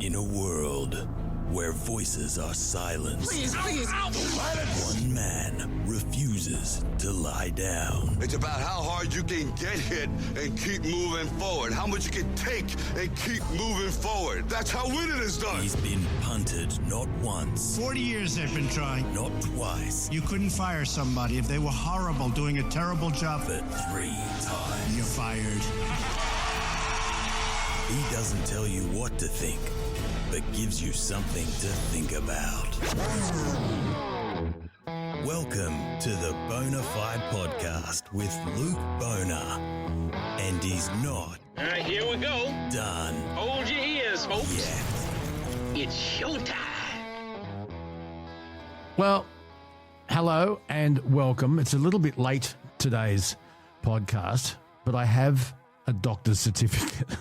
In a world where voices are silenced, one man refuses to lie down. It's about how hard you can get hit and keep moving forward. How much you can take and keep moving forward. That's how winning is done. He's been punted not once, 40 years they've been trying. not twice, You couldn't fire somebody if they were horrible, doing a terrible job. but 3 times. You're fired. He doesn't tell you what to think, but gives you something to think about. Welcome to the Bonafide podcast with Luke Bonar. And he's not All right, here we go. done Hold your ears, folks. yet. It's showtime. Well, hello and welcome. It's a little bit late today's podcast, but I have a doctor's certificate.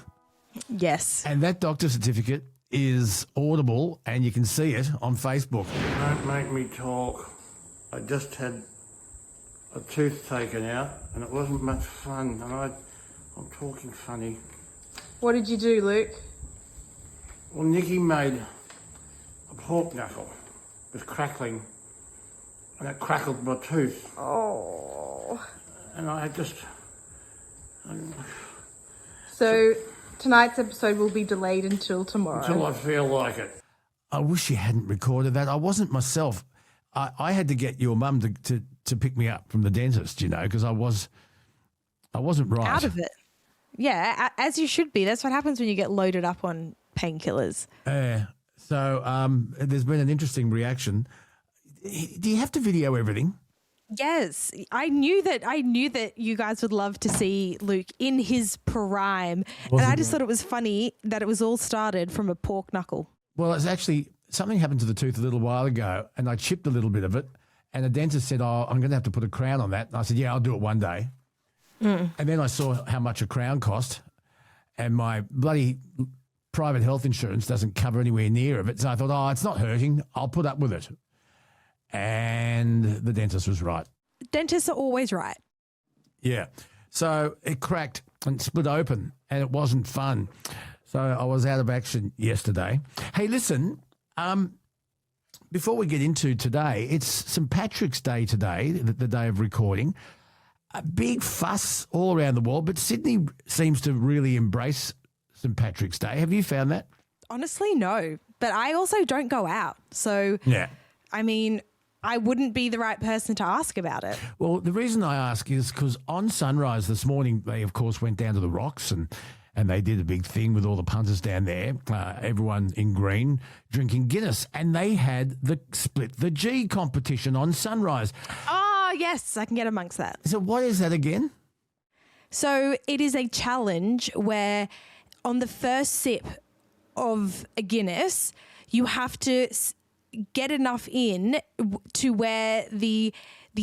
Yes. And that doctor's certificate is audible and you can see it on Facebook. Don't make me talk. I just had a tooth taken out and it wasn't much fun and I'm talking funny. What did you do, Luke? Well, Nikki made a pork knuckle. It was crackling and it crackled my tooth. Oh. And I just... So tonight's episode will be delayed until tomorrow. until I feel like it. I wish you hadn't recorded that. I wasn't myself. I had to get your mum to pick me up from the dentist, you know, because I wasn't right. Out of it. Yeah, as you should be. That's what happens when you get loaded up on painkillers. So there's been an interesting reaction. Do you have to video everything? Yes, I knew that you guys would love to see Luke in his prime, and I just thought it was funny that it was all started from a pork knuckle. Well, it's actually something happened to the tooth a little while ago, and I chipped a little bit of it, and the dentist said, "Oh, I'm going to have to put a crown on that." And I said, "Yeah, I'll do it one day." And then I saw how much a crown cost, and my bloody private health insurance doesn't cover anywhere near of it. So I thought, "Oh, it's not hurting. I'll put up with it." And the dentist was right. Dentists are always right. Yeah. So it cracked and split open, and it wasn't fun. So I was out of action yesterday. Hey, listen, before we get into today, it's St. Patrick's Day today, the day of recording. A big fuss all around the world, but Sydney seems to really embrace St. Patrick's Day. Have you found that? Honestly, no. But I also don't go out. So, Yeah. I mean, I wouldn't be the right person to ask about it. Well, the reason I ask is because on sunrise this morning, they, of course, went down to the rocks and they did a big thing with all the punters down there, everyone in green drinking Guinness, and they had the Split the G competition on sunrise. Oh, yes, I can get amongst that. So what is that again? So it is a challenge where on the first sip of a Guinness, you have to get enough in to where the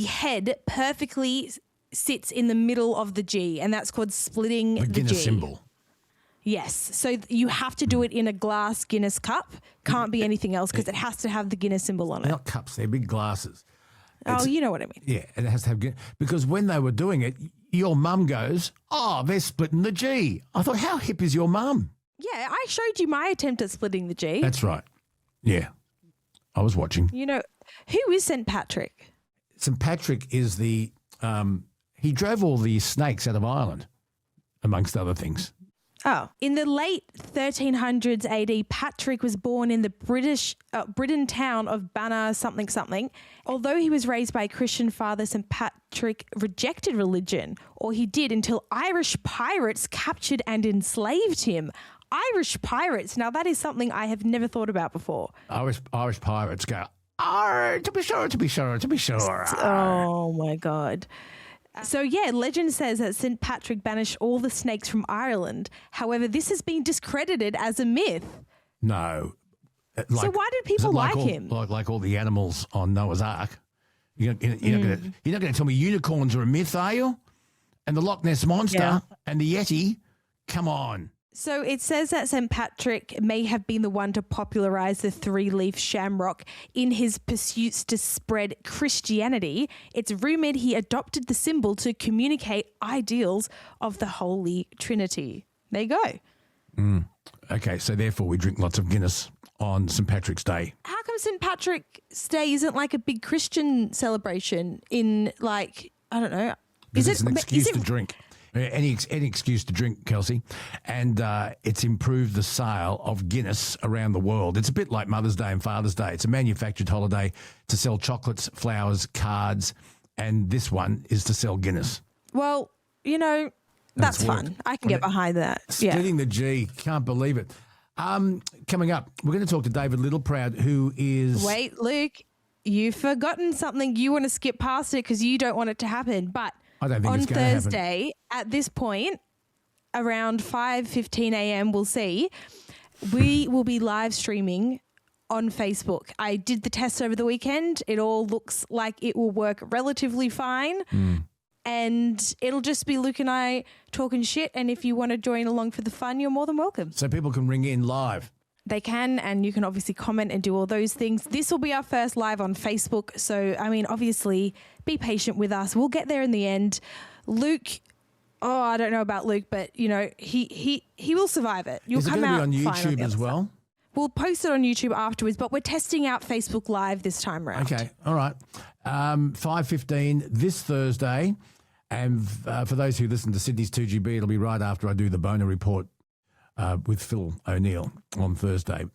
head perfectly sits in the middle of the G, and that's called splitting the Guinness G. symbol. Yes. So you have to do it in a glass Guinness cup. Can't be anything else because it has to have the Guinness symbol on it. They're not cups, they're big glasses. Oh, you know what I mean. Yeah, and it has to have Guinness. Because when they were doing it, your mum goes, "Oh, they're splitting the G." I thought, how hip is your mum? Yeah, I showed you my attempt at splitting the G. That's right. Yeah, I was watching. You know, who is St. Patrick? St. Patrick is the, he drove all the snakes out of Ireland, amongst other things. Oh, in the late 1300s AD, Patrick was born in the Britain town of Banner something something. Although he was raised by a Christian father, St. Patrick rejected religion, or he did until Irish pirates captured and enslaved him. Irish pirates. Now that is something I have never thought about before. Irish pirates go, "Arr, to be sure, to be sure, to be sure." Oh my God. So yeah, legend says that St. Patrick banished all the snakes from Ireland. However, this has been discredited as a myth. No. So why did people like him? Like all the animals on Noah's Ark. You're not going to tell me unicorns are a myth, are you? And the Loch Ness Monster and the Yeti? Come on. So it says that St. Patrick may have been the one to popularise the three-leaf shamrock in his pursuits to spread Christianity. It's rumoured he adopted the symbol to communicate ideals of the Holy Trinity. There you go. Okay, so therefore we drink lots of Guinness on St. Patrick's Day. How come St. Patrick's Day isn't like a big Christian celebration in like, I don't know. Because it's an excuse to drink. Any excuse to drink, Kelsey. And it's improved the sale of Guinness around the world. It's a bit like Mother's Day and Father's Day. It's a manufactured holiday to sell chocolates, flowers, cards, and this one is to sell Guinness. Well, you know, that's fun. I can get behind that. Splitting the G. Can't believe it. Coming up, we're going to talk to David Littleproud, who is... Wait, Luke, you've forgotten something. You want to skip past it because you don't want it to happen. But I don't think on it's going to happen. Thursday, at this point, around 5:15 a.m., we'll see, we will be live streaming on Facebook. I did the test over the weekend. It all looks like it will work relatively fine. And it'll just be Luke and I talking shit. And if you want to join along for the fun, you're more than welcome. So people can ring in live. They can, and you can obviously comment and do all those things. This will be our first live on Facebook. So, I mean, obviously, be patient with us. We'll get there in the end. Luke, I don't know about Luke, but, you know, he will survive it. You'll Is it come going out to be on fine YouTube the as other well? side. We'll post it on YouTube afterwards, but we're testing out Facebook Live this time around. Okay, all right. 5:15 this Thursday. And for those who listen to Sydney's 2GB, it'll be right after I do the Boner Report with Phil O'Neill on Thursday.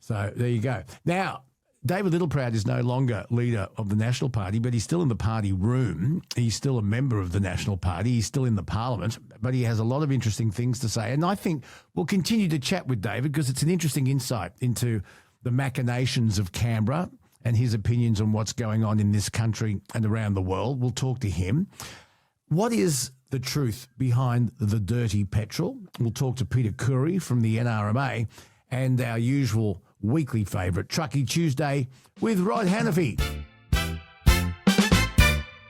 So there you go. Now, David Littleproud is no longer leader of the National Party, but he's still in the party room. He's still a member of the National Party. He's still in the Parliament, but he has a lot of interesting things to say. And I think we'll continue to chat with David because it's an interesting insight into the machinations of Canberra and his opinions on what's going on in this country and around the world. We'll talk to him. What is the truth behind the dirty petrol? We'll talk to Peter Khoury from the NRMA and our usual weekly favourite, Truckie Tuesday with Rod Hannifey.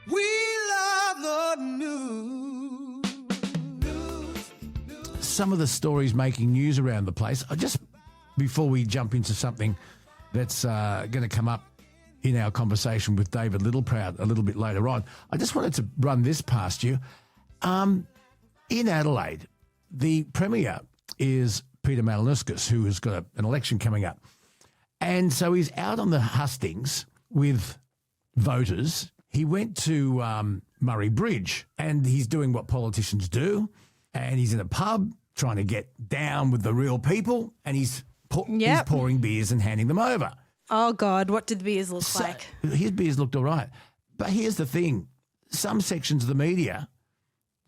We love the news. Some of the stories making news around the place. Just before we jump into something that's going to come up in our conversation with David Littleproud a little bit later on, I just wanted to run this past you. In Adelaide, the Premier is Peter Malinauskas, who has got an election coming up. And so he's out on the hustings with voters. He went to Murray Bridge and he's doing what politicians do. And he's in a pub trying to get down with the real people. And he's pouring beers and handing them over. Oh, God, what did the beers look like? His beers looked all right. But here's the thing. Some sections of the media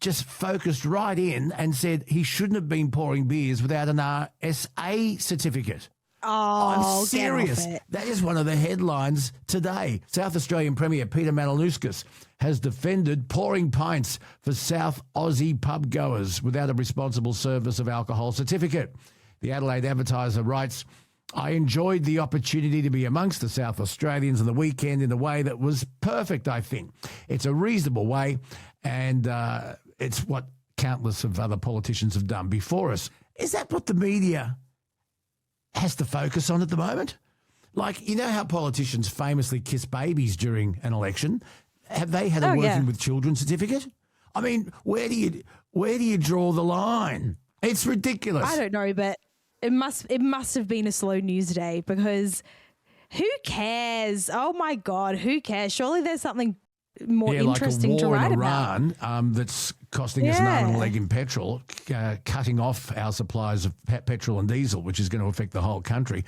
just focused right in and said he shouldn't have been pouring beers without an RSA certificate. Oh, I'm serious. That is one of the headlines today. South Australian Premier Peter Malinauskas has defended pouring pints for South Aussie pub goers without a responsible service of alcohol certificate. The Adelaide Advertiser writes, I enjoyed the opportunity to be amongst the South Australians on the weekend in a way that was perfect, I think. It's a reasonable way, and it's what countless of other politicians have done before us. Is that what the media has to focus on at the moment? Like, you know how politicians famously kiss babies during an election? Have they had a working with children certificate? I mean, where do you draw the line? It's ridiculous. I don't know, but it must have been a slow news day because who cares? Oh my God, who cares? Surely there's something more interesting like a to war write in about. Iran that's costing us an arm and a leg in petrol, cutting off our supplies of petrol and diesel, which is going to affect the whole country.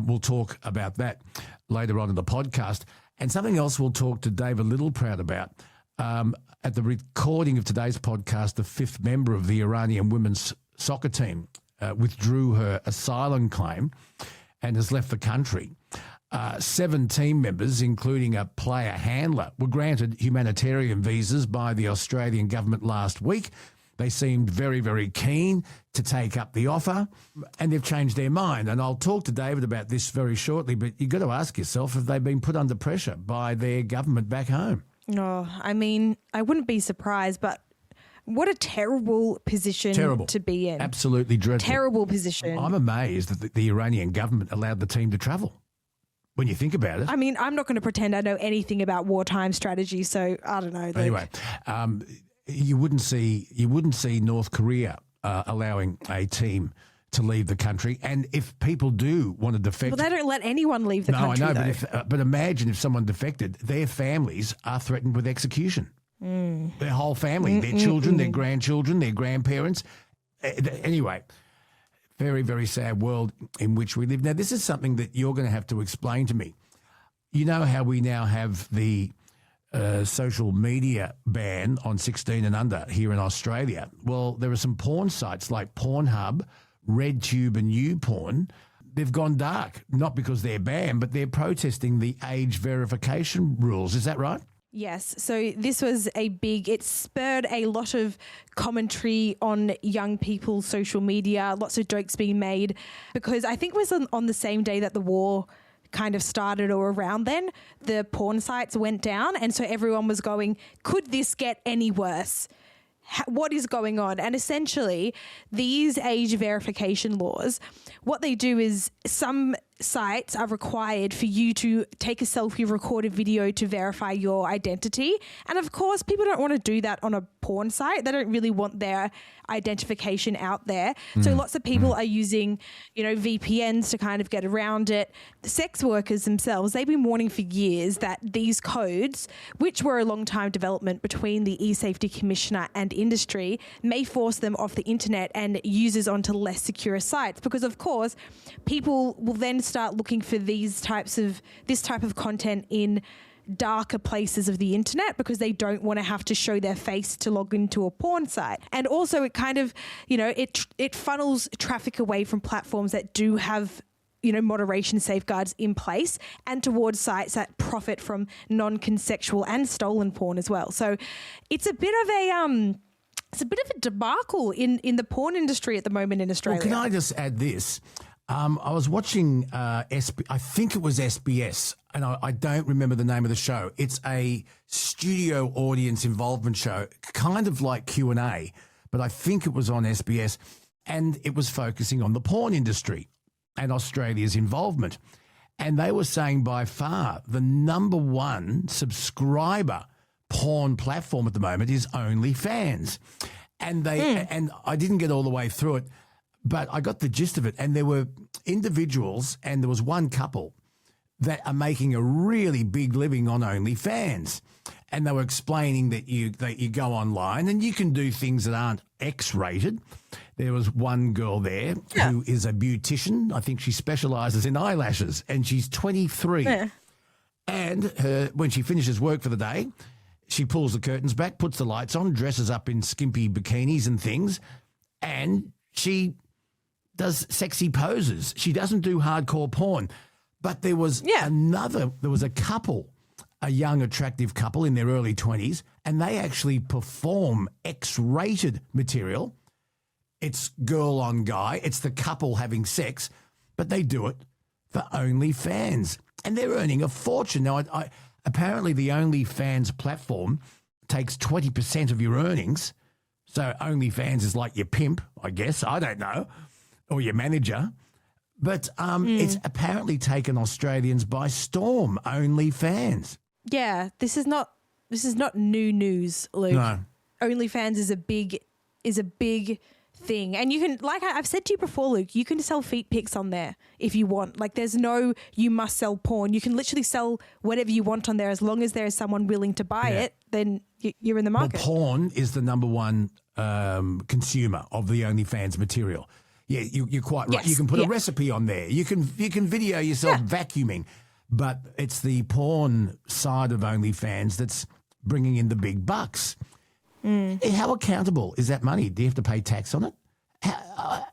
We'll talk about that later on in the podcast. And something else we'll talk to David Littleproud about. At the recording of today's podcast, the fifth member of the Iranian women's soccer team withdrew her asylum claim and has left the country. 7 team members, including a player handler, were granted humanitarian visas by the Australian government last week. They seemed very, very keen to take up the offer, and they've changed their mind. And I'll talk to David about this very shortly, but you've got to ask yourself if they've been put under pressure by their government back home. Oh, I mean, I wouldn't be surprised, but what a terrible position to be in. Absolutely dreadful. Terrible position. I'm amazed that the Iranian government allowed the team to travel. When you think about it. I mean, I'm not going to pretend I know anything about wartime strategy, so I don't know. Anyway, you wouldn't see North Korea allowing a team to leave the country. And if people do want to defect... Well, they don't let anyone leave the country, No, I know, though. but imagine if someone defected, their families are threatened with execution. Their whole family, their children, their grandchildren, their grandparents. Anyway, very, very sad world in which we live. Now, this is something that you're going to have to explain to me. You know how we now have the social media ban on 16 and under here in Australia? Well, there are some porn sites like Pornhub, RedTube and YouPorn. They've gone dark, not because they're banned, but they're protesting the age verification rules. Is that right? Yes. So this was it spurred a lot of commentary on young people's social media, lots of jokes being made, because I think it was on the same day that the war kind of started or around then, the porn sites went down. And so everyone was going, could this get any worse? What is going on? And essentially, these age verification laws, what they do is some sites are required for you to take a selfie, record a video to verify your identity. And of course, people don't want to do that on a porn site. They don't really want their identification out there. So lots of people are using, VPNs to kind of get around it. The sex workers themselves, they've been warning for years that these codes, which were a long time development between the eSafety Commissioner and industry, may force them off the internet and users onto less secure sites. Because of course, people will then start looking for this type of content in darker places of the internet because they don't want to have to show their face to log into a porn site. And also it kind of, it funnels traffic away from platforms that do have moderation safeguards in place and towards sites that profit from non-consensual and stolen porn as well. So it's a bit of a debacle in the porn industry at the moment in Australia. Well, can I just add this? I was watching, I think it was SBS, and I don't remember the name of the show. It's a studio audience involvement show, kind of like Q&A, but I think it was on SBS, and it was focusing on the porn industry and Australia's involvement. And they were saying by far the number one subscriber porn platform at the moment is OnlyFans. And and I didn't get all the way through it, but I got the gist of it. And there were individuals, and there was one couple that are making a really big living on OnlyFans. And they were explaining that you go online and you can do things that aren't X-rated. There was one girl there who is a beautician. I think she specialises in eyelashes, and she's 23. Yeah. And when she finishes work for the day, she pulls the curtains back, puts the lights on, dresses up in skimpy bikinis and things, and she does sexy poses. She doesn't do hardcore porn. But there was a couple, a young, attractive couple in their early 20s, and they actually perform X-rated material. It's girl on guy. It's the couple having sex, but they do it for OnlyFans, and they're earning a fortune. Now, apparently the OnlyFans platform takes 20% of your earnings, so OnlyFans is like your pimp, I guess. I don't know, or your manager. But it's apparently taken Australians by storm, OnlyFans. Yeah, this is not new news, Luke. No. OnlyFans is a big thing. And you can, like I've said to you before, Luke, you can sell feet pics on there if you want. Like there's no, you must sell porn. You can literally sell whatever you want on there as long as there is someone willing to buy it, then you're in the market. Well, porn is the number one consumer of the OnlyFans material. Yeah, you're quite right. Yes. You can put a recipe on there. You can video yourself vacuuming, but it's the porn side of OnlyFans that's bringing in the big bucks. How accountable is that money? Do you have to pay tax on it?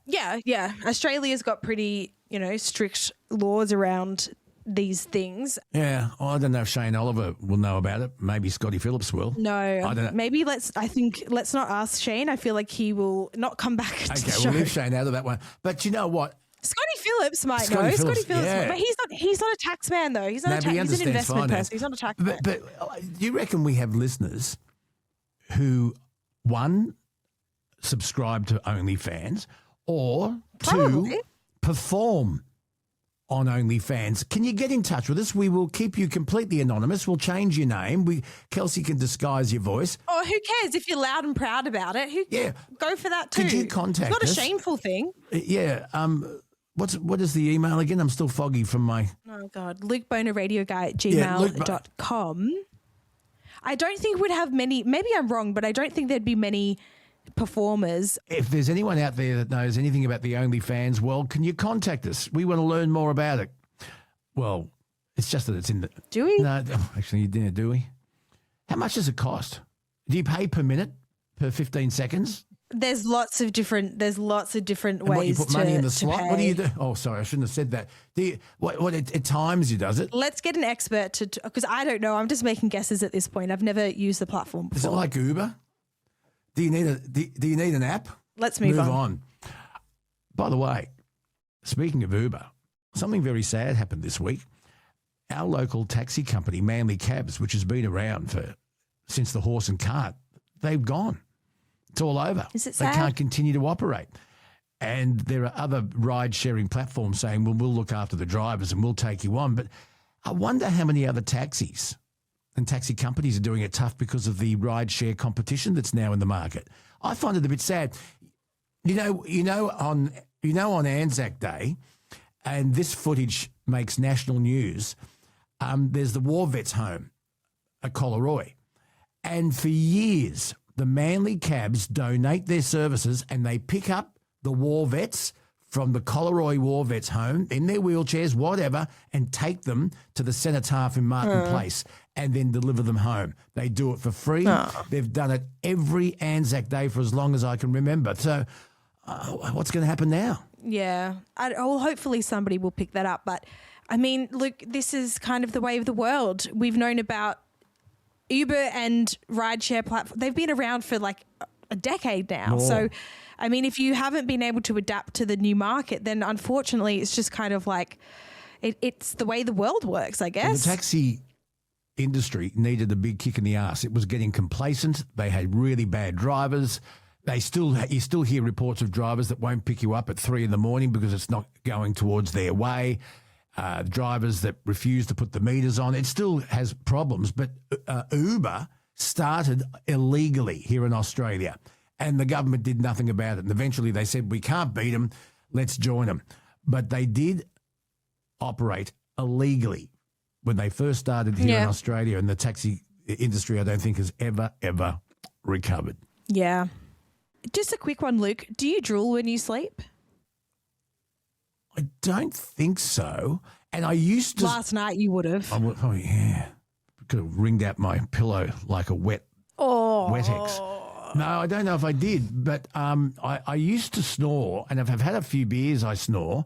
Yeah. Australia's got pretty, strict laws around these things. Yeah, I don't know if Shane Oliver will know about it. Maybe Scotty Phillips will. No, I don't know. Maybe let's not ask Shane. I feel like he will not come back to the show. We'll leave Shane out of that one. But you know what? Scotty Phillips might Scotty know. Phillips, Scotty Phillips, yeah. But he's not a tax man though. He's not he's an investment person. He's not a tax man. But do you reckon we have listeners who, one, subscribe to OnlyFans, or Probably. two, perform on OnlyFans, can you get in touch with us? We will keep you completely anonymous. We'll change your name. Kelsey can disguise your voice. Oh, who cares if you're loud and proud about it? Go for that too. Could you contact us? It's not a shameful thing. Yeah. What is the email again? I'm still foggy from my... Oh, God. lukebonaradioguy@gmail.com. I don't think we'd have many... Maybe I'm wrong, but I don't think there'd be many performers. If there's anyone out there that knows anything about the OnlyFans world, can you contact us? We want to learn more about it. Well, it's just that it's in the... Do we? No, actually, you didn't, do we? How much does it cost? Do you pay per minute, per 15 seconds? There's lots of different ways what, you put money in the slot? pay. What do you do? Oh, sorry, I shouldn't have said that. Do you, it times you, does it? Let's get an expert to... Because I don't know. I'm just making guesses at this point. I've never used the platform before. Is it like Uber? Do you need an app? Let's move on. By the way, speaking of Uber, something very sad happened this week. Our local taxi company, Manly Cabs, which has been around since the horse and cart, they've gone. It's all over. Is it sad? They can't continue to operate. And there are other ride-sharing platforms saying, well, we'll look after the drivers and we'll take you on. But I wonder how many other taxis and taxi companies are doing it tough because of the ride-share competition that's now in the market. I find it a bit sad. You know, on Anzac Day, and this footage makes national news, there's the War Vets home at Khoury. And for years, the Manly Cabs donate their services and they pick up the War Vets from the Khoury War Vets home in their wheelchairs, whatever, and take them to the cenotaph in Martin Place and then deliver them home. They do it for free. They've done it every Anzac Day for as long as I can remember. So what's going to happen now? Yeah. Well, hopefully somebody will pick that up. But, I mean, look, this is kind of the way of the world. We've known about Uber and rideshare platforms. They've been around for like a decade now. More. So, I mean, if you haven't been able to adapt to the new market, then unfortunately it's just kind of like it's the way the world works, I guess. The taxi industry needed a big kick in the ass. It was getting complacent. They had really bad drivers. You still hear reports of drivers that won't pick you up at 3 a.m. because it's not going towards their way. Drivers that refuse to put the meters on. It still has problems, but Uber started illegally here in Australia and the government did nothing about it. And eventually they said, we can't beat them, let's join them. But they did operate illegally when they first started here in Australia, and the taxi industry I don't think has ever recovered. Yeah. Just a quick one, Luke. Do you drool when you sleep? I don't think so. And I used to... Last night you would have. Oh, yeah. Could have wringed out my pillow like a Wet-Ex. No, I don't know if I did, but I used to snore, and if I've had a few beers, I snore,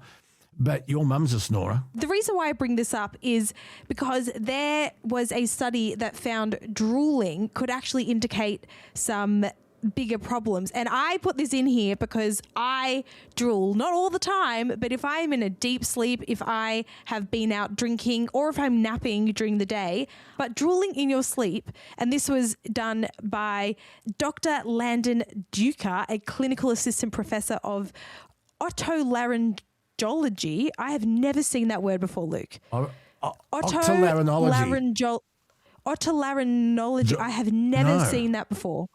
but your mum's a snorer. The reason why I bring this up is because there was a study that found drooling could actually indicate some bigger problems. And I put this in here because I drool, not all the time, but if I am in a deep sleep, if I have been out drinking, or if I'm napping during the day, but drooling in your sleep, and this was done by Dr. Landon Duker, a clinical assistant professor of otolaryngology. I have never seen that word before, Luke. Otolaryngology. Otolaryngology. I have never seen that before.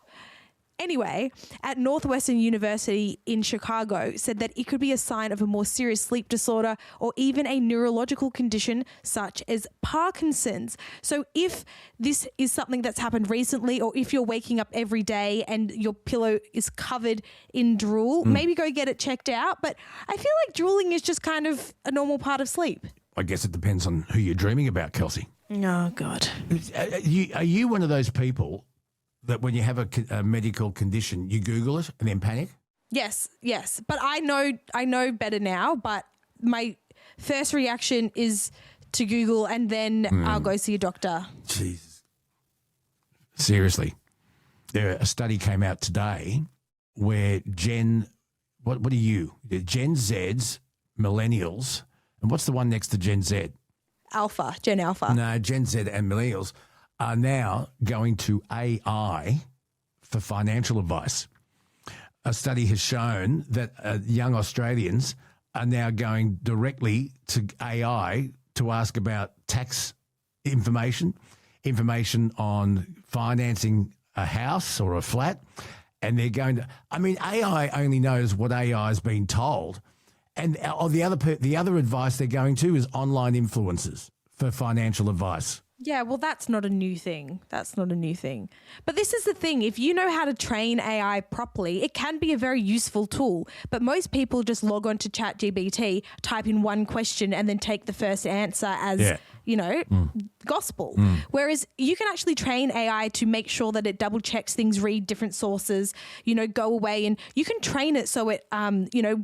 Anyway, at Northwestern University in Chicago said that it could be a sign of a more serious sleep disorder or even a neurological condition such as Parkinson's. So if this is something that's happened recently, or if you're waking up every day and your pillow is covered in drool, maybe go get it checked out. But I feel like drooling is just kind of a normal part of sleep. I guess it depends on who you're dreaming about, Kelsey. Oh, God. Are you one of those people that when you have a medical condition, you Google it and then panic? Yes. But I know better now, but my first reaction is to Google and then I'll go see a doctor. Jesus. Seriously. A study came out today where what are you? Gen Zs, millennials, and what's the one next to Gen Z? Gen Alpha. No, Gen Z and millennials are now going to AI for financial advice. A study has shown that young Australians are now going directly to AI to ask about tax information on financing a house or a flat, and they're going to. I mean, AI only knows what AI has been told, and the other advice they're going to is online influencers for financial advice. Yeah, well, that's not a new thing. But this is the thing. If you know how to train AI properly, it can be a very useful tool. But most people just log on to ChatGPT, type in one question, and then take the first answer as, gospel. Whereas you can actually train AI to make sure that it double checks things, read different sources, go away, and you can train it so it,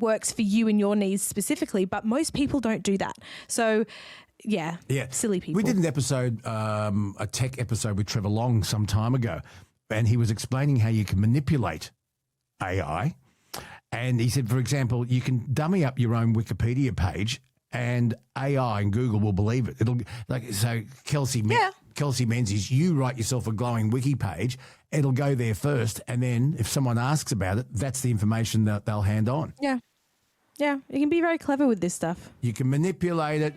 works for you and your needs specifically. But most people don't do that. So... Yeah, silly people. We did an episode, a tech episode with Trevor Long some time ago, and he was explaining how you can manipulate AI. And he said, for example, you can dummy up your own Wikipedia page and AI and Google will believe it. So Kelsey Menzies, you write yourself a glowing wiki page, it'll go there first, and then if someone asks about it, that's the information that they'll hand on. Yeah. Yeah, you can be very clever with this stuff. You can manipulate it.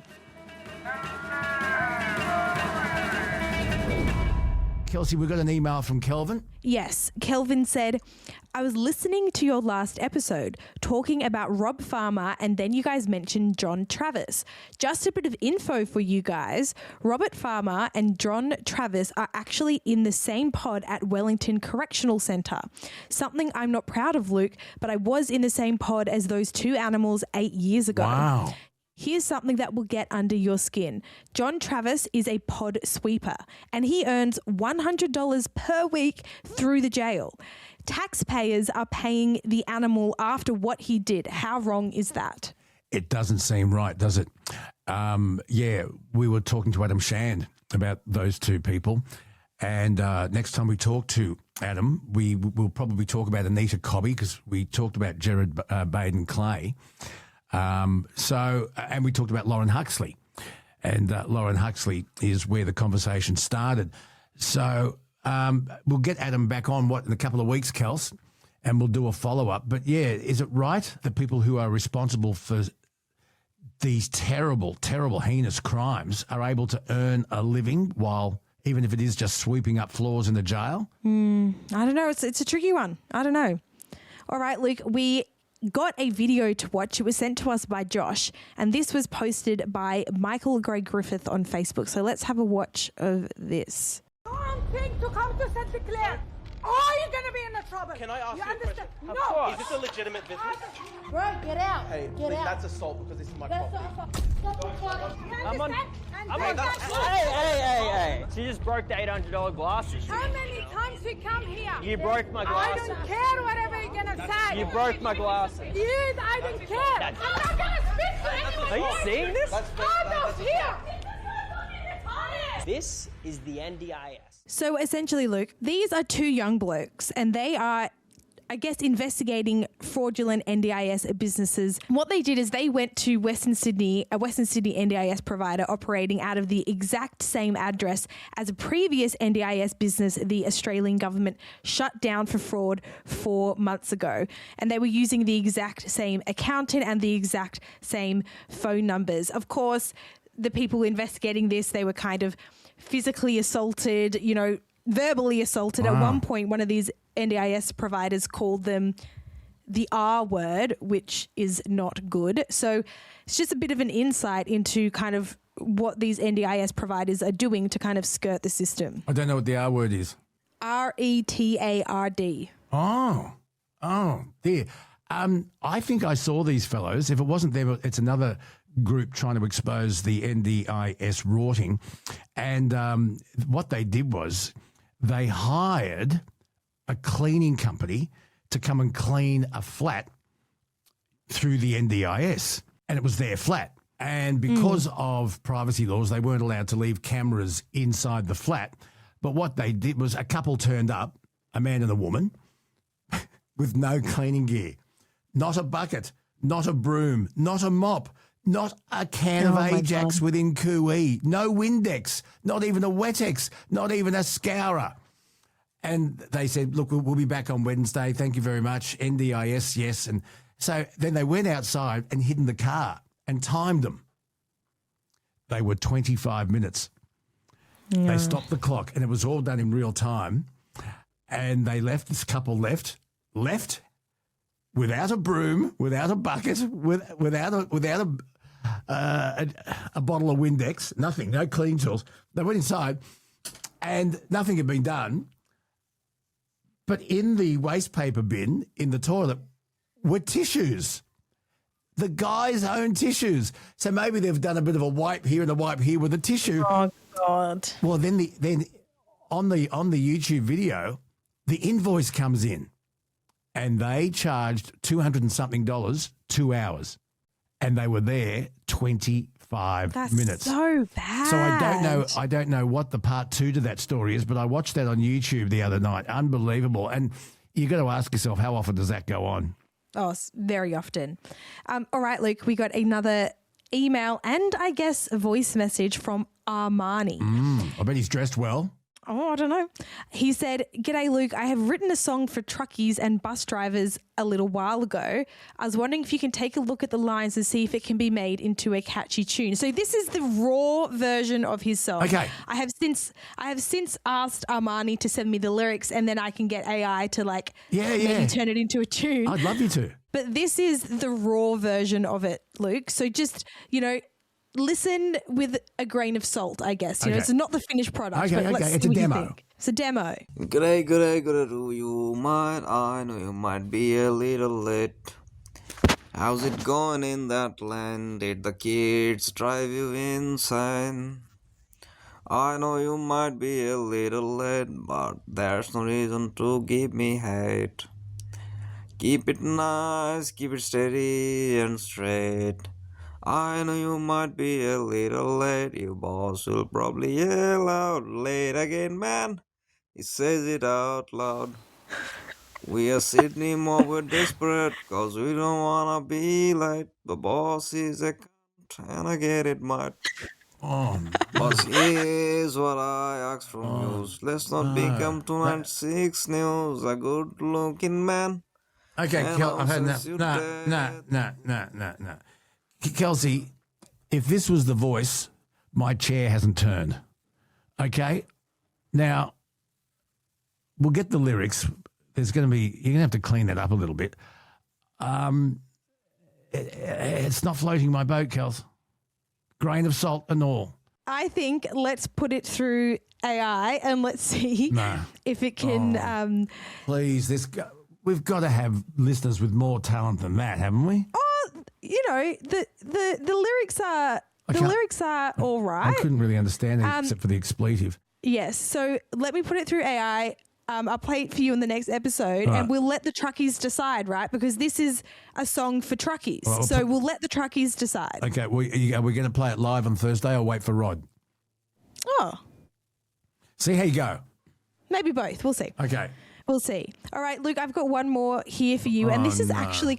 Kelsey, we got an email from Kelvin. Yes, Kelvin said, I was listening to your last episode talking about Rob Farmer, and then you guys mentioned John Travis. Just a bit of info for you guys. Robert Farmer and John Travis are actually in the same pod at Wellington Correctional Centre. Something I'm not proud of, Luke, but I was in the same pod as those two animals 8 years ago. Wow. Here's something that will get under your skin. John Travis is a pod sweeper and he earns $100 per week through the jail. Taxpayers are paying the animal after what he did. How wrong is that? It doesn't seem right, does it? We were talking to Adam Shand about those two people. And next time we talk to Adam, we will probably talk about Anita Cobby because we talked about Gerard Baden Clay. And we talked about Lauren Huxley, and Lauren Huxley is where the conversation started. So we'll get Adam back on in a couple of weeks, Kels, and we'll do a follow-up. But yeah, is it right that people who are responsible for these terrible, terrible, heinous crimes are able to earn a living while, even if it is just sweeping up floors in the jail? I don't know. It's a tricky one. I don't know. All right, Luke, we got a video to watch. It was sent to us by Josh, and this was posted by Michael Gray Griffith on Facebook. So let's have a watch of this. Think to come to St. Clair, or you're going to be in the trouble. Can I ask you a question? No. Of course. Is this a legitimate business? Bro, get out. Hey, get out. That's assault because this is my That's property. Hey. She just broke the $800 glasses. How many times we come here? You broke my glasses. I don't care whatever you're going to say. You broke my glasses. I don't care. I'm not going to speak to anyone. Are you seeing this? Out of here. This is the NDIS. So essentially, Luke, these are two young blokes and they are, I guess, investigating fraudulent NDIS businesses. What they did is they went to Western Sydney, a Western Sydney NDIS provider operating out of the exact same address as a previous NDIS business the Australian government shut down for fraud 4 months ago. And they were using the exact same accountant and the exact same phone numbers. Of course, the people investigating this, they were kind of physically assaulted, verbally assaulted. Wow. At one point, one of these NDIS providers called them the R word, which is not good. So it's just a bit of an insight into kind of what these NDIS providers are doing to kind of skirt the system. I don't know what the R word is. RETARD. Oh, dear. I think I saw these fellows. If it wasn't them, it's another group trying to expose the NDIS rorting. And what they did was they hired a cleaning company to come and clean a flat through the NDIS. And it was their flat. And because of privacy laws, they weren't allowed to leave cameras inside the flat. But what they did was a couple turned up, a man and a woman, with no cleaning gear. Not a bucket, not a broom, not a mop, not a can of Ajax within Khoury, no Windex, not even a Wettex, not even a scourer. And they said, look, we'll be back on Wednesday. Thank you very much. NDIS, yes. And So then they went outside and hid in the car and timed them. They were 25 minutes. They stopped the clock, and it was all done in real time. And they left. This couple left without a broom, without a bucket, without a bottle of Windex, nothing, no clean tools. They went inside, and nothing had been done. But in the waste paper bin in the toilet were tissues. The guy's own tissues. So maybe they've done a bit of a wipe here and a wipe here with a tissue. Oh God! Well, then on the YouTube video, the invoice comes in, and they charged $200 and something, 2 hours, and they were there 25 minutes. So bad. So I don't know what the part 2 to that story is, but I watched that on YouTube the other night. Unbelievable. And you got to ask yourself, how often does that go on? Oh, very often. All right, Luke, we got another email and I guess a voice message from Armani. I bet he's dressed well. Oh, I don't know. He said, "G'day, Luke. I have written a song for truckies and bus drivers a little while ago. I was wondering if you can take a look at the lines and see if it can be made into a catchy tune." So this is the raw version of his song. Okay. I have since asked Armani to send me the lyrics, and then I can get AI to maybe turn it into a tune. I'd love you to. But this is the raw version of it, Luke. So just, listen with a grain of salt, I guess. It's not the finished product. Okay, but let's it's see a what you demo. think. It's a demo. G'day, do you mind? I know you might be a little late. How's it going in that land? Did the kids drive you insane? I know you might be a little late, but there's no reason to give me hate. Keep it nice, keep it steady and straight. I know you might be a little late, your boss will probably yell out, "Late again, man." He says it out loud. We are Sydney mob, we're desperate, cause we don't wanna be late. The boss is a cunt, and I get it, mate. But here's what I ask from you. Let's not become tonight's 6 news. A good looking man. Okay, I've had enough. No. Kelsey, if this was the voice, my chair hasn't turned. Okay? Now, we'll get the lyrics. You're going to have to clean that up a little bit. It's not floating my boat, Kels. Grain of salt and all. I think let's put it through AI and let's see if it can. Please, we've got to have listeners with more talent than that, haven't we? The lyrics are all right. I couldn't really understand it except for the expletive. Yes. So let me put it through AI. I'll play it for you in the next episode, and we'll let the truckies decide, right? Because this is a song for truckies, so we'll let the truckies decide. Okay. Well, are we going to play it live on Thursday or wait for Rod? Oh. See how you go. Maybe both. We'll see. Okay. We'll see. All right, Luke, I've got one more here for you, and this is actually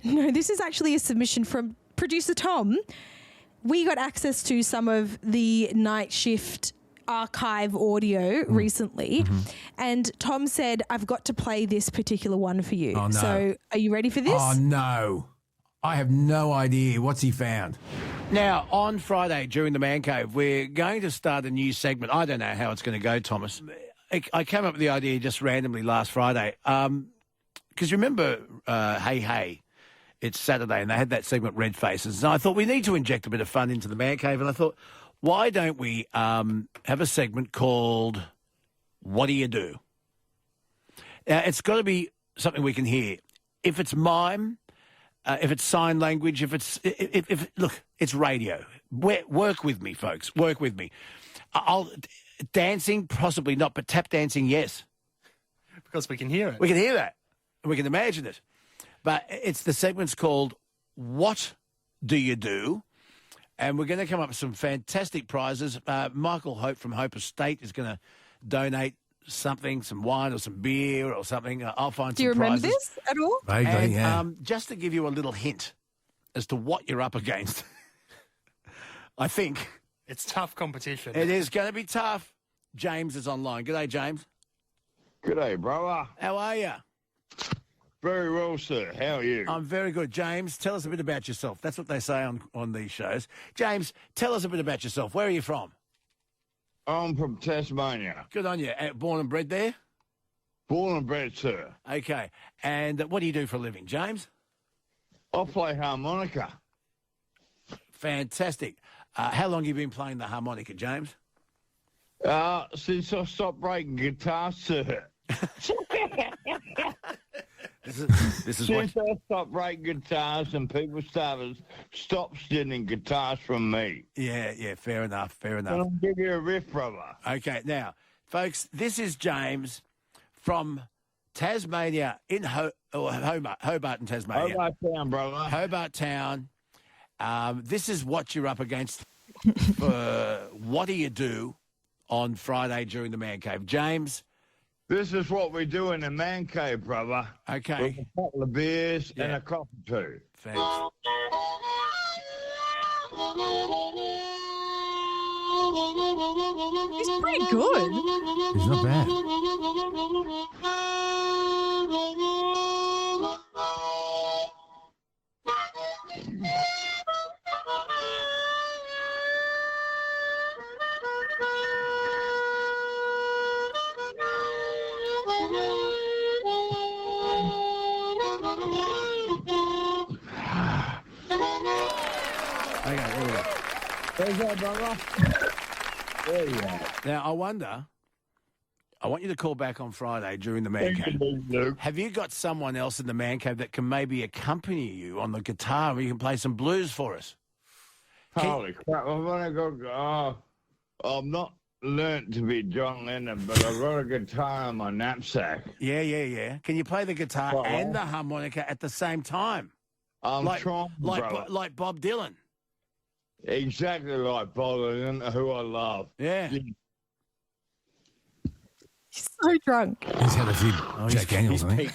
this is actually a submission from producer Tom. We got access to some of the night shift archive audio recently, and Tom said, "I've got to play this particular one for you." Oh, no. So are you ready for this? Oh, no. I have no idea. What's he found? Now, on Friday during the Man Cave, we're going to start a new segment. I don't know how it's going to go, Thomas. I came up with the idea just randomly last Friday. Because remember, Hey Hey, it's Saturday, and they had that segment, Red Faces. And I thought we need to inject a bit of fun into the Man Cave. And I thought, why don't we have a segment called What Do You Do? Now, it's got to be something we can hear. If it's mime, if it's sign language, if look, it's radio. Work with me, folks. Work with me. Dancing, possibly not, but tap dancing, yes. Because we can hear it. We can hear that. We can imagine it. But the segment's called What Do You Do? And we're going to come up with some fantastic prizes. Michael Hope from Hope Estate is going to donate something, some wine or some beer or something. I'll find some prizes. Do you remember this at all? Vaguely, yeah. Just to give you a little hint as to what you're up against, I think. It's tough competition. It is going to be tough. James is online. G'day, James. G'day, brother. How are you? Very well, sir. How are you? I'm very good. James, tell us a bit about yourself. That's what they say on these shows. James, tell us a bit about yourself. Where are you from? I'm from Tasmania. Good on you. Born and bred there? Born and bred, sir. Okay. And what do you do for a living, James? I play harmonica. Fantastic. How long have you been playing the harmonica, James? Since I stopped breaking guitars, sir. This is what... Since I stopped breaking guitars and people stopped stealing guitars from me. Yeah, fair enough. I'll give you a riff, brother. Okay, now, folks, this is James from Tasmania in Hobart in Tasmania. Hobart Town, brother. Hobart Town. This is what you're up against for What Do You Do on Friday during the Man Cave. James. This is what we do in the man cave, brother. Okay. With a couple of beers and a coffee too. Thanks. He's pretty good. He's not bad. Okay, there we go. There's that, brother. There you are. Now, I want you to call back on Friday during the Man Cave. Have you got someone else in the Man Cave that can maybe accompany you on the guitar or you can play some blues for us? Holy crap, I've only got... I'm not learnt to be John Lennon, but I've got a guitar in my knapsack. Yeah. Can you play the guitar and the harmonica at the same time? I'm trying, brother. Like Bob Dylan. Exactly like Bob Dylan, who I love. Yeah. He's so drunk. He's had a few Jack Daniels, I think.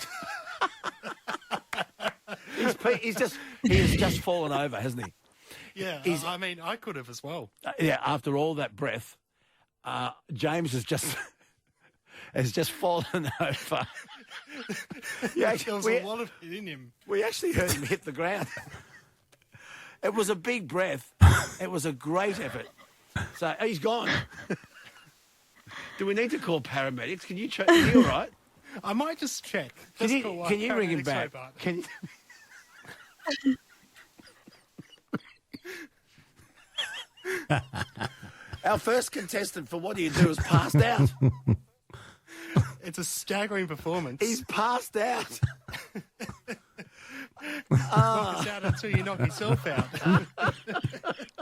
He has just fallen over, hasn't he? Yeah, I mean, I could have as well. After all that breath, James has just fallen over. There was a lot of it in him. We actually heard him hit the ground. It was a big breath. It was a great effort. So he's gone. Do we need to call paramedics? Can you check? Are you all right? I might just check. Can you ring him back? Can you? Our first contestant for What Do You Do has passed out. It's a staggering performance. He's passed out. Knock us out until you knock yourself out.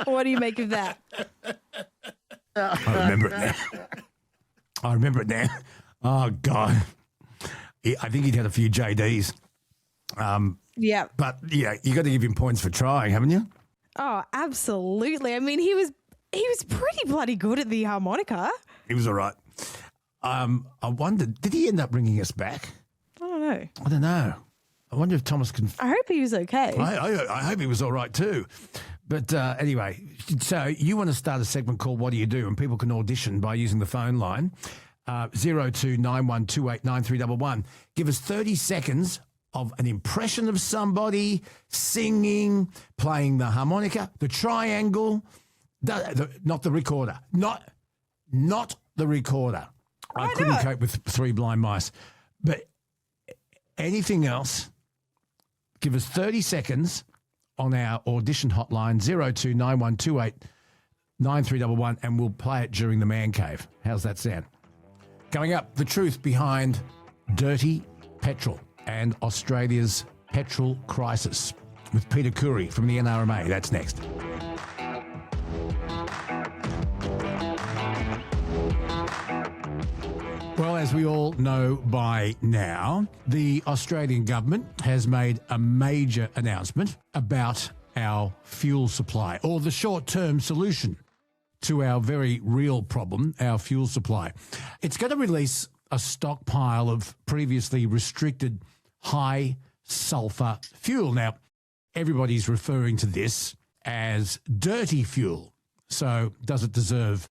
What do you make of that? I remember it now. Oh, God. I think he'd had a few JDs. Yeah. But, yeah, you got to give him points for trying, haven't you? Oh, absolutely. I mean, he was pretty bloody good at the harmonica. He was all right. I wondered, did he end up bringing us back? I don't know. I wonder if Thomas can... I hope he was okay. I hope he was all right too. But anyway, so you want to start a segment called What Do You Do? And people can audition by using the phone line, 0291289311. Give us 30 seconds of an impression of somebody, singing, playing the harmonica, the triangle, not the recorder. Not the recorder. I couldn't cope with Three Blind Mice. But anything else, give us 30 seconds on our audition hotline, 0291289311, and we'll play it during the Man Cave. How's that sound? Coming up, the truth behind dirty petrol and Australia's petrol crisis with Peter Khoury from the NRMA. That's next. Well, as we all know by now, the Australian government has made a major announcement about our fuel supply, or the short-term solution to our very real problem, our fuel supply. It's going to release a stockpile of previously restricted high sulfur fuel. Now, everybody's referring to this as dirty fuel. So does it deserve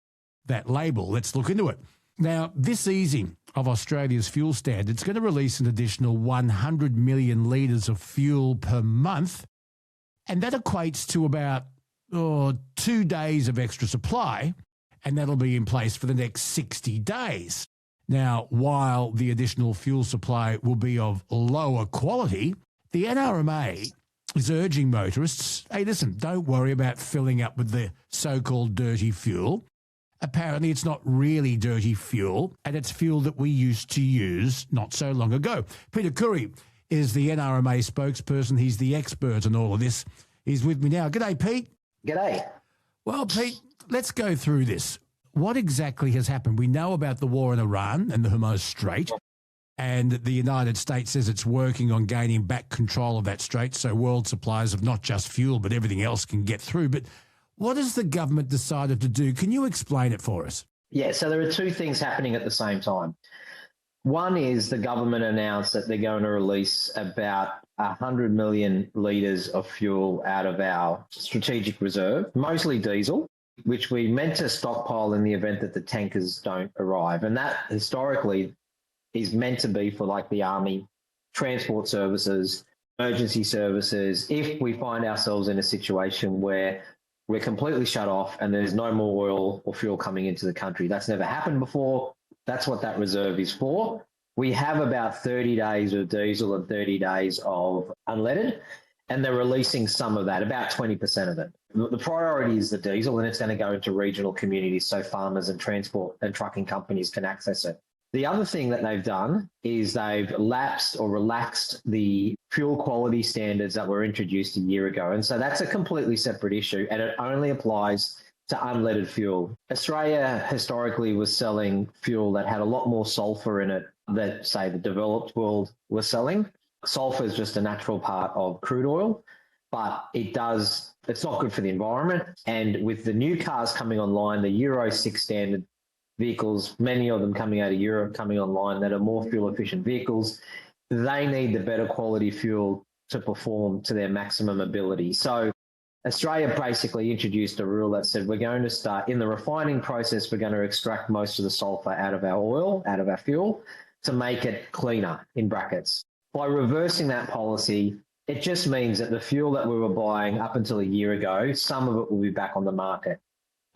that label? Let's look into it. Now, this easing of Australia's fuel standards is going to release an additional 100 million litres of fuel per month, and that equates to about 2 days of extra supply, and that'll be in place for the next 60 days. Now, while the additional fuel supply will be of lower quality, the NRMA is urging motorists, hey, listen, don't worry about filling up with the so-called dirty fuel. Apparently, it's not really dirty fuel, and it's fuel that we used to use not so long ago. Peter Khoury is the NRMA spokesperson. He's the expert on all of this. He's with me now. G'day, Pete. G'day. Well, Pete, let's go through this. What exactly has happened? We know about the war in Iran and the Hormuz Strait, and the United States says it's working on gaining back control of that strait so world supplies of not just fuel but everything else can get through. But what has the government decided to do? Can you explain it for us? Yeah, so there are two things happening at the same time. One is the government announced that they're going to release about 100 million litres of fuel out of our strategic reserve, mostly diesel, which we meant to stockpile in the event that the tankers don't arrive. And that historically is meant to be for like the Army, transport services, emergency services, if we find ourselves in a situation where we're completely shut off and there's no more oil or fuel coming into the country. That's never happened before. That's what that reserve is for. We have about 30 days of diesel and 30 days of unleaded, and they're releasing some of that, about 20% of it. The priority is the diesel, and it's going to go into regional communities so farmers and transport and trucking companies can access it. The other thing that they've done is they've lapsed or relaxed the fuel quality standards that were introduced a year ago. And so that's a completely separate issue, and it only applies to unleaded fuel. Australia historically was selling fuel that had a lot more sulphur in it that, say, the developed world was selling. Sulphur is just a natural part of crude oil, but it's not good for the environment. And with the new cars coming online, the Euro 6 standard vehicles, many of them coming out of Europe, coming online that are more fuel-efficient vehicles, they need the better quality fuel to perform to their maximum ability. So Australia basically introduced a rule that said we're going to start, in the refining process, we're going to extract most of the sulphur out of our oil, out of our fuel, to make it cleaner, in brackets. By reversing that policy, it just means that the fuel that we were buying up until a year ago, some of it will be back on the market.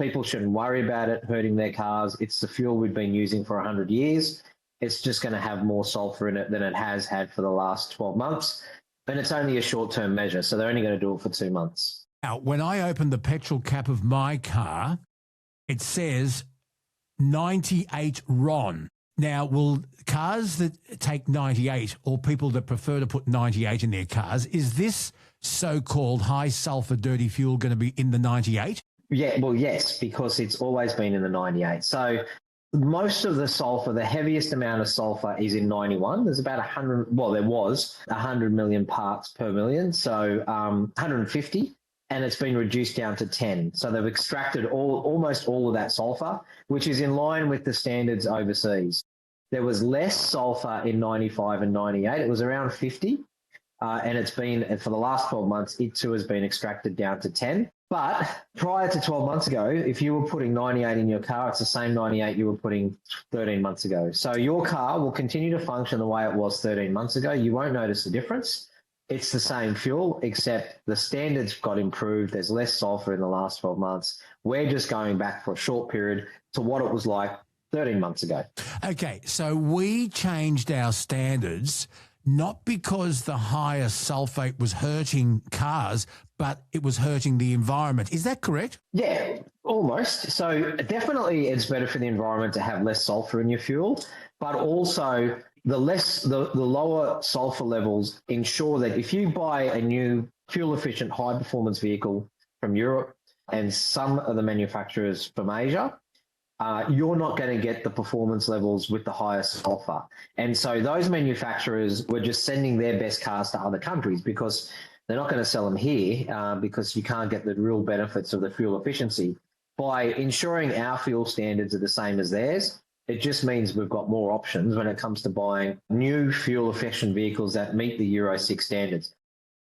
People shouldn't worry about it hurting their cars. It's the fuel we've been using for 100 years. It's just going to have more sulphur in it than it has had for the last 12 months. And it's only a short-term measure, so they're only going to do it for 2 months. Now, when I open the petrol cap of my car, it says 98 RON. Now, will cars that take 98 or people that prefer to put 98 in their cars, is this so-called high sulphur dirty fuel going to be in the 98? Yeah, well, yes, because it's always been in the 98. So most of the sulphur, the heaviest amount of sulphur is in 91. There's about 100, well, there was 100 million parts per million, so 150, and it's been reduced down to 10. So they've extracted almost all of that sulphur, which is in line with the standards overseas. There was less sulphur in 95 and 98. It was around 50, and it's been, for the last 12 months, it too has been extracted down to 10. But prior to 12 months ago, if you were putting 98 in your car, it's the same 98 you were putting 13 months ago. So your car will continue to function the way it was 13 months ago. You won't notice the difference. It's the same fuel, except the standards got improved. There's less sulphur in the last 12 months. We're just going back for a short period to what it was like 13 months ago. Okay, so we changed our standards not because the higher sulphate was hurting cars, but it was hurting the environment. Is that correct? Yeah, almost. So definitely it's better for the environment to have less sulphur in your fuel, but also the lower sulphur levels ensure that if you buy a new fuel-efficient high-performance vehicle from Europe and some of the manufacturers from Asia, you're not going to get the performance levels with the highest sulphur. And so those manufacturers were just sending their best cars to other countries because they're not going to sell them here because you can't get the real benefits of the fuel efficiency. By ensuring our fuel standards are the same as theirs, it just means we've got more options when it comes to buying new fuel-efficient vehicles that meet the Euro 6 standards.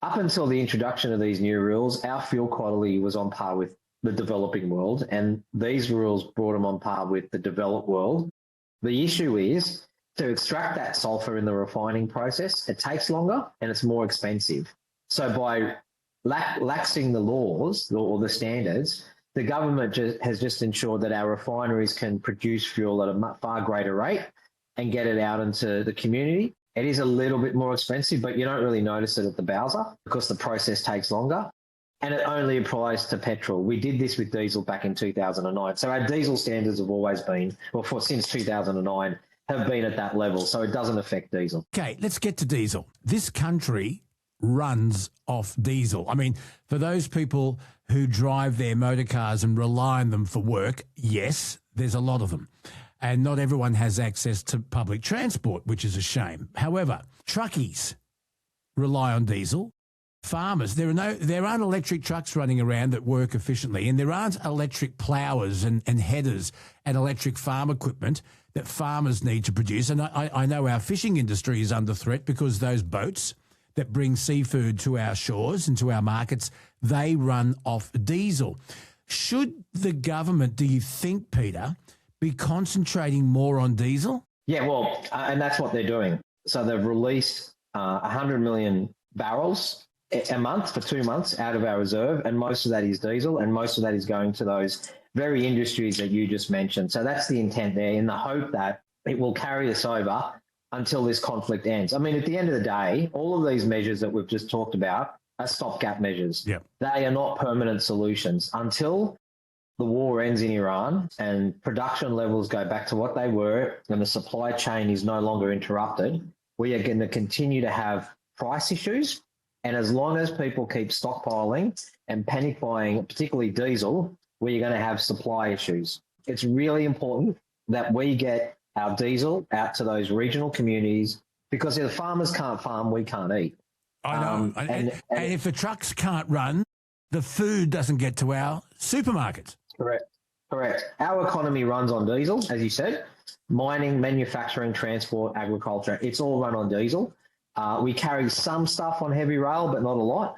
Up until the introduction of these new rules, our fuel quality was on par with the developing world, and these rules brought them on par with the developed world. The issue is to extract that sulfur in the refining process, it takes longer and it's more expensive. So by laxing the laws or the standards, the government has just ensured that our refineries can produce fuel at a far greater rate and get it out into the community. It is a little bit more expensive, but you don't really notice it at the bowser because the process takes longer. And it only applies to petrol. We did this with diesel back in 2009. So our diesel standards have always been, since 2009, have been at that level. So it doesn't affect diesel. Okay, let's get to diesel. This country runs off diesel. I mean, for those people who drive their motor cars and rely on them for work, yes, there's a lot of them. And not everyone has access to public transport, which is a shame. However, truckies rely on diesel. Farmers, there aren't electric trucks running around that work efficiently, and there aren't electric ploughers and headers and electric farm equipment that farmers need to produce. And I know our fishing industry is under threat because those boats that bring seafood to our shores and to our markets, they run off diesel. Should the government, do you think, Peter, be concentrating more on diesel? Yeah, well, and that's what they're doing. So they've released 100 million barrels a month for 2 months out of our reserve, and most of that is diesel, and most of that is going to those very industries that you just mentioned. So that's the intent there, in the hope that it will carry us over until this conflict ends. I mean, at the end of the day, all of these measures that we've just talked about are stopgap measures. Yep. They are not permanent solutions. Until the war ends in Iran and production levels go back to what they were and the supply chain is no longer interrupted, we are going to continue to have price issues. And as long as people keep stockpiling and panic buying, particularly diesel, we're going to have supply issues. It's really important that we get our diesel out to those regional communities, because if the farmers can't farm, we can't eat. I know. And if the trucks can't run, the food doesn't get to our supermarkets. Correct. Our economy runs on diesel, as you said. Mining, manufacturing, transport, agriculture, it's all run on diesel. We carry some stuff on heavy rail, but not a lot.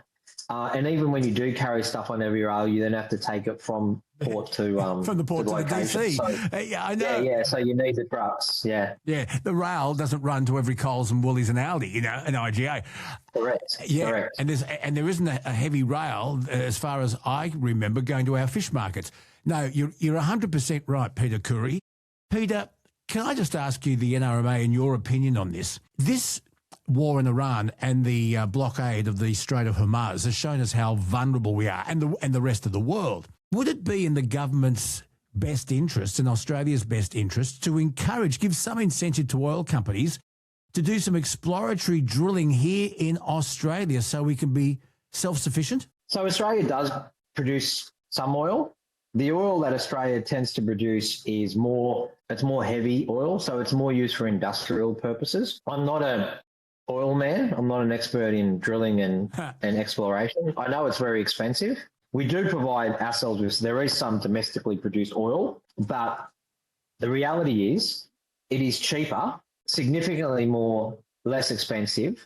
And even when you do carry stuff on heavy rail, you then have to take it from port to from the port to the DC. So, yeah, I know. Yeah. So you need the trucks. Yeah. The rail doesn't run to every Coles and Woolies and Aldi, and IGA. Correct. Yeah. Correct. And there isn't a heavy rail, as far as I remember, going to our fish markets. No, you're 100% right, Peter Khoury. Peter, can I just ask you the NRMA and your opinion on this? This war in Iran and the blockade of the Strait of Hormuz has shown us how vulnerable we are, and the rest of the world. Would it be in the government's best interest and Australia's best interest to give some incentive to oil companies to do some exploratory drilling here in Australia so we can be self-sufficient? So Australia does produce some oil. The oil that Australia tends to produce is more heavy oil, so it's more used for industrial purposes. I'm not an oil man. I'm not an expert in drilling and exploration. I know it's very expensive. We do provide ourselves with, there is some domestically produced oil, but the reality is it is cheaper, significantly less expensive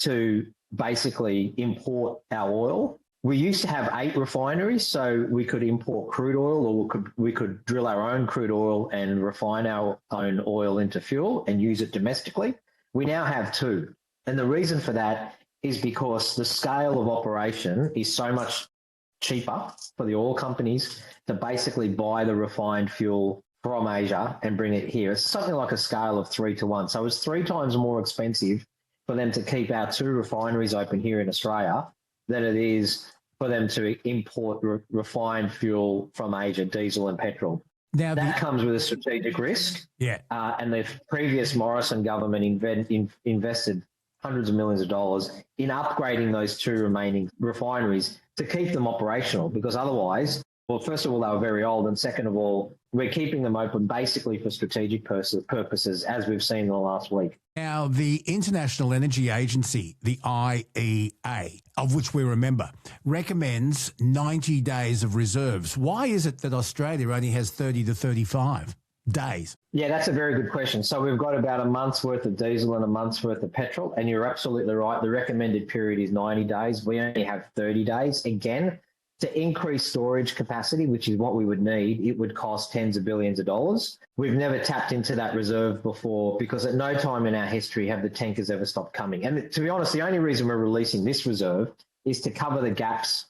to basically import our oil. We used to have 8 refineries, so we could import crude oil, or we could drill our own crude oil and refine our own oil into fuel and use it domestically. We now have 2. And the reason for that is because the scale of operation is so much cheaper for the oil companies to basically buy the refined fuel from Asia and bring it here. It's something like a scale of 3 to 1. So it's 3 times more expensive for them to keep our 2 refineries open here in Australia than it is for them to import refined fuel from Asia, diesel and petrol. Now that comes with a strategic risk. Yeah. And the previous Morrison government invested hundreds of millions of dollars in upgrading those 2 remaining refineries to keep them operational, because otherwise, well, first of all, they were very old, and second of all, we're keeping them open basically for strategic purposes, as we've seen in the last week. Now, the International Energy Agency, the IEA, of which we're a member, recommends 90 days of reserves. Why is it that Australia only has 30 to 35 days? Yeah, that's a very good question. So we've got about a month's worth of diesel and a month's worth of petrol, and you're absolutely right. The recommended period is 90 days. We only have 30 days. Again, To increase storage capacity, which is what we would need, it would cost tens of billions of dollars. We've never tapped into that reserve before because at no time in our history have the tankers ever stopped coming. And to be honest, the only reason we're releasing this reserve is to cover the gaps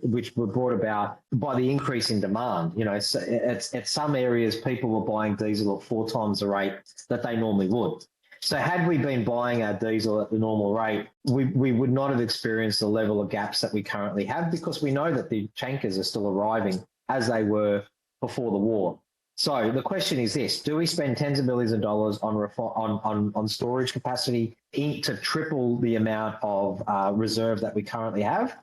which were brought about by the increase in demand. You know, at some areas, people were buying diesel at 4 times the rate that they normally would. So had we been buying our diesel at the normal rate, we would not have experienced the level of gaps that we currently have because we know that the tankers are still arriving as they were before the war. So the question is this: do we spend tens of billions of dollars on storage capacity to triple the amount of reserve that we currently have,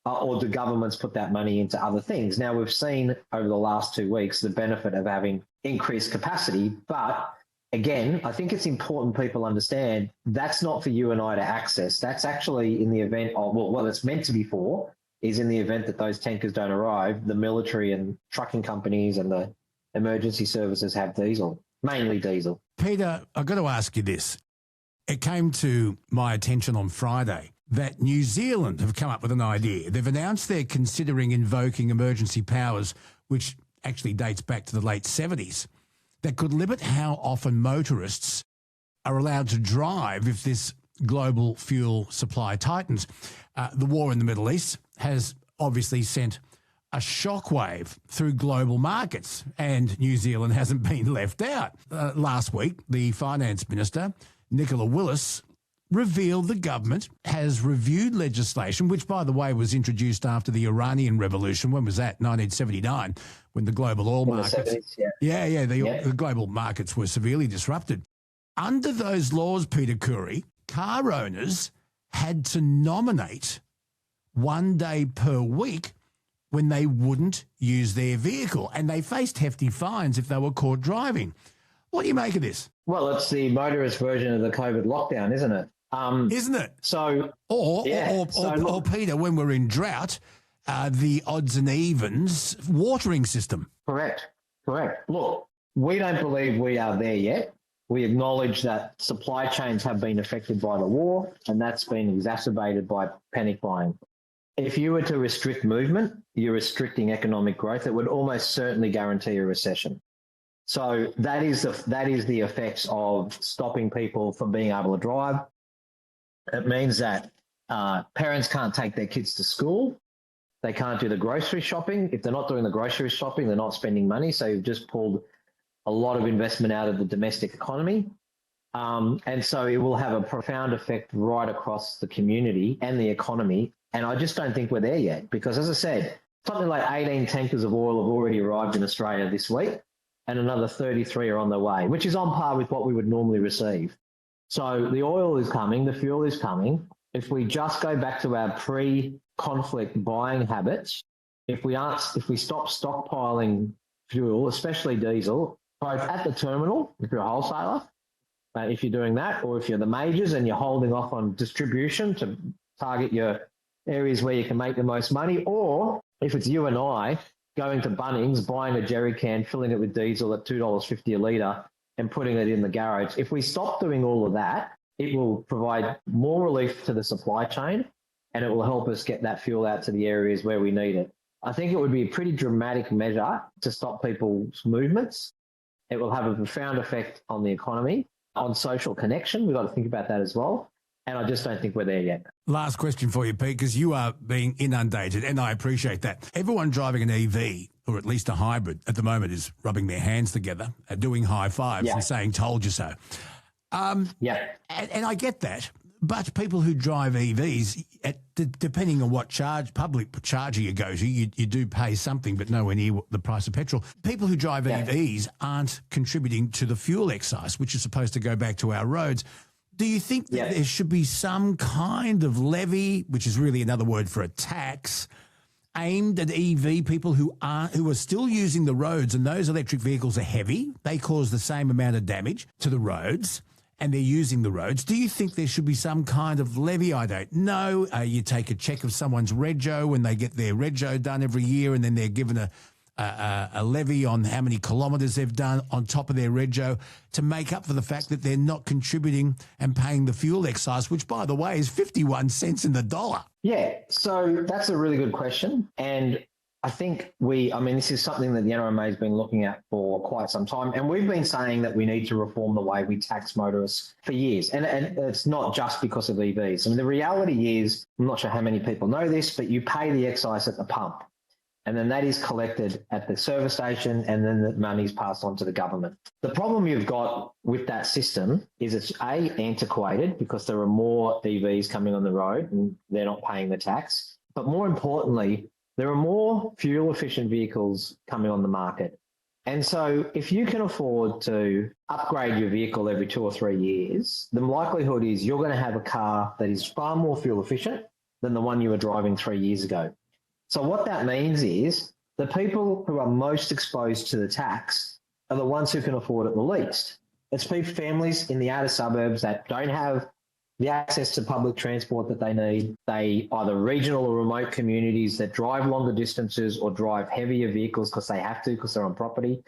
or do governments put that money into other things? Now, we've seen over the last 2 weeks the benefit of having increased capacity, but again, I think it's important people understand that's not for you and I to access. That's actually in the event of, well, what it's meant to be for is in the event that those tankers don't arrive, the military and trucking companies and the emergency services have diesel, mainly diesel. Peter, I've got to ask you this. It came to my attention on Friday that New Zealand have come up with an idea. They've announced they're considering invoking emergency powers, which actually dates back to the late 70s, that could limit how often motorists are allowed to drive if this global fuel supply tightens. The war in the Middle East has obviously sent a shockwave through global markets, and New Zealand hasn't been left out. Last week, the Finance Minister, Nicola Willis, revealed the government has reviewed legislation, which, by the way, was introduced after the Iranian Revolution. When was that? 1979, when the global oil markets... The global markets were severely disrupted. Under those laws, Peter Khoury, car owners had to nominate 1 day per week when they wouldn't use their vehicle, and they faced hefty fines if they were caught driving. What do you make of this? Well, it's the motorist version of the COVID lockdown, isn't it? Isn't it? So, or Peter, when we're in drought, the odds and evens watering system. Correct. Look, we don't believe we are there yet. We acknowledge that supply chains have been affected by the war, and that's been exacerbated by panic buying. If you were to restrict movement, you're restricting economic growth. It would almost certainly guarantee a recession. So that is the effects of stopping people from being able to drive. It means that parents can't take their kids to school. They can't do the grocery shopping. If they're not doing the grocery shopping, they're not spending money. So you've just pulled a lot of investment out of the domestic economy. And so it will have a profound effect right across the community and the economy. And I just don't think we're there yet because, as I said, something like 18 tankers of oil have already arrived in Australia this week and another 33 are on their way, which is on par with what we would normally receive. So the oil is coming, the fuel is coming. If we just go back to our pre-conflict buying habits, if we stop stockpiling fuel, especially diesel, both at the terminal, if you're a wholesaler, if you're doing that, or if you're the majors and you're holding off on distribution to target your areas where you can make the most money, or if it's you and I going to Bunnings, buying a jerry can, filling it with diesel at $2.50 a litre and putting it in the garage. If we stop doing all of that, it will provide more relief to the supply chain and it will help us get that fuel out to the areas where we need it. I think it would be a pretty dramatic measure to stop people's movements. It will have a profound effect on the economy, on social connection. We've got to think about that as well. And I just don't think we're there yet. Last question for you, Pete, because you are being inundated, and I appreciate that. Everyone driving an EV, or at least a hybrid, at the moment is rubbing their hands together, doing high fives and saying, told you so. And I get that. But people who drive EVs, depending on what public charger you go to, you do pay something, but nowhere near the price of petrol. People who drive EVs aren't contributing to the fuel excise, which is supposed to go back to our roads. Do you think that there should be some kind of levy, which is really another word for a tax, aimed at EV people who are still using the roads, and those electric vehicles are heavy? They cause the same amount of damage to the roads, and they're using the roads. Do you think there should be some kind of levy? I don't know. You take a check of someone's rego when they get their rego done every year, and then they're given a a levy on how many kilometres they've done on top of their rego to make up for the fact that they're not contributing and paying the fuel excise, which, by the way, is 51 cents in the dollar? Yeah, so that's a really good question. And I think this is something that the NRMA has been looking at for quite some time. And we've been saying that we need to reform the way we tax motorists for years. And it's not just because of EVs. I mean, the reality is, I'm not sure how many people know this, but you pay the excise at the pump. And then that is collected at the service station, and then the money is passed on to the government. The problem you've got with that system is it's antiquated because there are more EVs coming on the road and they're not paying the tax. But more importantly, there are more fuel-efficient vehicles coming on the market. And so if you can afford to upgrade your vehicle every 2 or 3 years, the likelihood is you're going to have a car that is far more fuel-efficient than the one you were driving 3 years ago. So what that means is the people who are most exposed to the tax are the ones who can afford it the least. It's families in the outer suburbs that don't have the access to public transport that they need. They either regional or remote communities that drive longer distances or drive heavier vehicles because they have to because they're on property.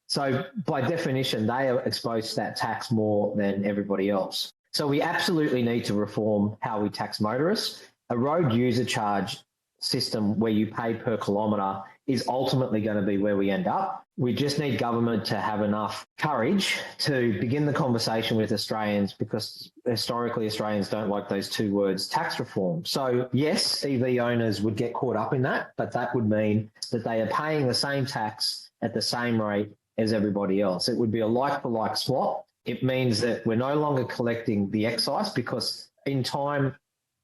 So by definition, they are exposed to that tax more than everybody else. So we absolutely need to reform how we tax motorists. A road user charge system where you pay per kilometre is ultimately going to be where we end up. We just need government to have enough courage to begin the conversation with Australians, because historically Australians don't like those two words, tax reform. So yes, EV owners would get caught up in that, but that would mean that they are paying the same tax at the same rate as everybody else. It would be a like-for-like swap. It means that we're no longer collecting the excise, because in time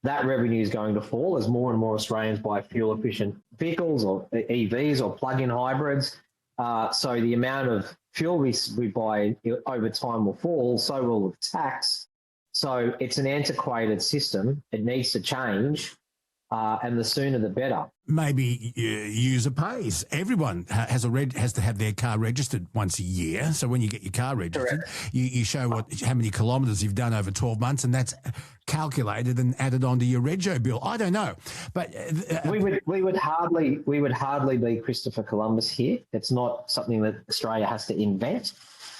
that revenue is going to fall as more and more Australians buy fuel-efficient vehicles or EVs or plug-in hybrids. So the amount of fuel we buy over time will fall, so will the tax. So it's an antiquated system. It needs to change, and the sooner the better. Maybe user pays. Everyone has to have their car registered once a year. So when you get your car registered, you show how many kilometres you've done over 12 months, and that's calculated and added onto your rego bill. I don't know, but we would hardly be Christopher Columbus here. It's not something that Australia has to invent.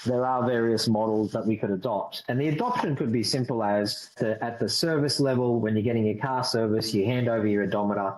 There are various models that we could adopt, and the adoption could be simple as at the service level, when you're getting your car service, you hand over your odometer.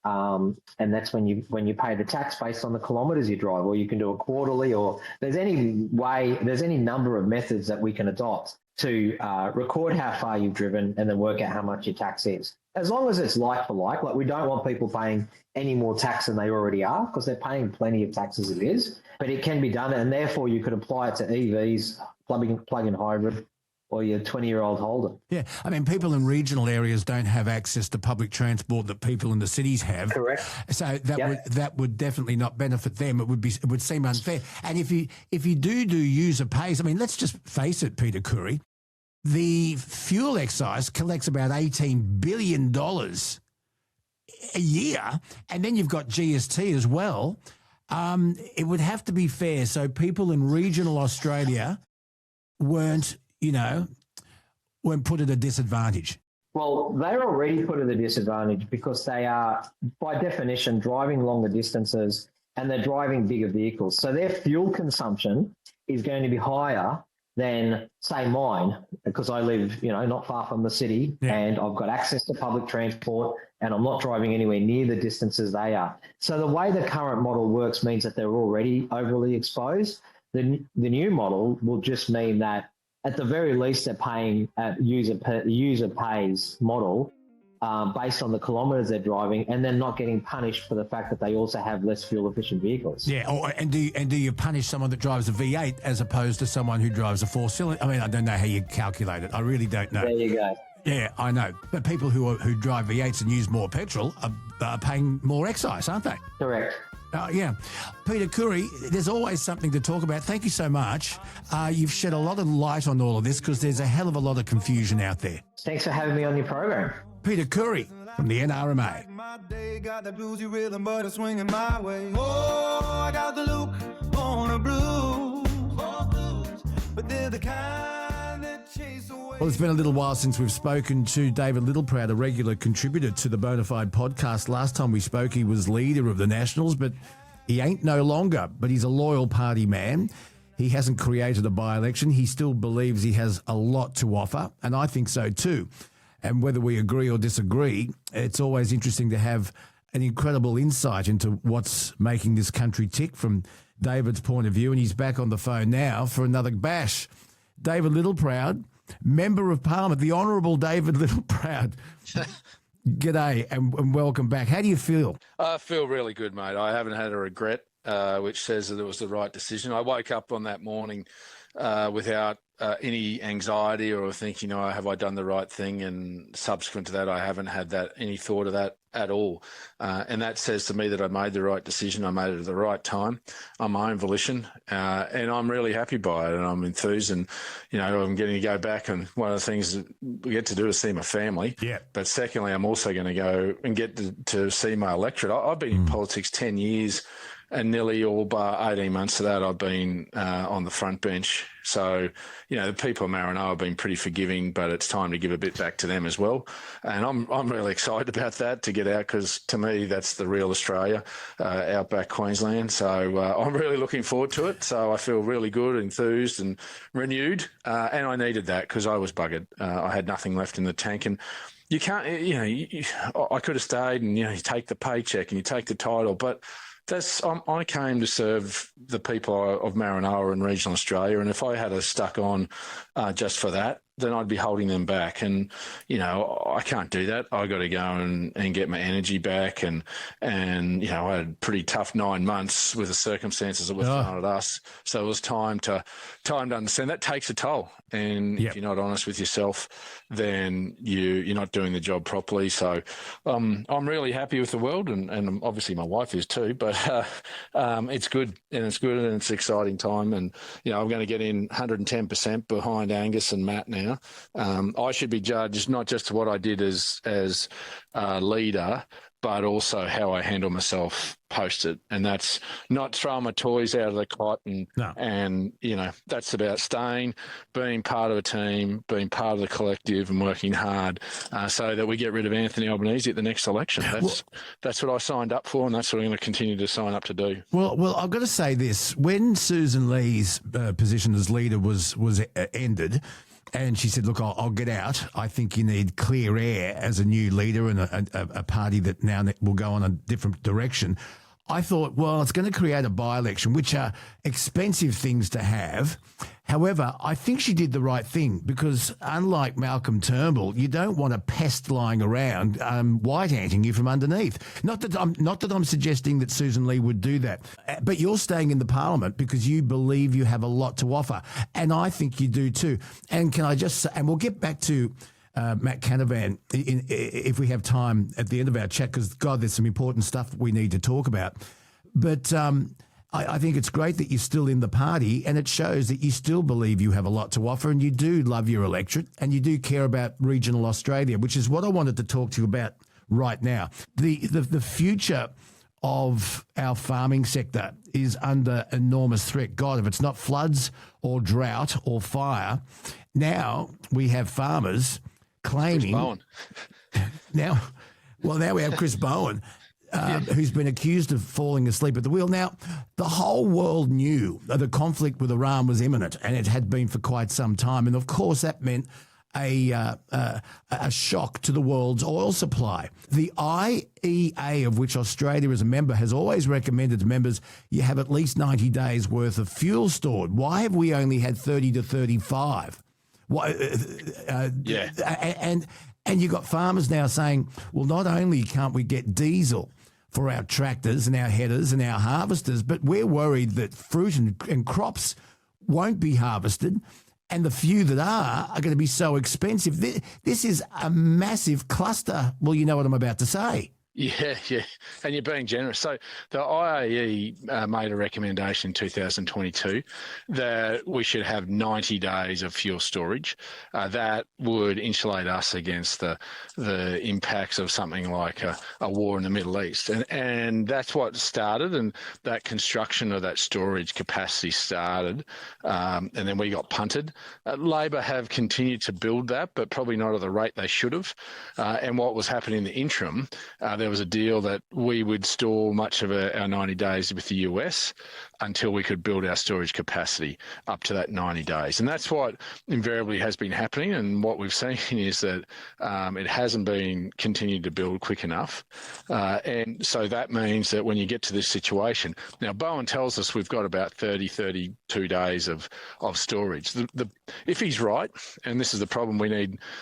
And that's when you pay the tax based on the kilometres you drive, or you can do it quarterly, or there's any number of methods that we can adopt to record how far you've driven and then work out how much your tax is. As long as it's like for like we don't want people paying any more tax than they already are, because they're paying plenty of tax as it is, but it can be done, and therefore you could apply it to EVs, plug-in hybrid, or your 20-year-old Holden. Yeah, I mean, people in regional areas don't have access to public transport that people in the cities have. Correct. So that would definitely not benefit them. It would seem unfair. And if you do user pays, I mean, let's just face it, Peter Khoury, the fuel excise collects about $18 billion a year, and then you've got GST as well. It would have to be fair, so people in regional Australia weren't put at a disadvantage. Well, they're already put at a disadvantage because they are, by definition, driving longer distances and they're driving bigger vehicles. So their fuel consumption is going to be higher than, say, mine, because I live, not far from the city, and I've got access to public transport and I'm not driving anywhere near the distances they are. So the way the current model works means that they're already overly exposed. The new model will just mean that at the very least they're paying user pays model based on the kilometres they're driving, and then not getting punished for the fact that they also have less fuel efficient vehicles. Yeah, and do you punish someone that drives a V8 as opposed to someone who drives a 4-cylinder? I mean, I don't know how you calculate it. I really don't know. There you go. Yeah, I know. But people who drive V8s and use more petrol are paying more excise, aren't they? Correct. Yeah. Peter Khoury, there's always something to talk about. Thank you so much. You've shed a lot of light on all of this because there's a hell of a lot of confusion out there. Thanks for having me on your program. Peter Khoury from the NRMA. My day got the bluesy rhythm, but it's swinging my way. Oh, I got the look on a blues, but they're the kind that chase away. Well, it's been a little while since we've spoken to David Littleproud, a regular contributor to the Bonafide podcast. Last time we spoke, he was leader of the Nationals, but He ain't no longer, but he's a loyal party man. He hasn't created a by-election. He still believes he has a lot to offer, and I think so too. And whether we agree or disagree, it's always interesting to have an incredible insight into what's making this country tick from David's point of view, and he's back on the phone now for another bash. David Littleproud, Member of Parliament, the Honourable David Littleproud. G'day and welcome back. How do you feel? I feel really good, mate. I haven't had a regret, which says that it was the right decision. I woke up on that morning without any anxiety or thinking, have I done the right thing? And subsequent to that, I haven't had any thought of that at all. And that says to me that I made the right decision. I made it at the right time on my own volition. And I'm really happy by it. And I'm enthused. And, I'm getting to go back. And one of the things that we get to do is see my family. Yeah. But secondly, I'm also going to go and get to see my electorate. I've been in politics 10 years. And nearly all bar 18 months of that, I've been on the front bench. So, the people of Maranoa have been pretty forgiving, but it's time to give a bit back to them as well. And I'm really excited about that, to get out, because to me, that's the real Australia, outback Queensland. So I'm really looking forward to it. So I feel really good, enthused and renewed. And I needed that because I was buggered. I had nothing left in the tank. And you can't, I could have stayed and, you take the paycheck and you take the title, but I came to serve the people of Maranoa and regional Australia, and if I had stuck on just for that, then I'd be holding them back. And, I can't do that. I got to go and get my energy back. And I had a pretty tough 9 months with the circumstances that were thrown at us. So it was time to understand that takes a toll. And if you're not honest with yourself, then you're not doing the job properly. So I'm really happy with the world, and obviously my wife is too, but it's good and it's an exciting time. And, I'm going to get in 110% behind Angus and Matt now. I should be judged not just to what I did as leader, but also how I handle myself post it. And that's not throwing my toys out of the cot. And that's about staying, being part of a team, being part of the collective and working hard so that we get rid of Anthony Albanese at the next election. That's what I signed up for, and that's what I'm going to continue to sign up to do. Well, I've got to say this. When Susan Lee's position as leader was ended, and she said, look, I'll get out. I think you need clear air as a new leader and a party that now will go on a different direction. I thought, well, it's going to create a by-election, which are expensive things to have. However, I think she did the right thing because unlike Malcolm Turnbull, you don't want a pest lying around white-anting you from underneath. Not that I'm suggesting that Susan Lee would do that, but you're staying in the parliament because you believe you have a lot to offer, and I think you do too. And can I just say, and we'll get back to Matt Canavan if we have time at the end of our chat, because, God, there's some important stuff we need to talk about. But I think it's great that you're still in the party, and it shows that you still believe you have a lot to offer, and you do love your electorate, and you do care about regional Australia, which is what I wanted to talk to you about right now. The future of our farming sector is under enormous threat. God, if it's not floods or drought or fire, now we have farmers claiming now we have Chris Bowen, who's been accused of falling asleep at the wheel. Now, the whole world knew that the conflict with Iran was imminent, and it had been for quite some time. And of course, that meant a shock to the world's oil supply. The IEA, of which Australia is a member, has always recommended to members you have at least 90 days worth of fuel stored. Why have we only had 30 to 35? And you've got farmers now saying, well, not only can't we get diesel for our tractors and our headers and our harvesters, but we're worried that fruit and crops won't be harvested, and the few that are going to be so expensive. This is a massive cluster. Well, you know what I'm about to say. Yeah, and you're being generous. So the IAE made a recommendation in 2022 that we should have 90 days of fuel storage. That would insulate us against the impacts of something like a war in the Middle East. And that's what started, and that construction of that storage capacity started, and then we got punted. Labor have continued to build that, but probably not at the rate they should have. And what was happening in the interim, there there was a deal that we would store much of our 90 days with the US until we could build our storage capacity up to that 90 days. And that's what invariably has been happening. And what we've seen is that it hasn't been continued to build quick enough. And so that means that when you get to this situation, now Bowen tells us we've got about 32 days of storage. If he's right, and this is the problem,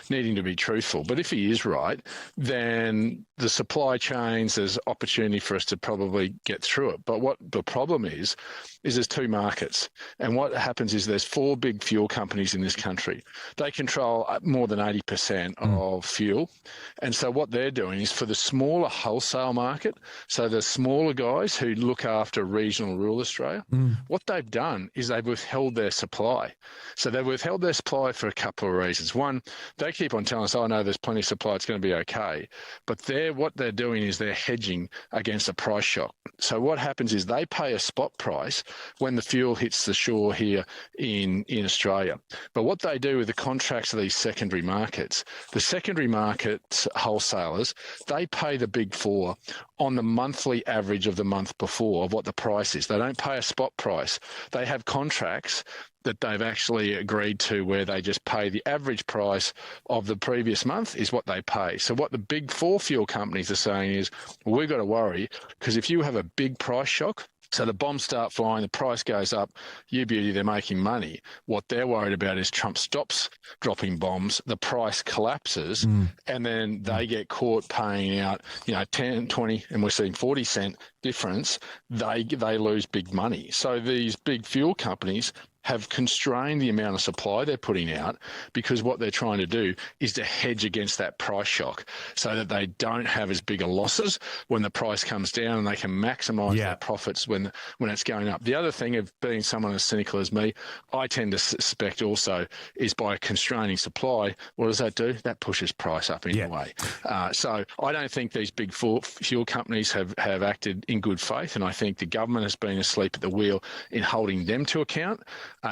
needing to be truthful, but if he is right, then the supply chains, there's opportunity for us to probably get through it. But what the problem is there's two markets. And what happens is there's four big fuel companies in this country. They control more than 80% of fuel. And so what they're doing is for the smaller wholesale market, so the smaller guys who look after regional rural Australia, what they've done is they've withheld their supply. So they've withheld their supply for a couple of reasons. One, they keep on telling us, oh, no, there's plenty of supply, it's going to be okay. But what they're doing is they're hedging against a price shock. So what happens is they pay a spot price when the fuel hits the shore here in Australia. But what they do with the contracts of these secondary markets, the secondary markets wholesalers, they pay the big four on the monthly average of the month before of what the price is. They don't pay a spot price. They have contracts that they've actually agreed to where they just pay the average price of the previous month is what they pay. So what the big four fuel companies are saying is, well, we've got to worry because if you have a big price shock, so the bombs start flying, the price goes up, you beauty, they're making money. What they're worried about is Trump stops dropping bombs, the price collapses, and then they get caught paying out, 10, 20, and we're seeing 40 cent difference. They lose big money. So these big fuel companies have constrained the amount of supply they're putting out because what they're trying to do is to hedge against that price shock so that they don't have as big a losses when the price comes down and they can maximise their profits when it's going up. The other thing of being someone as cynical as me, I tend to suspect also is by constraining supply, what does that do? That pushes price up anyway. So I don't think these big fuel companies have acted in good faith, and I think the government has been asleep at the wheel in holding them to account.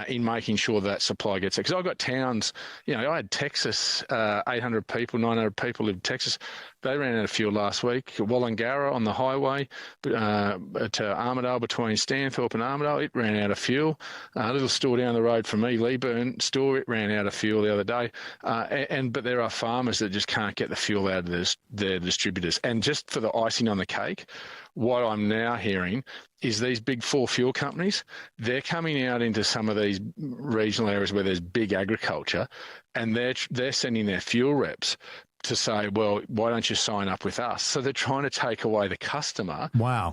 In making sure that supply gets there. Because I've got towns, I had Texas, 800 people, 900 people live in Texas. They ran out of fuel last week. Wollongara on the highway to Armidale, between Stanthorpe and Armidale, it ran out of fuel. A little store down the road from me, Leeburn store, it ran out of fuel the other day. But there are farmers that just can't get the fuel out of their distributors. And just for the icing on the cake, what I'm now hearing is these big four fuel companies, they're coming out into some of these regional areas where there's big agriculture, and they're sending their fuel reps to say, well, why don't you sign up with us? So they're trying to take away the customer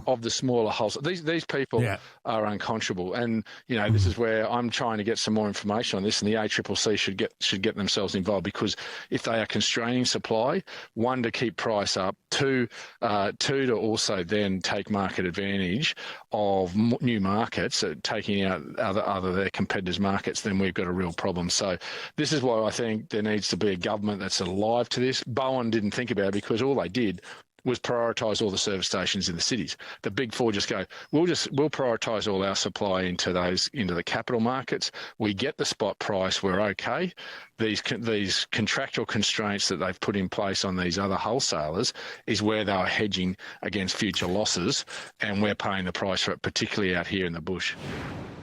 of the smaller wholesale. These people are unconscionable. And, this is where I'm trying to get some more information on this, and the ACCC should get themselves involved, because if they are constraining supply, one, to keep price up, two to also then take market advantage of new markets, taking out other their competitors' markets, then we've got a real problem. So this is why I think there needs to be a government that's alive to this. Bowen didn't think about it because all they did was prioritise all the service stations in the cities. The big four just go, we'll prioritise all our supply into the capital markets. We get the spot price, we're okay. These contractual constraints that they've put in place on these other wholesalers is where they are hedging against future losses, and we're paying the price for it, particularly out here in the bush.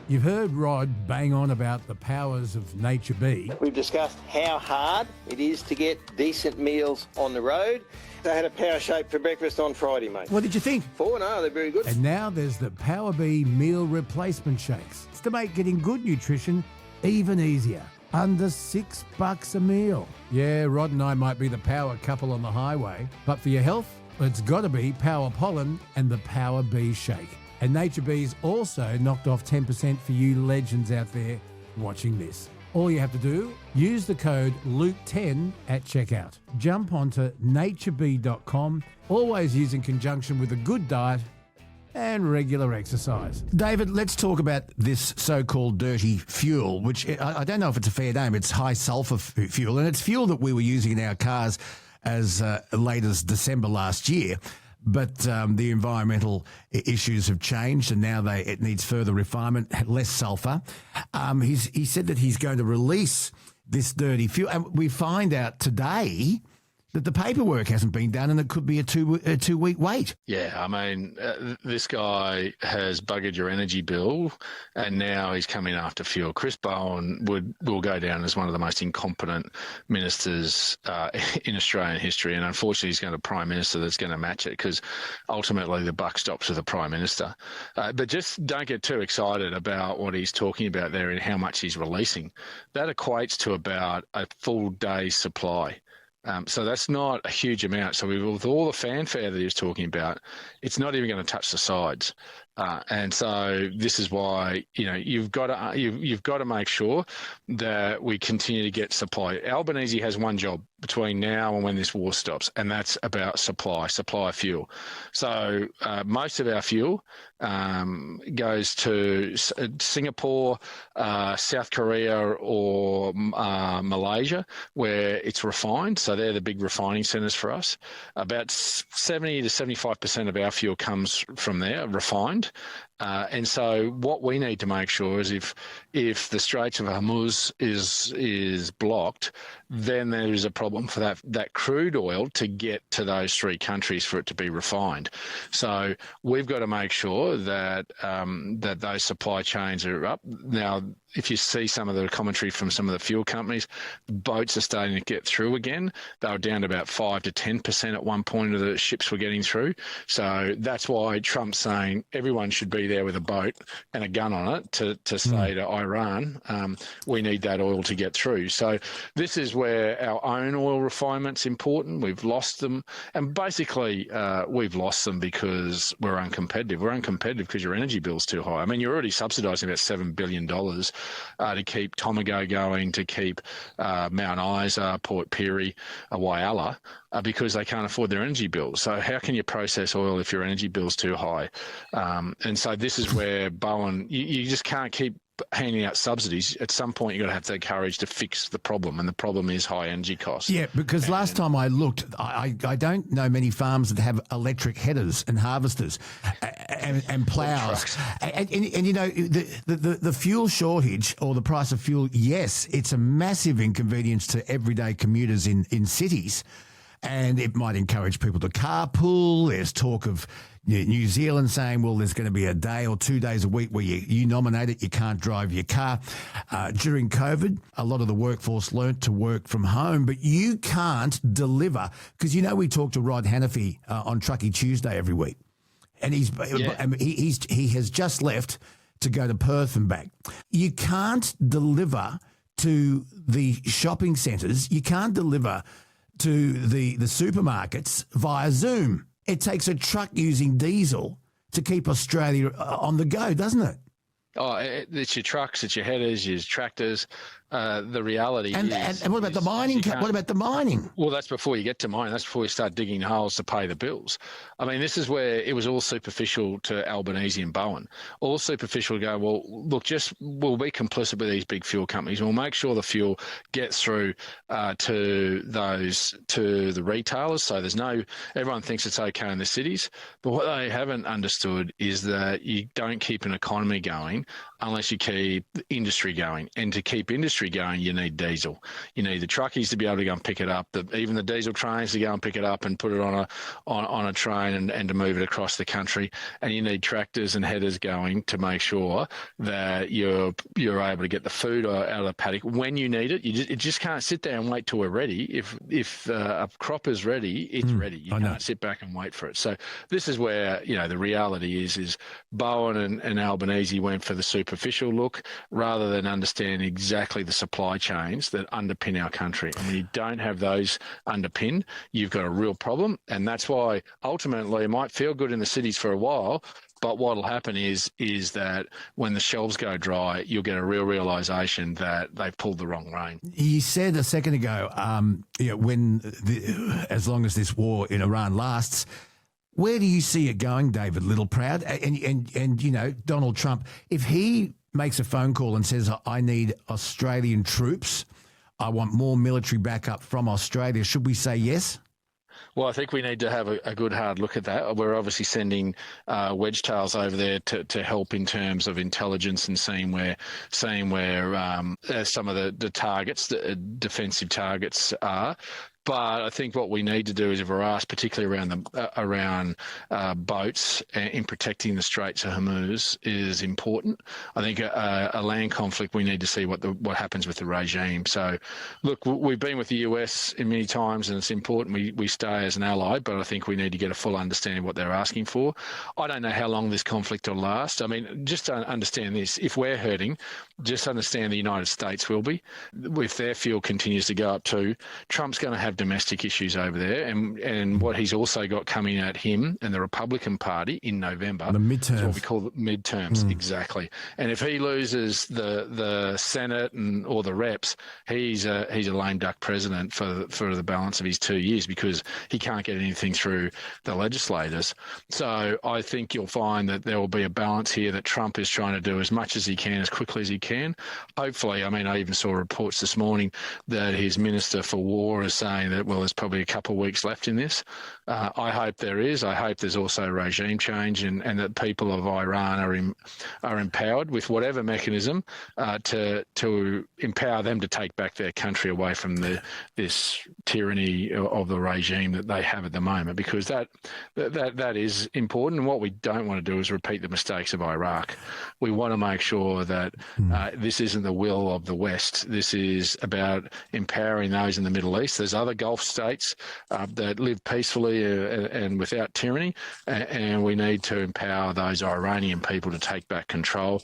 You've heard Rod bang on about the powers of Nature B. We've discussed how hard it is to get decent meals on the road. I had a power shake for breakfast on Friday, mate. What did you think? No, they're very good. And now there's the Power B meal replacement shakes. It's to make getting good nutrition even easier. Under $6 a meal. Yeah, Rod and I might be the power couple on the highway, but for your health, it's got to be Power Pollen and the Power B shake. And Nature B's also knocked off 10% for you legends out there watching this. All you have to do, use the code Luke10 at checkout. Jump onto natureb.com, always use in conjunction with a good diet and regular exercise. David, let's talk about this so-called dirty fuel, which I don't know if it's a fair name. It's high sulphur fuel, and it's fuel that we were using in our cars as late as December last year. But the environmental issues have changed, and now it needs further refinement, less sulphur. He said that he's going to release this dirty fuel. And we find out today that the paperwork hasn't been done and it could be a two-week wait. Yeah, I mean, this guy has buggered your energy bill and now he's coming after fuel. Chris Bowen will go down as one of the most incompetent ministers in Australian history, and unfortunately he's going to Prime Minister that's going to match it, because ultimately the buck stops with the Prime Minister. But just don't get too excited about what he's talking about there and how much he's releasing. That equates to about a full day's supply. So that's not a huge amount. So with all the fanfare that he was talking about, it's not even going to touch the sides. And so this is why, you've got to make sure that we continue to get supply. Albanese has one job between now and when this war stops, and that's about supply of fuel. So most of our fuel goes to Singapore, South Korea, or Malaysia, where it's refined. So they're the big refining centres for us. About 70 to 75% of our fuel comes from there, refined. And so what we need to make sure is if the Straits of Hormuz is blocked, then there is a problem for that crude oil to get to those three countries for it to be refined. So we've got to make sure that that those supply chains are up. Now, if you see some of the commentary from some of the fuel companies, boats are starting to get through again. They were down to about 5 to 10% at one point of the ships were getting through. So that's why Trump's saying everyone should be there with a boat and a gun on it to say to Iran, we need that oil to get through. So this is where our own oil refinement's important. We've lost them. And basically we've lost them because we're uncompetitive. We're uncompetitive because your energy bill's too high. I mean, you're already subsidising about $7 billion to keep Tomago going, to keep Mount Isa, Port Pirie, Whyalla, because they can't afford their energy bills. So how can you process oil if your energy bill's too high? And so this is where Bowen, you just can't keep handing out subsidies. At some point, you've got to have the courage to fix the problem, and the problem is high energy costs. Yeah, because last time I looked, I don't know many farms that have electric headers and harvesters and plows. And the fuel shortage or the price of fuel, yes, it's a massive inconvenience to everyday commuters in cities, and it might encourage people to carpool. There's talk of New Zealand saying, well, there's going to be a day or 2 days a week where you nominate it, you can't drive your car. During COVID, a lot of the workforce learnt to work from home, but you can't deliver, because we talk to Rod Hannifey on Truckie Tuesday every week, and he has just left to go to Perth and back. You can't deliver to the shopping centres, you can't deliver to the supermarkets via Zoom. It takes a truck using diesel to keep Australia on the go, doesn't it? Oh, it's your trucks, it's your headers, your tractors. The reality is... And what about the mining? What about the mining? Well, that's before you get to mining. That's before you start digging holes to pay the bills. I mean, this is where it was all superficial to Albanese and Bowen. All superficial to go, well, look, we'll be complicit with these big fuel companies. We'll make sure the fuel gets through to the retailers. So everyone thinks it's okay in the cities. But what they haven't understood is that you don't keep an economy going unless you keep industry going. And to keep industry going, you need diesel. You need the truckies to be able to go and pick it up, even the diesel trains to go and pick it up and put it on a train and to move it across the country. And you need tractors and headers going to make sure that you're able to get the food out of the paddock when you need it. You just can't sit there and wait till we're ready. If a crop is ready, it's ready. You can't sit back and wait for it. So this is where the reality is Bowen and Albanese went for the superficial look rather than understand exactly the supply chains that underpin our country. And when you don't have those underpinned, you've got a real problem. And that's why ultimately it might feel good in the cities for a while, but what will happen is that when the shelves go dry, you'll get a real realisation that they've pulled the wrong rein. You said a second ago, as long as this war in Iran lasts, where do you see it going, David Littleproud? And Donald Trump, if he makes a phone call and says, I need Australian troops, I want more military backup from Australia, should we say yes? Well, I think we need to have a good hard look at that. We're obviously sending wedge tails over there to help in terms of intelligence and seeing where some of the targets, the defensive targets are. But I think what we need to do is harass, particularly around boats in protecting the Straits of Hormuz, is important. I think a land conflict, we need to see what happens with the regime. So, look, we've been with the US many times, and it's important we stay as an ally. But I think we need to get a full understanding of what they're asking for. I don't know how long this conflict will last. I mean, just to understand this: if we're hurting, just understand the United States will be. If their fuel continues to go up too, Trump's going to have domestic issues over there, and what he's also got coming at him and the Republican Party in November, the midterms, is what we call the midterms, exactly. And if he loses the Senate or the reps, he's a lame duck president for the balance of his 2 years, because he can't get anything through the legislators. So I think you'll find that there will be a balance here, that Trump is trying to do as much as he can, as quickly as he can. Hopefully, I mean, I even saw reports this morning that his Minister for War is saying that, well, there's probably a couple of weeks left in this. I hope there is. I hope there's also regime change, and that people of Iran are empowered with whatever mechanism to empower them to take back their country away from this tyranny of the regime that they have at the moment, because that is important. And what we don't want to do is repeat the mistakes of Iraq. We want to make sure that this isn't the will of the West. This is about empowering those in the Middle East. There's other Gulf states that live peacefully and without tyranny, and we need to empower those Iranian people to take back control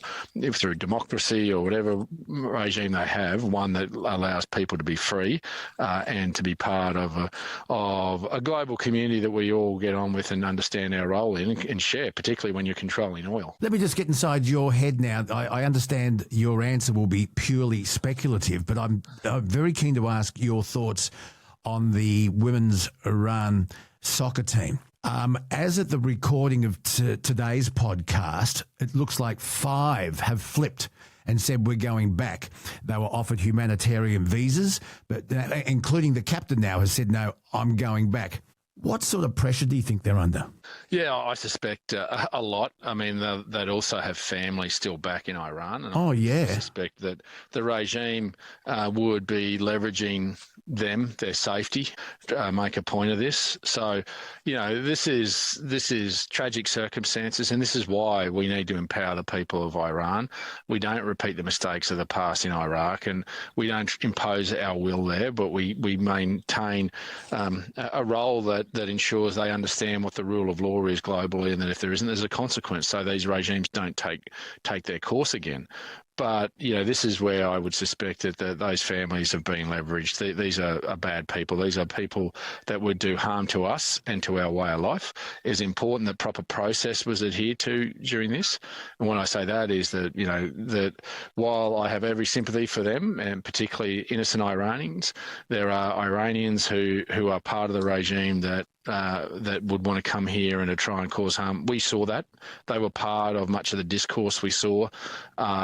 through democracy or whatever regime they have, one that allows people to be free and to be part of a global community that we all get on with and understand our role in and share, particularly when you're controlling oil. Let me just get inside your head now. I understand your answer will be purely speculative, but I'm very keen to ask your thoughts on the women's Iran soccer team. As at the recording of today's podcast, it looks like 5 have flipped and said we're going back. They were offered humanitarian visas, but including the captain now has said, no, I'm going back. What sort of pressure do you think they're under? Yeah, I suspect a lot. I mean, they'd also have family still back in Iran. And I suspect that the regime would be leveraging their safety, make a point of this. So, this is tragic circumstances, and this is why we need to empower the people of Iran. We don't repeat the mistakes of the past in Iraq, and we don't impose our will there, but we maintain a role that ensures they understand what the rule of law is globally, and that if there isn't, there's a consequence, so these regimes don't take their course again. But, this is where I would suspect that those families have been leveraged. These are bad people. These are people that would do harm to us and to our way of life. It's important that proper process was adhered to during this. And when I say that is that, that while I have every sympathy for them, and particularly innocent Iranians, there are Iranians who are part of the regime that would want to come here and to try and cause harm. We saw that. They were part of much of the discourse we saw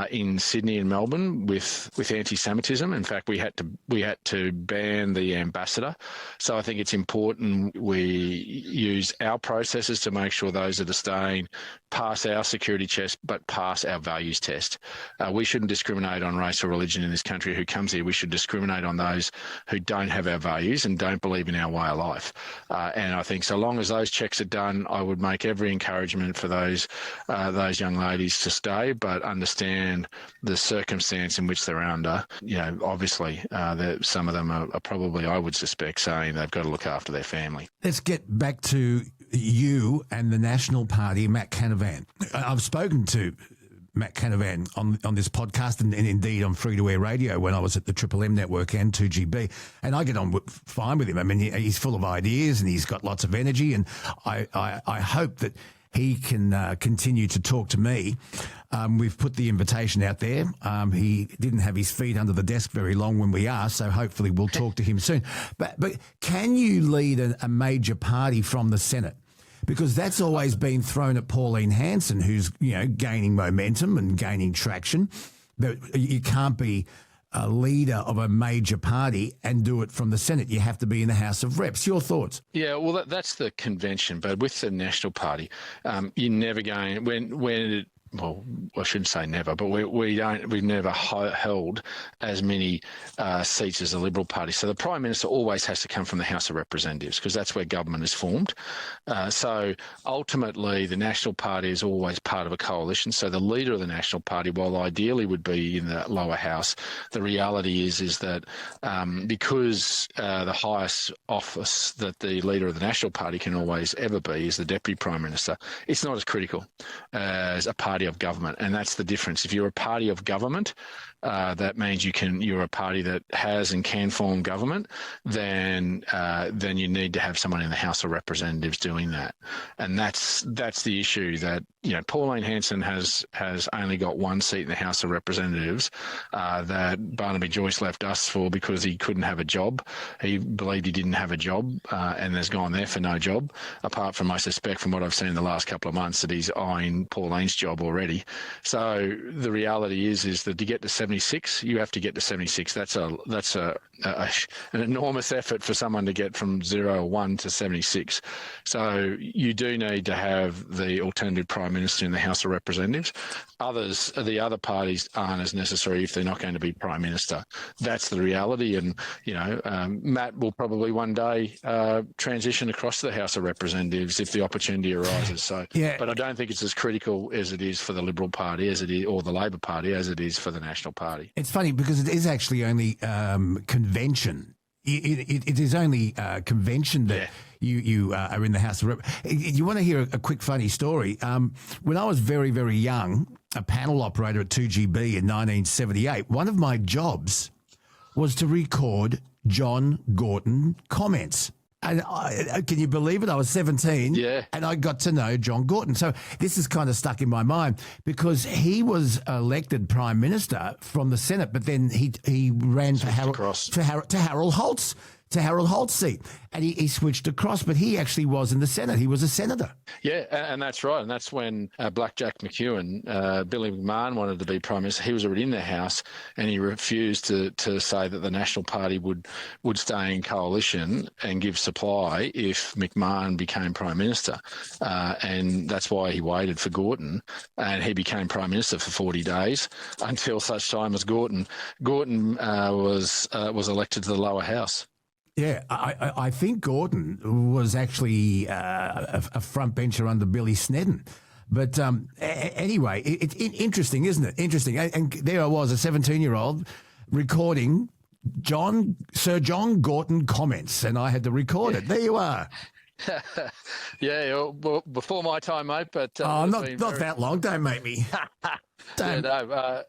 in Sydney and Melbourne with anti-Semitism. In fact, we had to ban the ambassador. So I think it's important we use our processes to make sure those that are staying pass our security test, but pass our values test. We shouldn't discriminate on race or religion in this country who comes here. We should discriminate on those who don't have our values and don't believe in our way of life. And I think so long as those checks are done, I would make every encouragement for those young ladies to stay, but understand the circumstance in which they're under. Obviously, some of them are probably, I would suspect, saying they've got to look after their family. Let's get back to you and the National Party, Matt Canavan. I've spoken to Matt Canavan on this podcast and indeed on free-to-air radio when I was at the Triple M network and 2GB, and I get on fine with him. I mean, he's full of ideas and he's got lots of energy, and I hope that he can continue to talk to me. We've put the invitation out there. He didn't have his feet under the desk very long when we asked, so hopefully we'll talk to him soon. But can you lead a major party from the Senate? Because that's always been thrown at Pauline Hanson, who's gaining momentum and gaining traction. That you can't be a leader of a major party and do it from the Senate. You have to be in the House of Reps. Your thoughts? Yeah, well, that's the convention. But with the National Party, you're never going when well, I shouldn't say never, but we've never held as many seats as the Liberal Party. So the Prime Minister always has to come from the House of Representatives because that's where government is formed. So ultimately, the National Party is always part of a coalition. So the leader of the National Party, while ideally would be in the lower house, the reality is that because the highest office that the leader of the National Party can always ever be is the Deputy Prime Minister, it's not as critical as a party of government, and that's the difference. If you're a party of government, that means you're a party that has and can form government. Then you need to have someone in the House of Representatives doing that, and that's the issue. That Pauline Hanson has only got one seat in the House of Representatives that Barnaby Joyce left us for because he couldn't have a job. He believed he didn't have a job, and has gone there for no job. Apart from, I suspect, from what I've seen in the last couple of months, that he's eyeing Pauline's job already. So the reality is that to get to 76, you have to get to 76. That's an enormous effort for someone to get from 0 or 1 to 76. So you do need to have the alternative Prime Minister in the House of Representatives. The other parties aren't as necessary if they're not going to be Prime Minister. That's the reality. And, Matt will probably one day transition across to the House of Representatives if the opportunity arises. So, yeah. But I don't think it's as critical as it is for the Liberal Party, as it is, or the Labor Party, as it is for the National Party. It's funny because it is actually only convention. It is only convention that you are in the House of Rep. You want to hear a quick funny story? When I was very, very young, a panel operator at 2GB in 1978, one of my jobs was to record John Gorton comments. And can you believe it? I was 17 and I got to know John Gorton. So this is kind of stuck in my mind because he was elected Prime Minister from the Senate, but then he ran to Harold Holt's seat, and he switched across, but he actually was in the Senate. He was a senator. Yeah, and that's right. And that's when Blackjack McEwen, Billy McMahon wanted to be Prime Minister. He was already in the House, and he refused to say that the National Party would stay in coalition and give supply if McMahon became Prime Minister. And that's why he waited for Gorton, and he became Prime Minister for 40 days until such time as Gorton was elected to the lower house. Yeah, I think Gorton was actually a front bencher under Billy Snedden. But anyway, it's interesting, isn't it? Interesting. And there I was, a 17-year-old, recording Sir John Gorton comments, and I had to record it. There you are. Well, before my time, mate. But not that long. Don't make me. Don't. But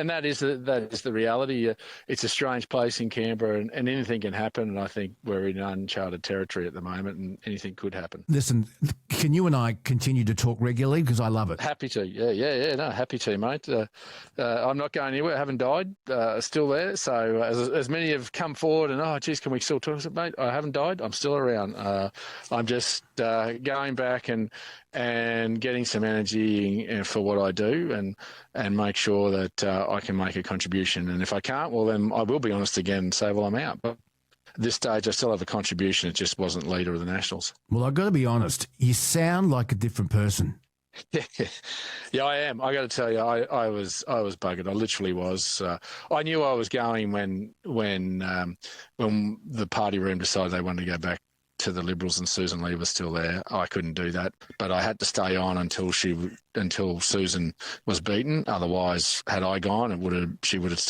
that is the reality. It's a strange place in Canberra, and anything can happen. And I think we're in uncharted territory at the moment, and anything could happen. Listen, can you and I continue to talk regularly because I love it? Happy to. Yeah. No, happy to, mate. I'm not going anywhere. I haven't died. Still there. So as many have come forward and geez, can we still talk? I said, mate, I haven't died. I'm still around. I'm just going back and getting some energy for what I do and make sure that I can make a contribution. And if I can't, well, then I will be honest again and say, well, I'm out. But at this stage, I still have a contribution. It just wasn't leader of the Nationals. Well, I've got to be honest. You sound like a different person. Yeah, I am. I got to tell you, I was buggered. I literally was. I knew I was going when the party room decided they wanted to go back to the Liberals and Susan Lee was still there. I couldn't do that, but I had to stay on until Susan was beaten. Otherwise, had I gone, she would have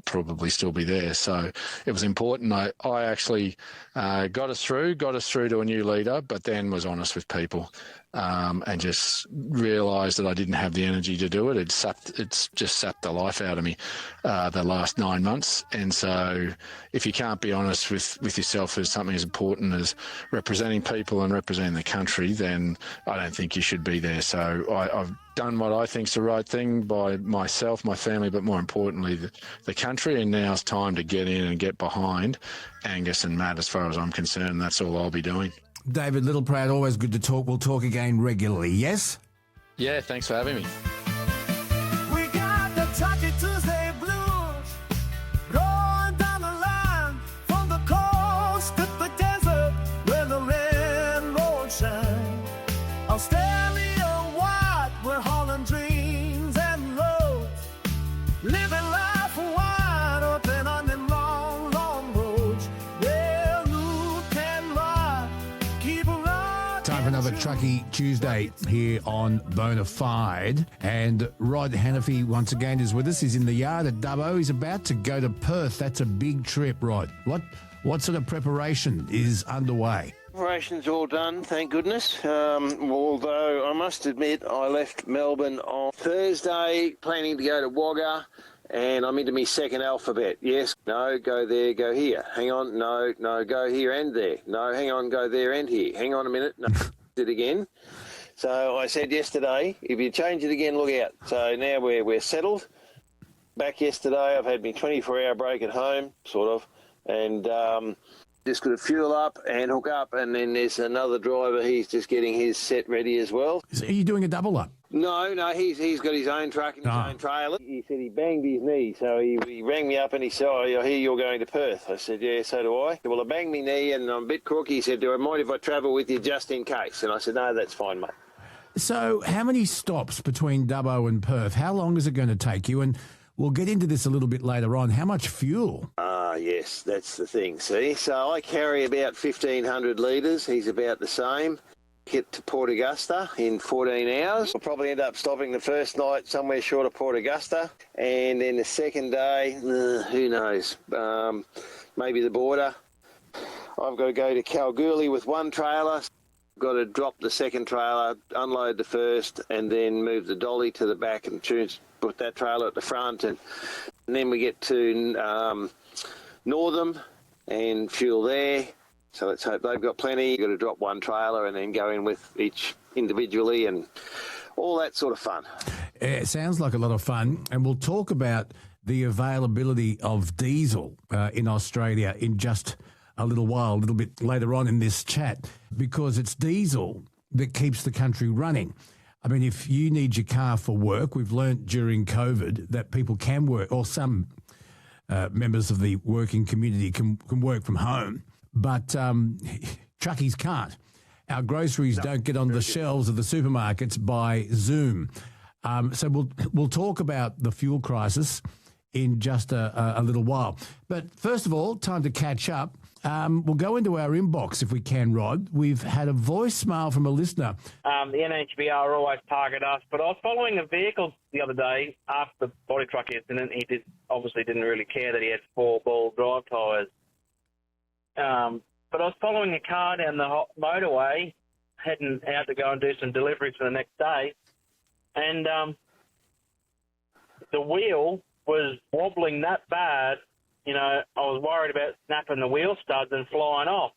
probably still be there. So it was important. I actually got us through to a new leader, but then was honest with people and just realised that I didn't have the energy to do it. It's just sapped the life out of me the last 9 months. And so if you can't be honest with yourself as something as important as representing people and representing the country, then I don't think you should be there. So I've done what I think is the right thing by myself, my family, but more importantly, the country. And now it's time to get in and get behind Angus and Matt as far as I'm concerned. That's all I'll be doing. David Littleproud, always good to talk. We'll talk again regularly, yes? Yeah, thanks for having me. We got the Truckie Tuesday blues rolling down the line from the coast to the desert where the railroad shines. Australia wide, we're home. Truckie Tuesday here on Bonafide. And Rod Hannifey once again is with us. He's in the yard at Dubbo. He's about to go to Perth. That's a big trip, Rod. What sort of preparation is underway? Preparation's all done, thank goodness. Although I must admit, I left Melbourne on Thursday, planning to go to Wagga, and I'm into my second alphabet. Yes, no, go there, go here. Hang on, no, go here and there. No, hang on, go there and here. Hang on a minute, no, it again. So I said yesterday, if you change it again, look out. So now we're settled. Back yesterday, I've had my 24-hour break at home, sort of, and just got to fuel up and hook up, and then there's another driver. He's just getting his set ready as well. Are you doing a double up? No, he's got his own truck and his own trailer. He said he banged his knee, so he rang me up and he said, "Oh, I hear you're going to Perth." I said, "Yeah, so do I." Well, I banged my knee and I'm a bit crook. He said, "Do I mind if I travel with you just in case?" And I said, "No, that's fine, mate." So how many stops between Dubbo and Perth? How long is it going to take you? And we'll get into this a little bit later on. How much fuel? Yes, that's the thing, see. So I carry about 1,500 litres. He's about the same. Get to Port Augusta in 14 hours. We'll probably end up stopping the first night somewhere short of Port Augusta. And then the second day, who knows, maybe the border. I've got to go to Kalgoorlie with one trailer. Got to drop the second trailer, unload the first, and then move the dolly to the back and put that trailer at the front. And then we get to Northam and fuel there. So let's hope they've got plenty. You've got to drop one trailer and then go in with each individually and all that sort of fun. It sounds like a lot of fun. And we'll talk about the availability of diesel in Australia in just a little while, a little bit later on in this chat, because it's diesel that keeps the country running. I mean, if you need your car for work, we've learnt during COVID that people can work, or some members of the working community can work from home, but truckies can't. Our groceries don't get on the shelves of the supermarkets by Zoom. So we'll talk about the fuel crisis in just a little while. But first of all, time to catch up. We'll go into our inbox if we can, Rod. We've had a voicemail from a listener. The NHBR always target us, but I was following a vehicle the other day after the body truck incident. He obviously didn't really care that he had 4-ball drive tyres. But I was following a car down the motorway, heading out to go and do some deliveries for the next day, and the wheel was wobbling that bad. You know, I was worried about snapping the wheel studs and flying off.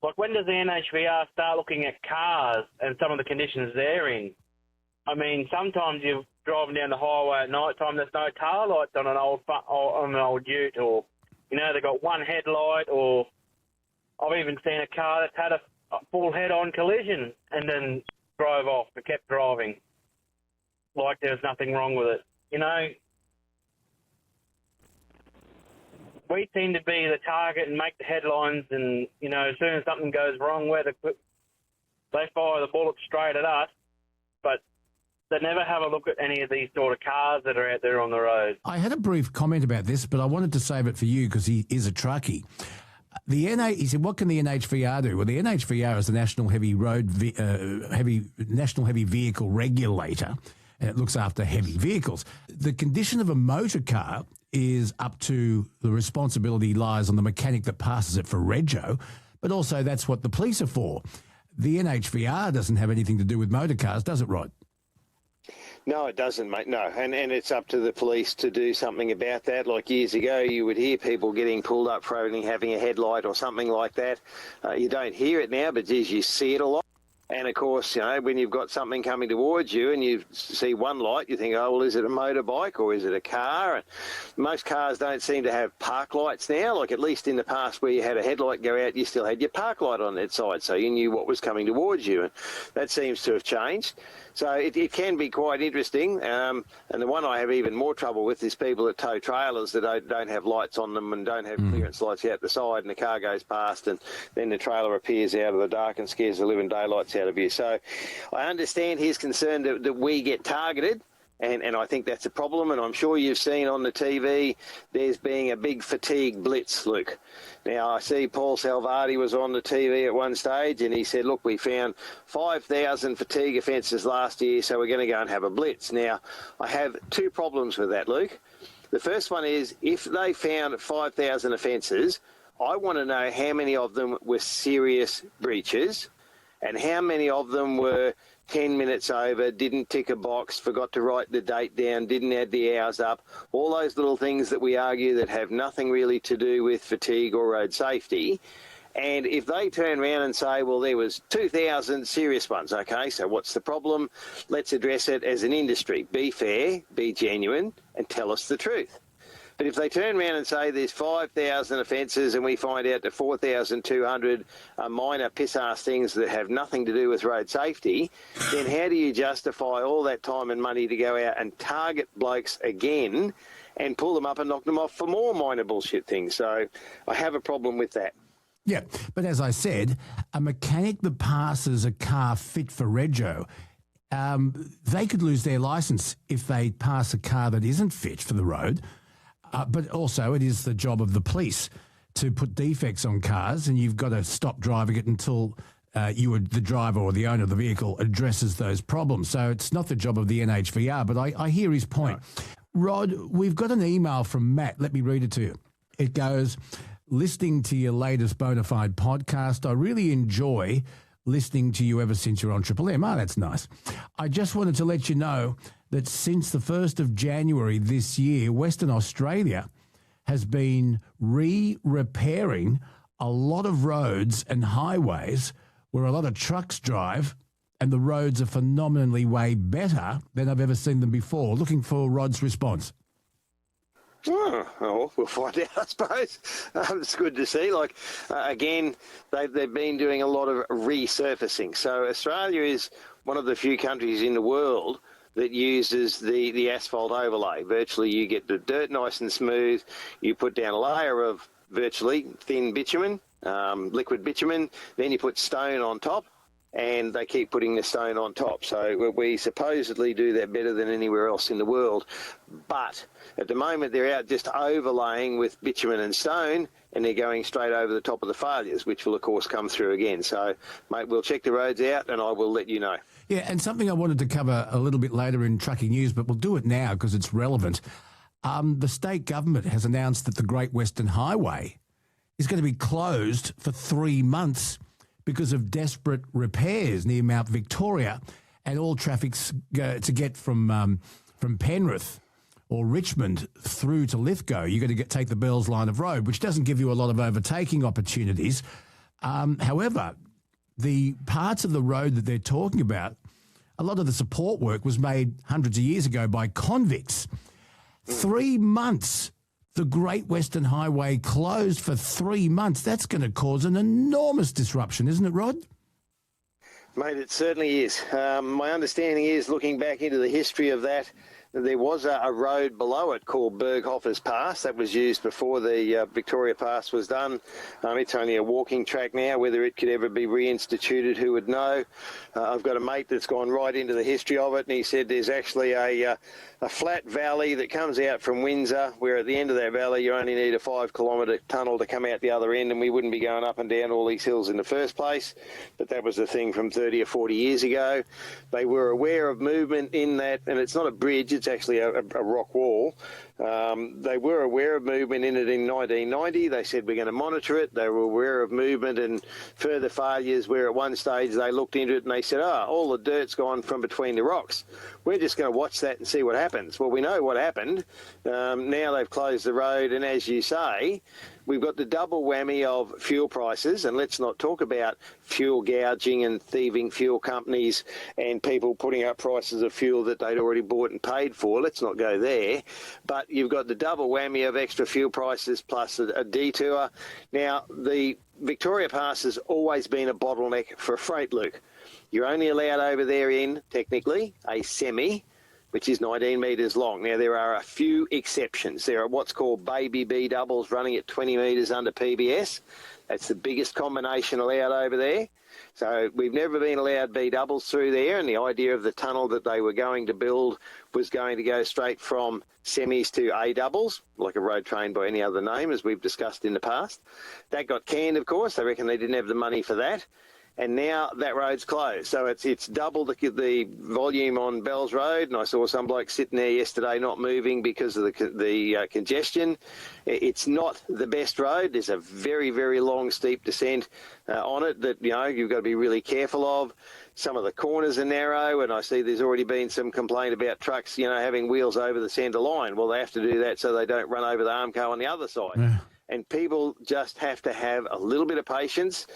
Like, when does the NHVR start looking at cars and some of the conditions they're in? I mean, sometimes you're driving down the highway at night time, there's no tail lights on an old ute, or, you know, they've got one headlight, or I've even seen a car that's had a full head-on collision and then drove off and kept driving like there's nothing wrong with it. You know, we seem to be the target and make the headlines, and, you know, as soon as something goes wrong, they fire the bullet straight at us, but they never have a look at any of these sort of cars that are out there on the road. I had a brief comment about this, but I wanted to save it for you because he is a truckie. He said, what can the NHVR do? Well, the NHVR is the National Heavy Vehicle Regulator, and it looks after heavy vehicles. The condition of a motor car is up to the responsibility lies on the mechanic that passes it for rego, but also that's what the police are for. The NHVR doesn't have anything to do with motor cars, does it, Rod? No, it doesn't, mate, no. And it's up to the police to do something about that. Like years ago, you would hear people getting pulled up for only having a headlight or something like that. You don't hear it now, but geez, you see it a lot. And, of course, you know, when you've got something coming towards you and you see one light, you think, oh, well, is it a motorbike or is it a car? And most cars don't seem to have park lights now. Like, at least in the past where you had a headlight go out, you still had your park light on that side, so you knew what was coming towards you. And that seems to have changed. So it can be quite interesting. And the one I have even more trouble with is people that tow trailers that don't have lights on them and don't have clearance lights out the side, and the car goes past and then the trailer appears out of the dark and scares the living daylights out of you. So I understand his concern that we get targeted, And I think that's a problem, and I'm sure you've seen on the TV there's being a big fatigue blitz, Luke. Now, I see Paul Salvati was on the TV at one stage, and he said, look, we found 5,000 fatigue offences last year, so we're going to go and have a blitz. Now, I have two problems with that, Luke. The first one is, if they found 5,000 offences, I want to know how many of them were serious breaches and how many of them were 10 minutes over, didn't tick a box, forgot to write the date down, didn't add the hours up, all those little things that we argue that have nothing really to do with fatigue or road safety. And if they turn around and say, well, there was 2,000 serious ones, okay, so what's the problem? Let's address it as an industry. Be fair, be genuine, and tell us the truth. But if they turn around and say there's 5,000 offences and we find out that 4,200 are minor piss-ass things that have nothing to do with road safety, then how do you justify all that time and money to go out and target blokes again and pull them up and knock them off for more minor bullshit things? So I have a problem with that. Yeah, but as I said, a mechanic that passes a car fit for rego, they could lose their licence if they pass a car that isn't fit for the road. But also it is the job of the police to put defects on cars, and you've got to stop driving it until the driver or the owner of the vehicle addresses those problems. So it's not the job of the NHVR, but I hear his point. Rod, we've got an email from Matt. Let me read it to you. It goes, listening to your latest Bonafide podcast, I really enjoy listening to you ever since you're on Triple M. Oh, that's nice. I just wanted to let you know that since the 1st of January this year, Western Australia has been repairing a lot of roads and highways where a lot of trucks drive, and the roads are phenomenally way better than I've ever seen them before. Looking for Rod's response. Oh, well, we'll find out, I suppose. It's good to see. Again, they've been doing a lot of resurfacing. So Australia is one of the few countries in the world that uses the asphalt overlay. Virtually, you get the dirt nice and smooth. You put down a layer of virtually thin bitumen, liquid bitumen. Then you put stone on top, and they keep putting the stone on top. So we supposedly do that better than anywhere else in the world. But at the moment, they're out just overlaying with bitumen and stone, and they're going straight over the top of the failures, which will, of course, come through again. So, mate, we'll check the roads out, and I will let you know. Yeah, and something I wanted to cover a little bit later in Truckie News, but we'll do it now because it's relevant. The state government has announced that the Great Western Highway is going to be closed for 3 months because of desperate repairs near Mount Victoria, and all traffic's to get from Penrith or Richmond through to Lithgow. You've got to take the Bells line of road, which doesn't give you a lot of overtaking opportunities. However, the parts of the road that they're talking about, a lot of the support work was made hundreds of years ago by convicts. 3 months, the Great Western Highway closed for 3 months. That's going to cause an enormous disruption, isn't it, Rod? Mate, it certainly is. My understanding is, looking back into the history of that, there was a road below it called Berghoffers Pass that was used before the Victoria Pass was done. It's only a walking track now. Whether it could ever be reinstituted, who would know? I've got a mate that's gone right into the history of it, and he said there's actually a flat valley that comes out from Windsor, where at the end of that valley you only need a 5-kilometre tunnel to come out the other end, and we wouldn't be going up and down all these hills in the first place. But that was the thing from 30 or 40 years ago. They were aware of movement in that, and it's not a bridge, it's actually a rock wall. They were aware of movement in it in 1990. They said we're going to monitor it. They were aware of movement and further failures, where at one stage they looked into it and they said, all the dirt's gone from between the rocks. We're just going to watch that and see what happens. Well, we know what happened. Now they've closed the road, and as you say, we've got the double whammy of fuel prices, and let's not talk about fuel gouging and thieving fuel companies and people putting up prices of fuel that they'd already bought and paid for. Let's not go there. But you've got the double whammy of extra fuel prices plus a detour. Now, the Victoria Pass has always been a bottleneck for freight, Luke. You're only allowed over there in, technically, a semi, which is 19 metres long. Now, there are a few exceptions. There are what's called baby B doubles running at 20 metres under PBS. That's the biggest combination allowed over there. So we've never been allowed B doubles through there, and the idea of the tunnel that they were going to build was going to go straight from semis to A doubles, like a road train by any other name, as we've discussed in the past. That got canned, of course. They reckon they didn't have the money for that. And now that road's closed. So it's double the volume on Bells Road. And I saw some bloke sitting there yesterday not moving because of the congestion. It's not the best road. There's a very, very long, steep descent on it that, you've got to be really careful of. Some of the corners are narrow, and I see there's already been some complaint about trucks, having wheels over the centre line. Well, they have to do that so they don't run over the Armco on the other side. Yeah. And people just have to have a little bit of patience.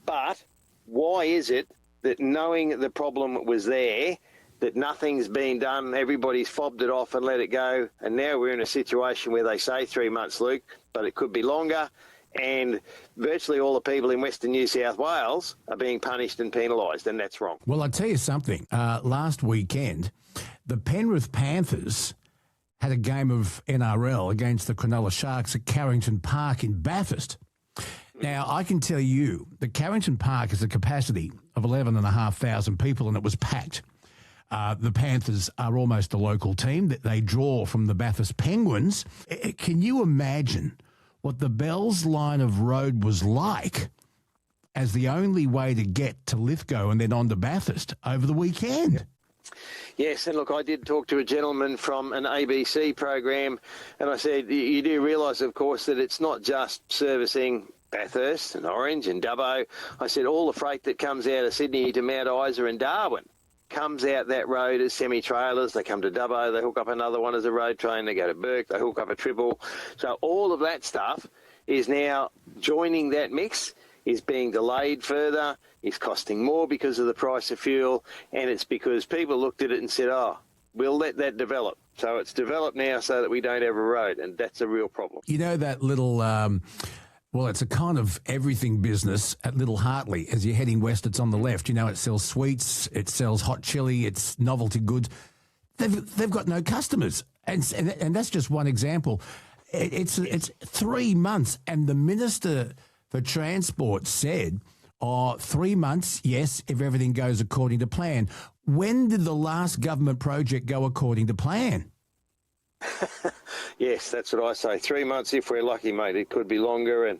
But why is it that knowing the problem was there, that nothing's been done, everybody's fobbed it off and let it go, and now we're in a situation where they say 3 months, Luke, but it could be longer, and virtually all the people in Western New South Wales are being punished and penalised, and that's wrong. Well, I'll tell you something. Last weekend, the Penrith Panthers had a game of NRL against the Cronulla Sharks at Carrington Park in Bathurst. Now, I can tell you that Carrington Park has a capacity of 11,500 people, and it was packed. The Panthers are almost a local team that they draw from the Bathurst Penguins. Can you imagine what the Bells line of road was like as the only way to get to Lithgow and then on to Bathurst over the weekend? Yes, and look, I did talk to a gentleman from an ABC program, and I said, you do realise, of course, that it's not just servicing Bathurst and Orange and Dubbo. I said all the freight that comes out of Sydney to Mount Isa and Darwin comes out that road as semi-trailers. They come to Dubbo, they hook up another one as a road train, they go to Bourke, they hook up a triple. So all of that stuff is now joining that mix, is being delayed further, is costing more because of the price of fuel, and it's because people looked at it and said, we'll let that develop. So it's developed now so that we don't have a road, and that's a real problem. You know that little... Well, it's a kind of everything business at Little Hartley. As you're heading west, it's on the left. It sells sweets, it sells hot chili, it's novelty goods. They've got no customers, and that's just one example. It's 3 months, and the Minister for Transport said, 3 months, yes, if everything goes according to plan. When did the last government project go according to plan? Yes, that's what I say. 3 months if we're lucky, mate. It could be longer. And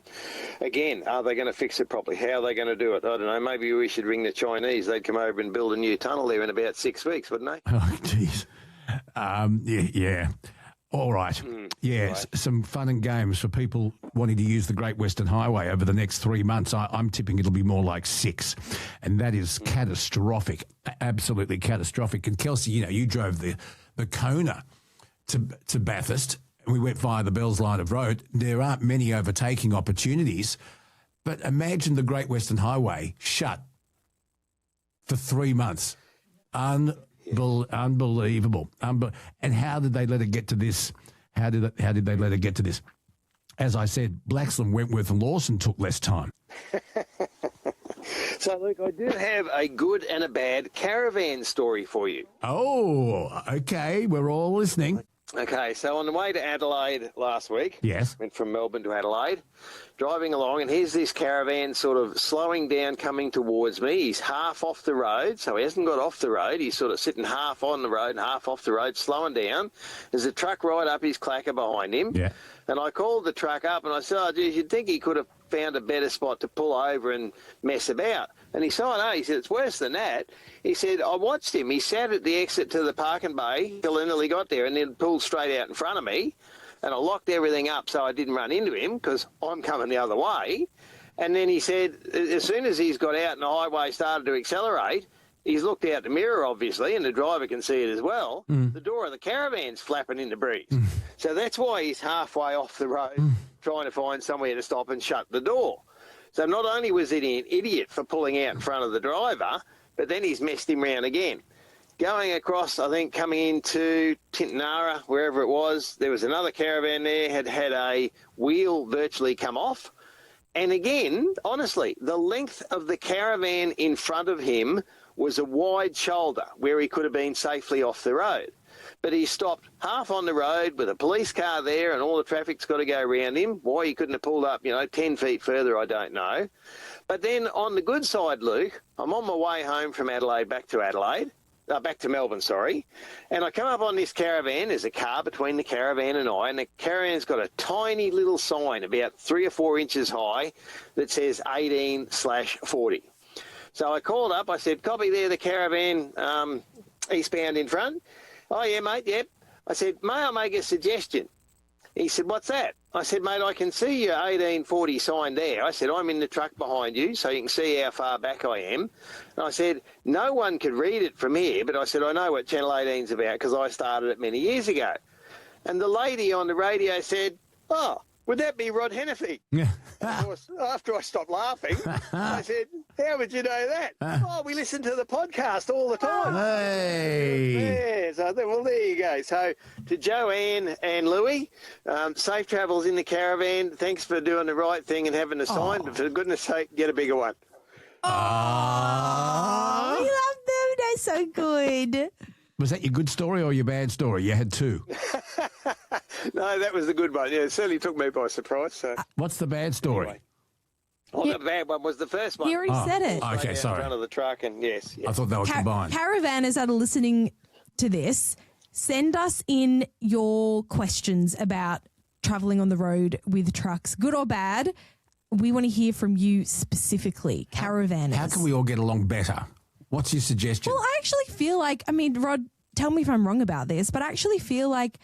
again, are they going to fix it properly? How are they going to do it? I don't know. Maybe we should ring the Chinese. They'd come over and build a new tunnel there in about 6 weeks, wouldn't they? Oh, jeez. Yeah. All right. Yes, right. Some fun and games for people wanting to use the Great Western Highway over the next 3 months. I'm tipping it'll be more like 6, and that is catastrophic, absolutely catastrophic. And Kelsey, you drove the Kona to Bathurst, and we went via the Bells line of road. There aren't many overtaking opportunities, but imagine the Great Western Highway shut for 3 months. Unbelievable. And how did they let it get to this? How did they let it get to this? As I said, Blaxland, Wentworth and Lawson took less time. So, Luke, I do have a good and a bad caravan story for you. Oh, okay. We're all listening. Okay, so on the way to Adelaide last week, yes, went from Melbourne to Adelaide, driving along, and here's this caravan sort of slowing down, coming towards me. He's half off the road, so he hasn't got off the road. He's sort of sitting half on the road and half off the road, slowing down. There's a truck right up his clacker behind him. Yeah. And I called the truck up and I said, geez, you'd think he could have found a better spot to pull over and mess about. And he said, no. He said, it's worse than that. He said, I watched him. He sat at the exit to the parking bay till until he got there and then pulled straight out in front of me. And I locked everything up so I didn't run into him because I'm coming the other way. And then he said, as soon as he's got out and the highway started to accelerate, he's looked out the mirror, obviously, and the driver can see it as well. The door of the caravan's flapping in the breeze. So that's why he's halfway off the road trying to find somewhere to stop and shut the door. So not only was he an idiot for pulling out in front of the driver, but then he's messed him round again. Going across, I think, coming into Tintinara, wherever it was, there was another caravan there, had a wheel virtually come off. And again, honestly, the length of the caravan in front of him was a wide shoulder where he could have been safely off the road. but he's stopped half on the road with a police car there and all the traffic's got to go around him. Why he couldn't have pulled up, 10 feet further, I don't know. But then on the good side, Luke, I'm on my way home from Adelaide back to Melbourne, sorry. And I come up on this caravan. There's a car between the caravan and I, and the caravan's got a tiny little sign about 3 or 4 inches high that says 18/40. So I called up. I said, copy there, the caravan eastbound in front. Oh, yeah, mate, yep. I said, may I make a suggestion? He said, what's that? I said, mate, I can see your 1840 sign there. I said, I'm in the truck behind you, so you can see how far back I am. And I said, no one could read it from here, but I said, I know what Channel 18's about because I started it many years ago. And the lady on the radio said, oh, would that be Rod Hannifey? Yeah. Of course, after I stopped laughing, I said, how would you know that? Oh, we listen to the podcast all the time. Hey. Yeah, so well, there you go. So to Joanne and Louie, safe travels in the caravan. Thanks for doing the right thing and having a sign, but for goodness sake, get a bigger one. Oh, we love them. They're so good. Was that your good story or your bad story? You had two. No, that was the good one. Yeah, it certainly took me by surprise. So. What's the bad story? Anyway. Oh, the bad one was the first one. He already said it. Okay, sorry. In front of the truck, and yes. I thought they were combined. Caravanners that are listening to this, send us in your questions about travelling on the road with trucks, good or bad. We want to hear from you specifically, caravanners. How can we all get along better? What's your suggestion? Well, I actually feel like, Rod, tell me if I'm wrong about this, but I actually feel like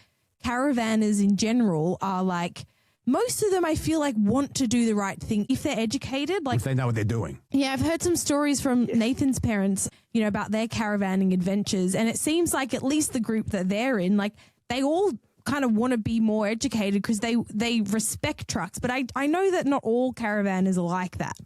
caravanners in general are like, most of them I feel like want to do the right thing if they're educated. Like if they know what they're doing. Yeah, I've heard some stories from Nathan's parents, about their caravanning adventures, and it seems like at least the group that they're in, like they all kind of want to be more educated because they respect trucks. But I know that not all caravanners are like that.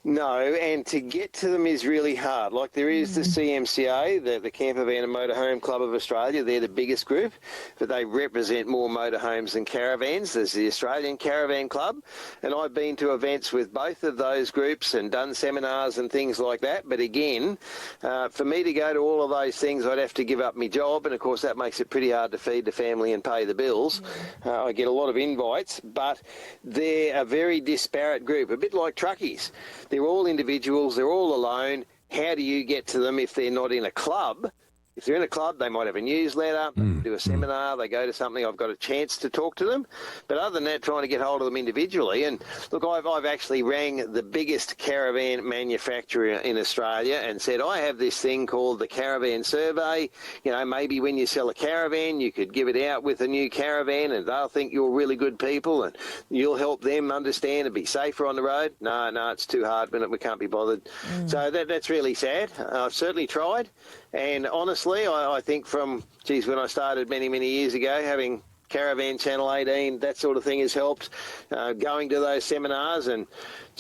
No, and to get to them is really hard. Like there is the CMCA, the Camper Van and Motorhome Club of Australia. They're the biggest group, but they represent more motorhomes than caravans. There's the Australian Caravan Club, and I've been to events with both of those groups and done seminars and things like that. But again, for me to go to all of those things, I'd have to give up my job, and of course that makes it pretty hard to feed the family and pay the bills. I get a lot of invites, but they're a very disparate group, a bit like truckies. They're all individuals. They're all alone. How do you get to them if they're not in a club? If they're in a club, they might have a newsletter, do a seminar, they go to something, I've got a chance to talk to them. But other than that, trying to get hold of them individually. And look, I've actually rang the biggest caravan manufacturer in Australia and said, I have this thing called the Caravan Survey. Maybe when you sell a caravan, you could give it out with a new caravan and they'll think you're really good people and you'll help them understand and be safer on the road. No, it's too hard, we can't be bothered. So that's really sad. I've certainly tried. And honestly, I think from, when I started many, many years ago, having Caravan Channel 18, that sort of thing has helped. Going to those seminars and,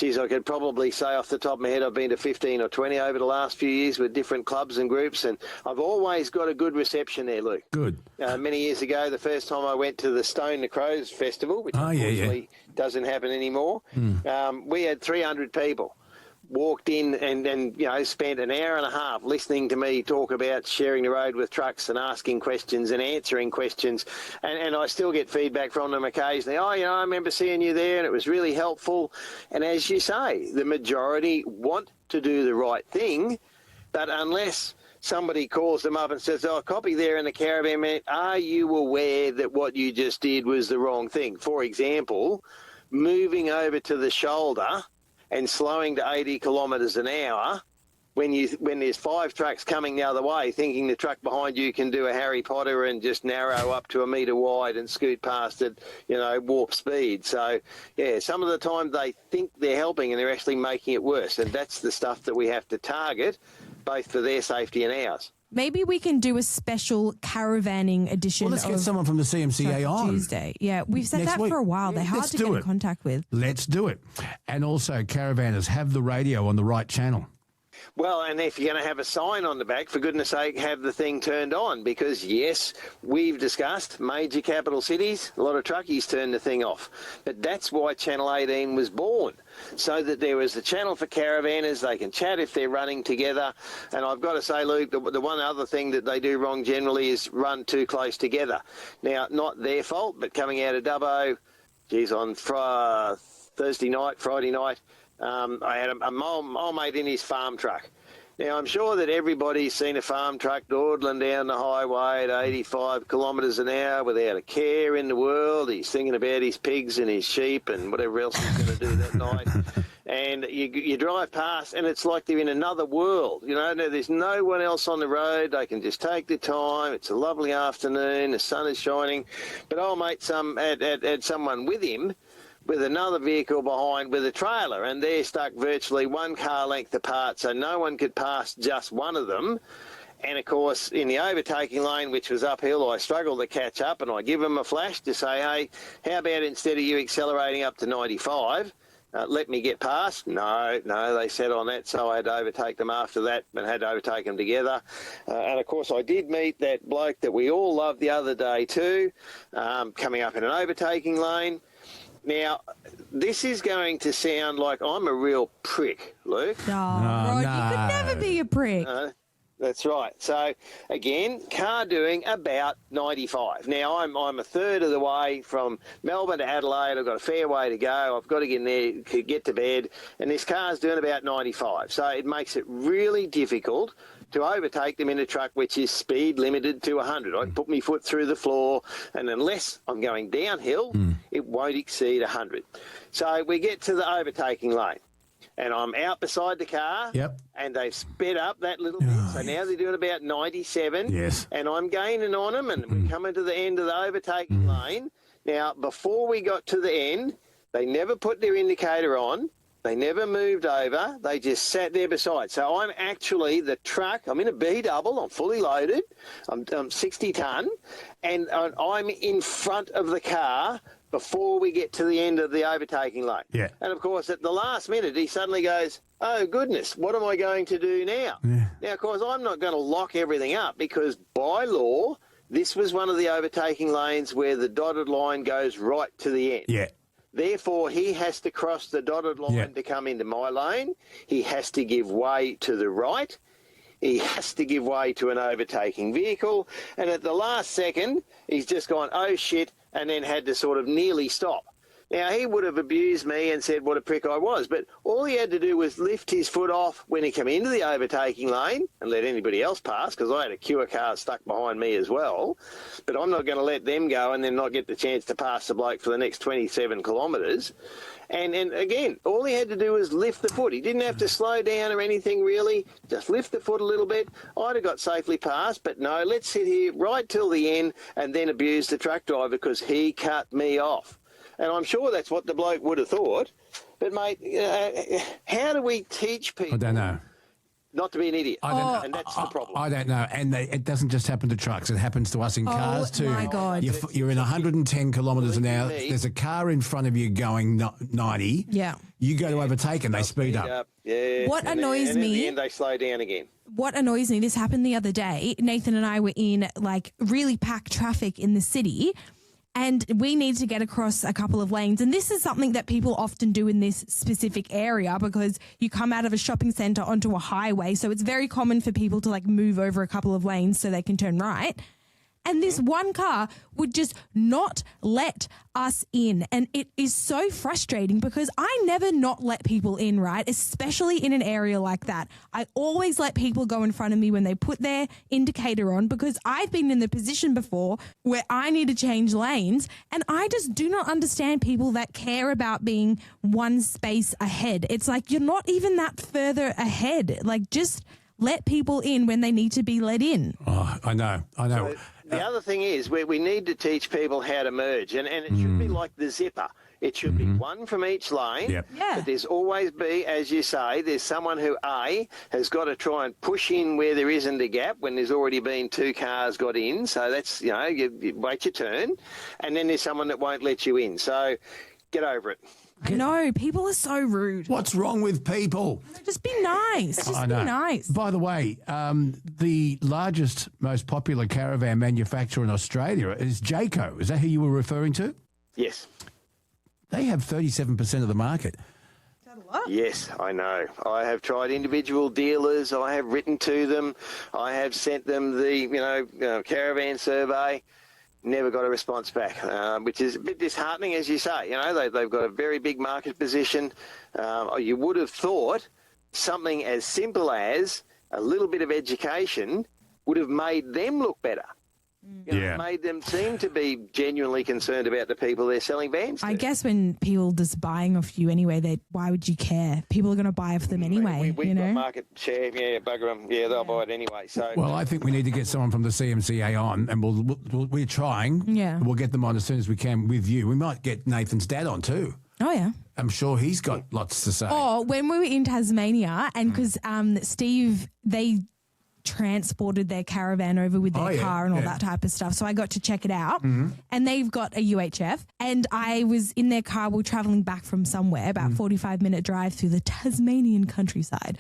I could probably say off the top of my head I've been to 15 or 20 over the last few years with different clubs and groups, and I've always got a good reception there, Luke. Good. Many years ago, the first time I went to the Stone the Crows Festival, which unfortunately doesn't happen anymore, we had 300 people. Walked in and spent an hour and a half listening to me talk about sharing the road with trucks and asking questions and answering questions. And I still get feedback from them occasionally. I remember seeing you there and it was really helpful. And as you say, the majority want to do the right thing, but unless somebody calls them up and says, copy there in the caravan, man, are you aware that what you just did was the wrong thing? For example, moving over to the shoulder and slowing to 80 kilometres an hour when there's 5 trucks coming the other way, thinking the truck behind you can do a Harry Potter and just narrow up to a metre wide and scoot past at, warp speed. So, some of the time they think they're helping and they're actually making it worse. And that's the stuff that we have to target, both for their safety and ours. Maybe we can do a special caravanning edition. Well, let's get someone from the CMCA on. Tuesday. Yeah, we've said that for a while. They're hard to get in contact with. Let's do it. And also, caravanners, have the radio on the right channel. Well, and if you're going to have a sign on the back, for goodness sake, have the thing turned on, because, yes, we've discussed major capital cities, a lot of truckies turn the thing off. But that's why Channel 18 was born, so that there was a channel for caravanners. They can chat if they're running together. And I've got to say, Luke, the one other thing that they do wrong generally is run too close together. Now, not their fault, but coming out of Dubbo, on Thursday night, Friday night, I had a old mate in his farm truck. Now, I'm sure that everybody's seen a farm truck dawdling down the highway at 85 kilometres an hour without a care in the world. He's thinking about his pigs and his sheep and whatever else he's going to do that night. And you drive past, and it's like they're in another world. You know, there's no one else on the road. They can just take their time. It's a lovely afternoon. The sun is shining. But old mate had someone with him, with another vehicle behind with a trailer, and they're stuck virtually one car length apart, so no one could pass just one of them. And, of course, in the overtaking lane, which was uphill, I struggled to catch up, and I give them a flash to say, hey, how about instead of you accelerating up to 95, let me get past? No, they said on that, so I had to overtake them after that and had to overtake them together. And, of course, I did meet that bloke that we all loved the other day too, coming up in an overtaking lane. Now, this is going to sound like I'm a real prick, Luke. Rod, you could never be a prick. That's right. So, again, car doing about 95. Now, I'm a third of the way from Melbourne to Adelaide. I've got a fair way to go. I've got to get in there to get to bed. And this car's doing about 95. So it makes it really difficult to overtake them in a truck which is speed limited to 100. I put my foot through the floor, and unless I'm going downhill, it won't exceed 100. So we get to the overtaking lane, and I'm out beside the car, and they've sped up that little bit. So now they're doing about 97, and I'm gaining on them, and we're coming to the end of the overtaking lane. Now, before we got to the end, they never put their indicator on. They never moved over. They just sat there beside. So I'm actually the truck. I'm in a B-double. I'm fully loaded. I'm 60 tonne. And I'm in front of the car before we get to the end of the overtaking lane. Yeah. And, of course, at the last minute, he suddenly goes, oh, goodness, what am I going to do now? Yeah. Now, of course, I'm not going to lock everything up because by law, this was one of the overtaking lanes where the dotted line goes right to the end. Yeah. Therefore, he has to cross the dotted line to come into my lane. He has to give way to the right. He has to give way to an overtaking vehicle. And at the last second, he's just gone, oh, shit, and then had to sort of nearly stop. Now, he would have abused me and said what a prick I was, but all he had to do was lift his foot off when he came into the overtaking lane and let anybody else pass, because I had a queue of cars stuck behind me as well. But I'm not going to let them go and then not get the chance to pass the bloke for the next 27 kilometres. And again, all he had to do was lift the foot. He didn't have to slow down or anything really, just lift the foot a little bit. I'd have got safely past, but no, let's sit here right till the end and then abuse the truck driver because he cut me off. And I'm sure that's what the bloke would have thought. But, mate, how do we teach people? I don't know. Not to be an idiot. I don't know. And that's the problem. I don't know. And it doesn't just happen to trucks. It happens to us in cars too. Oh, my God. You're in 110 kilometres an hour. There's a car in front of you going 90. Yeah. You go to overtake and they speed up. Yeah. What annoys and me... in the end, they slow down again. What annoys me, this happened the other day. Nathan and I were in, like, really packed traffic in the city, and we need to get across a couple of lanes. And this is something that people often do in this specific area because you come out of a shopping centre onto a highway. So it's very common for people to like move over a couple of lanes so they can turn right. And this one car would just not let us in. And it is so frustrating because I never not let people in, right? Especially in an area like that. I always let people go in front of me when they put their indicator on because I've been in the position before where I need to change lanes. And I just do not understand people that care about being one space ahead. It's like you're not even that further ahead. Like just let people in when they need to be let in. Oh, I know. So the other thing is we need to teach people how to merge, and it should be like the zipper. It should be one from each lane, but there's always be, as you say, there's someone who, A, has got to try and push in where there isn't a gap when there's already been two cars got in. So that's, you wait your turn, and then there's someone that won't let you in. So get over it. No, people are so rude. What's wrong with people? Just be nice. Just I be know. nice. By the way, the largest, most popular caravan manufacturer in Australia is Jayco. Is that who you were referring to? Yes. They have 37% of the market. Yes, I know. I have tried individual dealers. I have written to them. I have sent them the, caravan survey. Never got a response back, which is a bit disheartening, as you say. They've got a very big market position. You would have thought something as simple as a little bit of education would have made them look better. Made them seem to be genuinely concerned about the people they're selling vans to. I guess when people just buying off you anyway, why would you care? People are going to buy off them anyway. We've got market share, bugger them. Yeah, they'll buy it anyway. So, well, I think we need to get someone from the CMCA on, and we're trying. Yeah. We'll get them on as soon as we can with you. We might get Nathan's dad on too. Oh, yeah. I'm sure he's got lots to say. Oh, when we were in Tasmania, and because Steve, they transported their caravan over with their car and all that type of stuff. So I got to check it out. And they've got a UHF. And I was in their car. We were traveling back from somewhere, about 45-minute drive through the Tasmanian countryside.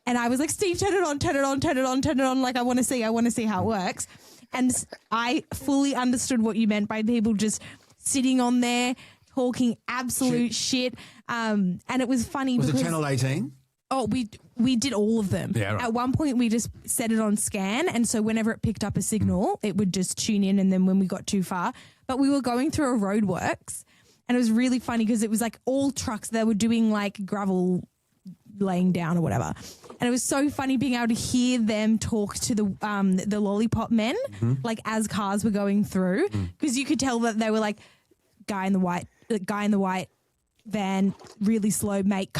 And I was like, Steve, turn it on, turn it on, turn it on, turn it on. Like, I want to see how it works. And I fully understood what you meant by people just sitting on there talking absolute shit. And it was funny Was because... it 10 or 18? Oh, we did all of them. Yeah, right. At one point, we just set it on scan, and so whenever it picked up a signal, it would just tune in, and then when we got too far. But we were going through a roadworks, and it was really funny because it was like all trucks. They were doing like gravel laying down or whatever. And it was so funny being able to hear them talk to the lollipop men, like as cars were going through, because you could tell that they were like, guy in the white van, really slow, mate,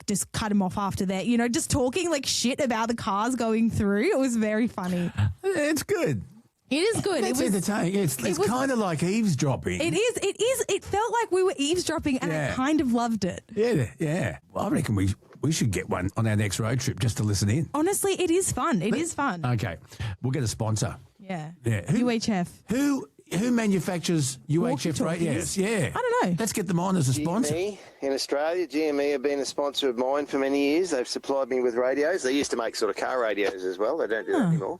just cut him off after that, just talking like shit about the cars going through. It was very funny. It's good. It is good. It's entertaining. It's kind of like eavesdropping. It is. It felt like we were eavesdropping, and I kind of loved it. Yeah. Well, I reckon we should get one on our next road trip just to listen in. Honestly, it is fun. It is fun. Okay. We'll get a sponsor. Yeah. UHF. Who manufactures UHF radios? Yeah. I don't know. Let's get them on as a sponsor. GME in Australia. GME have been a sponsor of mine for many years. They've supplied me with radios. They used to make sort of car radios as well. They don't do that anymore.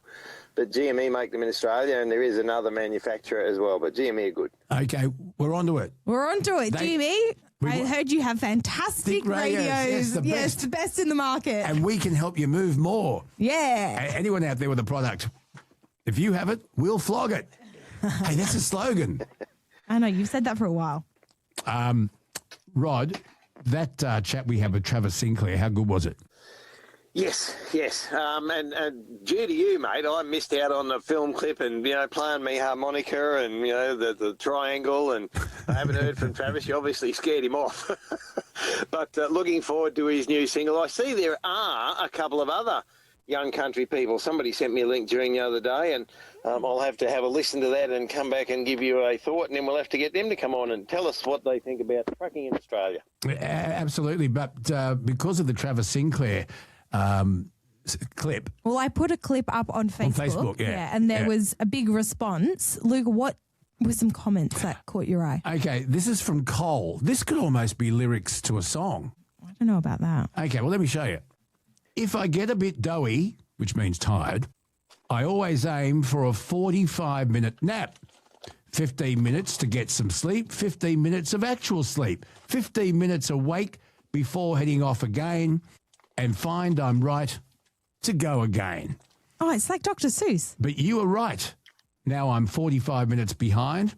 But GME make them in Australia, and there is another manufacturer as well. But GME are good. Okay, we're onto it. GME. I heard you have fantastic radios. Yes, the best in the market. And we can help you move more. Yeah. Anyone out there with a product, if you have it, we'll flog it. Hey, that's a slogan. I know, you've said that for a while. Rod, that chat we had with Travis Sinclair, how good was it? Yes. And due to you, mate, I missed out on the film clip and, playing me harmonica and, the triangle, and I haven't heard from Travis. You obviously scared him off. But looking forward to his new single. I see there are a couple of other young country people. Somebody sent me a link during the other day, and I'll have to have a listen to that and come back and give you a thought, and then we'll have to get them to come on and tell us what they think about trucking in Australia. Absolutely, but because of the Travis Sinclair clip. Well, I put a clip up on Facebook. On Facebook, yeah. And there was a big response. Luke, what were some comments that caught your eye? Okay, this is from Cole. This could almost be lyrics to a song. I don't know about that. Okay, well, let me show you. If I get a bit doughy, which means tired, I always aim for a 45-minute nap. 15 minutes to get some sleep, 15 minutes of actual sleep, 15 minutes awake before heading off again, and find I'm right to go again. Oh, it's like Dr. Seuss. But you were right. Now I'm 45 minutes behind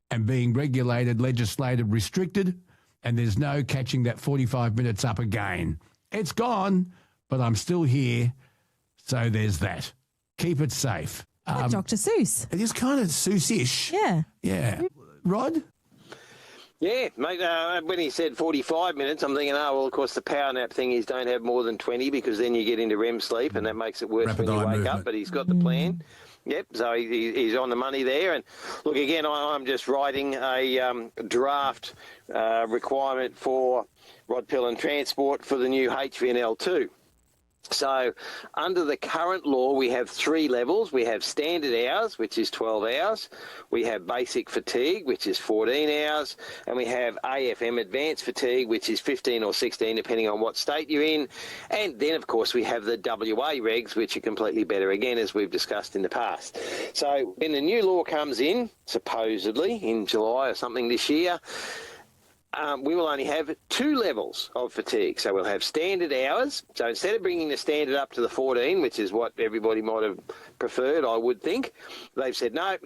and being regulated, legislated, restricted, and there's no catching that 45 minutes up again. It's gone, but I'm still here, so there's that. Keep it safe. Like Dr. Seuss. It is kind of Seuss-ish. Yeah. Yeah. Rod? Yeah, mate, when he said 45 minutes, I'm thinking, of course, the power nap thing is don't have more than 20 because then you get into REM sleep and that makes it worse when you wake up, but he's got the plan. Yep, so he's on the money there. And look, again, I'm just writing a draft requirement for Rod Pillen Transport for the new HVNL2. So under the current law, we have 3 levels. We have standard hours, which is 12 hours. We have basic fatigue, which is 14 hours. And we have AFM advanced fatigue, which is 15 or 16, depending on what state you're in. And then, of course, we have the WA regs, which are completely better, again, as we've discussed in the past. So when the new law comes in, supposedly in July or something this year, we will only have 2 levels of fatigue. So we'll have standard hours. So instead of bringing the standard up to the 14, which is what everybody might have preferred, I would think, they've said, no,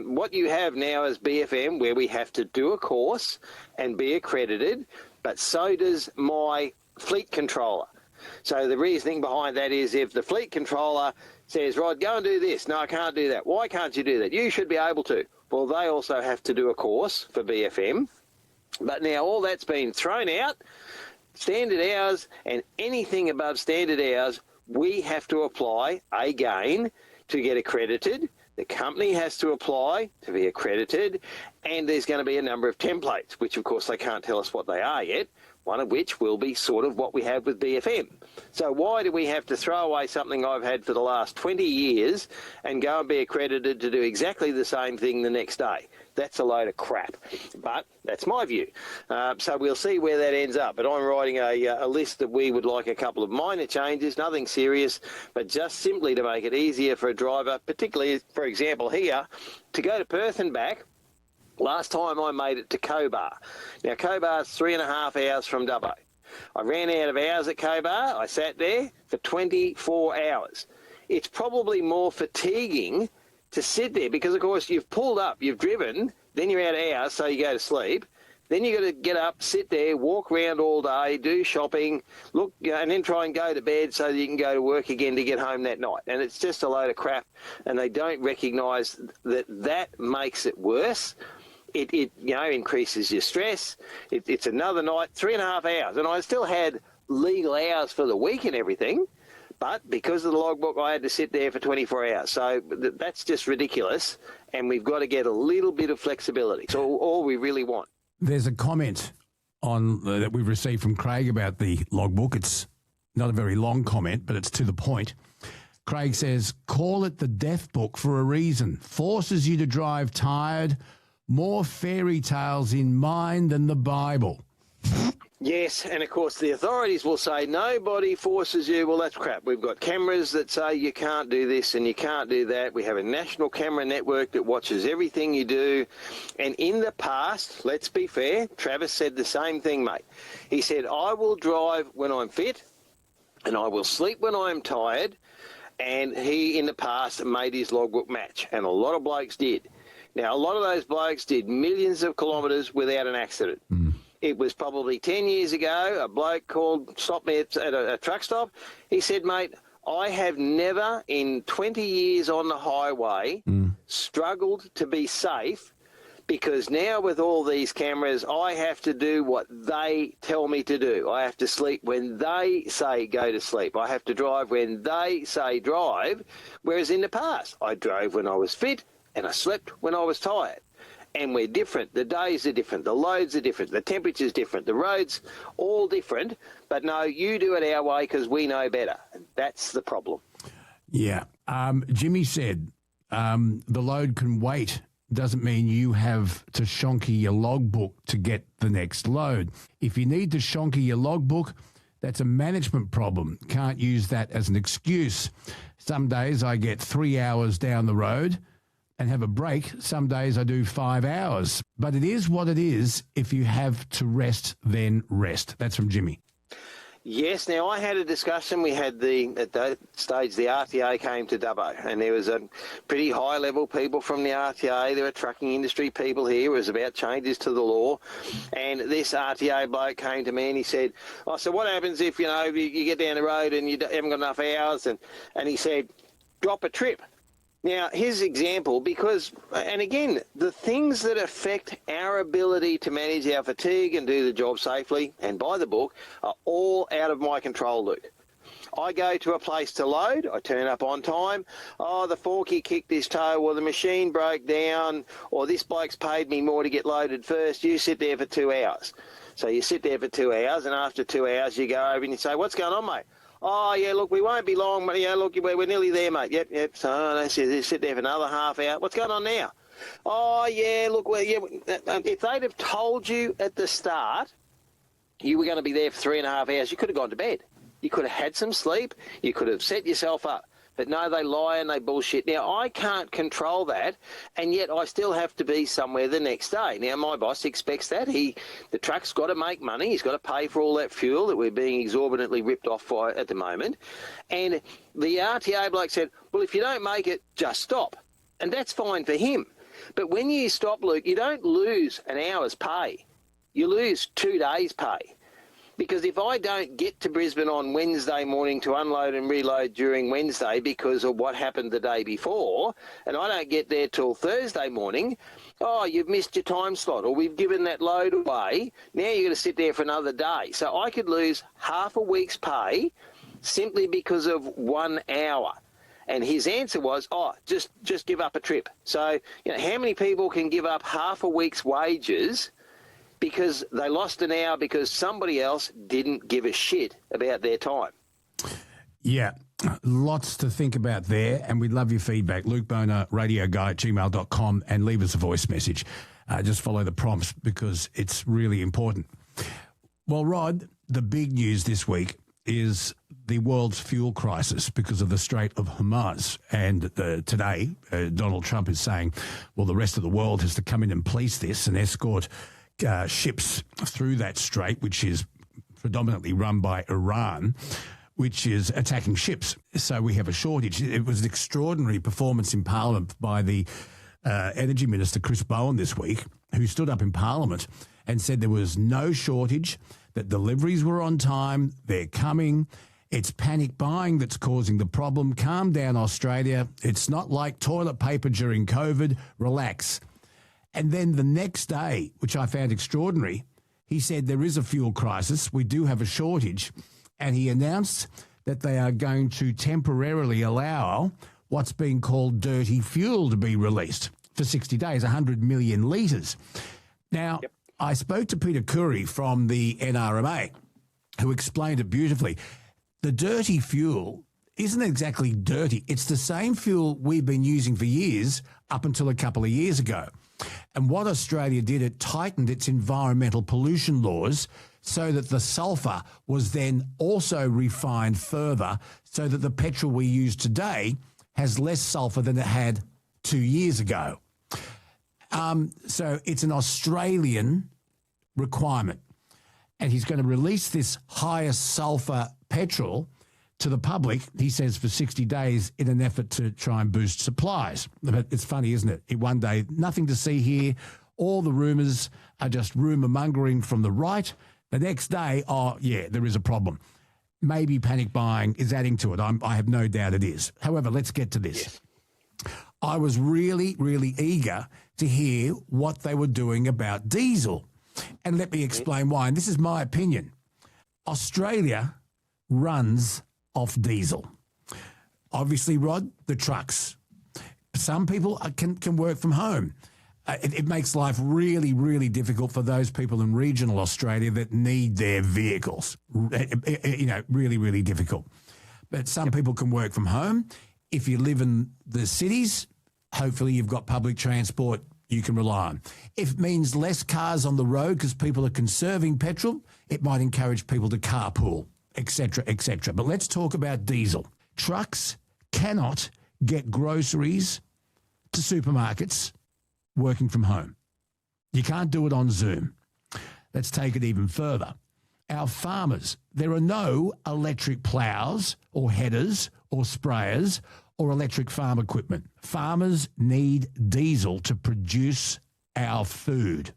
what you have now is BFM, where we have to do a course and be accredited, but so does my fleet controller. So the reasoning behind that is if the fleet controller says, Rod, go and do this. No, I can't do that. Why can't you do that? You should be able to. Well, they also have to do a course for BFM. But now all that's been thrown out, standard hours and anything above standard hours, we have to apply again to get accredited. The company has to apply to be accredited, and there's going to be a number of templates, which of course they can't tell us what they are yet, one of which will be sort of what we have with BFM. So why do we have to throw away something I've had for the last 20 years and go and be accredited to do exactly the same thing the next day? That's a load of crap, but that's my view. So we'll see where that ends up. But I'm writing a list that we would like a couple of minor changes, nothing serious, but just simply to make it easier for a driver, particularly, for example, here, to go to Perth and back. Last time I made it to Cobar. Now, Cobar's 3.5 hours from Dubbo. I ran out of hours at Cobar. I sat there for 24 hours. It's probably more fatiguing to sit there because, of course, you've pulled up, you've driven, then you're out of hours, so you go to sleep. Then you've got to get up, sit there, walk around all day, do shopping, look, and then try and go to bed so that you can go to work again to get home that night. And it's just a load of crap, and they don't recognise that that makes it worse. It increases your stress. It's another night, 3.5 hours. And I still had legal hours for the week and everything, but because of the logbook, I had to sit there for 24 hours. So that's just ridiculous, and we've got to get a little bit of flexibility. So all we really want. There's a comment on that we've received from Craig about the logbook. It's not a very long comment, but it's to the point. Craig says, call it the death book for a reason. Forces you to drive tired. More fairy tales in mind than the Bible. Yes, and of course the authorities will say nobody forces you. Well, that's crap. We've got cameras that say you can't do this and you can't do that. We have a national camera network that watches everything you do. And in the past, let's be fair, Travis said the same thing, mate. He said, I will drive when I'm fit and I will sleep when I'm tired. And he, in the past, made his logbook match, and a lot of blokes did. Now, a lot of those blokes did millions of kilometres without an accident. It was probably 10 years ago, a bloke stopped me at a truck stop. He said, mate, I have never in 20 years on the highway struggled to be safe because now with all these cameras, I have to do what they tell me to do. I have to sleep when they say go to sleep. I have to drive when they say drive, whereas in the past, I drove when I was fit and I slept when I was tired. And we're different. The days are different. The loads are different. The temperature's different. The roads, all different. But no, you do it our way because we know better. That's the problem. Yeah. Jimmy said the load can wait. Doesn't mean you have to shonky your logbook to get the next load. If you need to shonky your logbook, that's a management problem. Can't use that as an excuse. Some days I get 3 hours down the road and have a break. Some days I do 5 hours. But it is what it is. If you have to rest, then rest. That's from Jimmy. Yes. Now, I had a discussion. We had at that stage, the RTA came to Dubbo, and there was a pretty high-level people from the RTA. There were trucking industry people here. It was about changes to the law. And this RTA bloke came to me and he said, so what happens if, you get down the road and you haven't got enough hours? And he said, drop a trip. Now, his example, and again, the things that affect our ability to manage our fatigue and do the job safely and by the book are all out of my control, Luke. I go to a place to load, I turn up on time, the forky kicked his toe, or the machine broke down, or this bloke's paid me more to get loaded first, you sit there for 2 hours. So you sit there for 2 hours, and after 2 hours you go over and you say, what's going on, mate? Oh, yeah, look, we won't be long, but, look, we're nearly there, mate. Yep. So they sit there for another half hour. What's going on now? Oh, yeah, look, if they'd have told you at the start you were going to be there for 3.5 hours, you could have gone to bed. You could have had some sleep. You could have set yourself up. But no, they lie and they bullshit. Now, I can't control that, and yet I still have to be somewhere the next day. Now, my boss expects that. The truck's got to make money. He's got to pay for all that fuel that we're being exorbitantly ripped off for at the moment. And the RTA bloke said, well, if you don't make it, just stop. And that's fine for him. But when you stop, Luke, you don't lose an hour's pay. You lose 2 days' pay. Because if I don't get to Brisbane on Wednesday morning to unload and reload during Wednesday because of what happened the day before, and I don't get there till Thursday morning, you've missed your time slot, or we've given that load away, now you're going to sit there for another day. So I could lose half a week's pay simply because of 1 hour. And his answer was, just give up a trip. So, how many people can give up half a week's wages because they lost an hour because somebody else didn't give a shit about their time? Yeah, lots to think about there, and we'd love your feedback. lukebonaradioguy@gmail.com, and leave us a voice message. Just follow the prompts because it's really important. Well, Rod, the big news this week is the world's fuel crisis because of the Strait of Hormuz. And today, Donald Trump is saying, well, the rest of the world has to come in and police this and escort ships through that strait, which is predominantly run by Iran, which is attacking ships. So we have a shortage. It was an extraordinary performance in Parliament by the Energy Minister, Chris Bowen, this week, who stood up in Parliament and said there was no shortage, that deliveries were on time, they're coming. It's panic buying that's causing the problem. Calm down, Australia. It's not like toilet paper during COVID. Relax. And then the next day, which I found extraordinary, he said there is a fuel crisis. We do have a shortage. And he announced that they are going to temporarily allow what's being called dirty fuel to be released for 60 days, 100 million litres. Now, I spoke to Peter Khoury from the NRMA, who explained it beautifully. The dirty fuel isn't exactly dirty. It's the same fuel we've been using for years up until a couple of years ago. And what Australia did, it tightened its environmental pollution laws so that the sulphur was then also refined further so that the petrol we use today has less sulphur than it had 2 years ago. So it's an Australian requirement. And he's going to release this higher sulphur petrol to the public, he says, for 60 days in an effort to try and boost supplies. But it's funny, isn't it? One day, nothing to see here. All the rumours are just rumour mongering from the right. The next day, there is a problem. Maybe panic buying is adding to it. I have no doubt it is. However, let's get to this. Yes. I was really, really eager to hear what they were doing about diesel. And let me explain why. And this is my opinion. Australia runs off diesel. Obviously, Rod, the trucks. Some people can work from home. It makes life really, really difficult for those people in regional Australia that need their vehicles. Really, really difficult. But some people can work from home. If you live in the cities, hopefully you've got public transport you can rely on. If it means less cars on the road because people are conserving petrol, it might encourage people to carpool, etc., etc. But let's talk about diesel. Trucks cannot get groceries to supermarkets working from home. You can't do it on Zoom. Let's take it even further. Our farmers, there are no electric ploughs or headers or sprayers or electric farm equipment. Farmers need diesel to produce our food.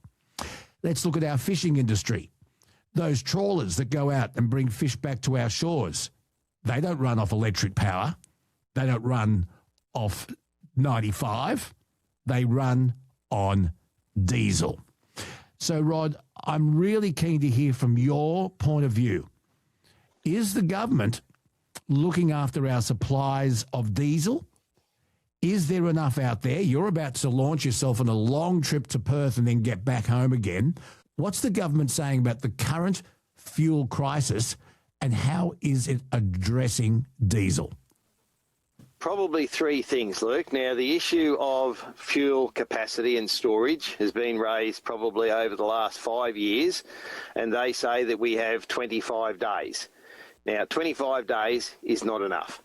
Let's look at our fishing industry. Those trawlers that go out and bring fish back to our shores, they don't run off electric power. They don't run off 95. They run on diesel. So, Rod, I'm really keen to hear from your point of view. Is the government looking after our supplies of diesel? Is there enough out there? You're about to launch yourself on a long trip to Perth and then get back home again. What's the government saying about the current fuel crisis and how is it addressing diesel? Probably three things, Luke. Now, the issue of fuel capacity and storage has been raised probably over the last 5 years, and they say that we have 25 days. Now, 25 days is not enough.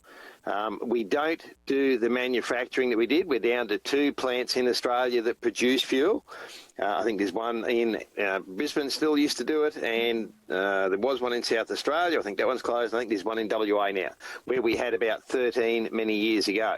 We don't do the manufacturing that we did. We're down to 2 plants in Australia that produce fuel. I think there's one in Brisbane still used to do it, and there was one in South Australia. I think that one's closed. I think there's one in WA now, where we had about 13 many years ago.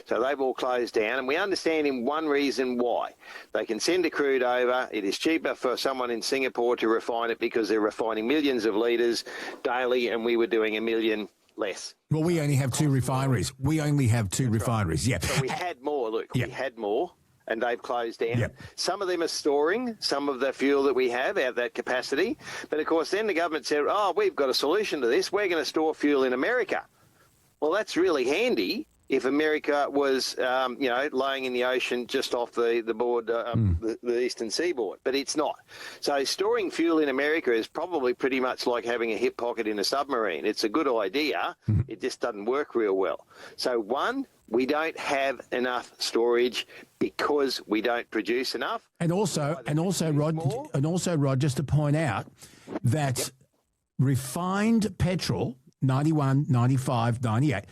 So they've all closed down, and we understand in one reason why. They can send a crude over. It is cheaper for someone in Singapore to refine it because they're refining millions of litres daily, and we were doing a million less. Well, we only have 2 refineries. We only have 2 refineries, yeah. So we had more, Luke. Yeah. We had more, and they've closed down. Yep. Some of them are storing some of the fuel that we have out that capacity. But, of course, then the government said, oh, we've got a solution to this. We're going to store fuel in America. Well, that's really handy if America was, laying in the ocean just off the board, the eastern seaboard. But it's not. So storing fuel in America is probably pretty much like having a hip pocket in a submarine. It's a good idea. It just doesn't work real well. So, one, we don't have enough storage because we don't produce enough. And also, Rod, just to point out that refined petrol, 91, 95, 98,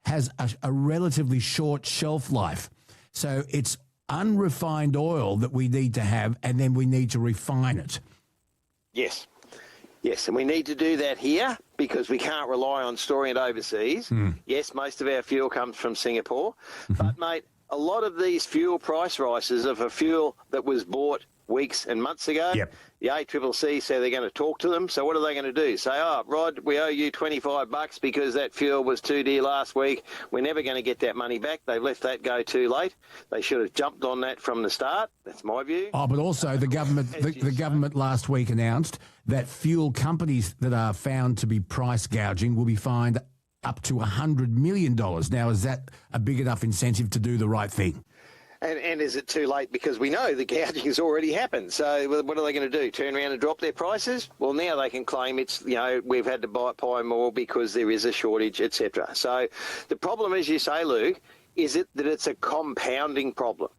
has a relatively short shelf life. So it's unrefined oil that we need to have, and then we need to refine it. Yes. Yes, and we need to do that here because we can't rely on storing it overseas. Yes, most of our fuel comes from Singapore. But, mate, a lot of these fuel price rises are for fuel that was bought weeks and months ago. Yep. The ACCC say they're going to talk to them. So what are they going to do? Say, oh, Rod, we owe you $25 because that fuel was too dear last week. We're never going to get that money back. They've let that go too late. They should have jumped on that from the start. That's my view. Oh, but also the government, the government last week announced that fuel companies that are found to be price gouging will be fined up to $100 million. Now, is that a big enough incentive to do the right thing? And is it too late? Because we know the gouging has already happened. So what are they going to do? Turn around and drop their prices? Well, now they can claim it's, we've had to buy more because there is a shortage, etc. So the problem, as you say, Luke, is that it's a compounding problem,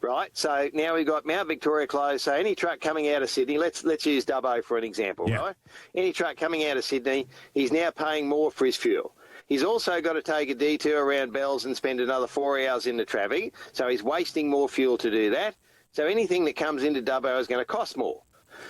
right? So now we've got Mount Victoria closed. So any truck coming out of Sydney, let's use Dubbo for an example, right? Any truck coming out of Sydney, he's now paying more for his fuel. He's also got to take a detour around Bells and spend another 4 hours in the traffic, so he's wasting more fuel to do that. So anything that comes into Dubbo is going to cost more.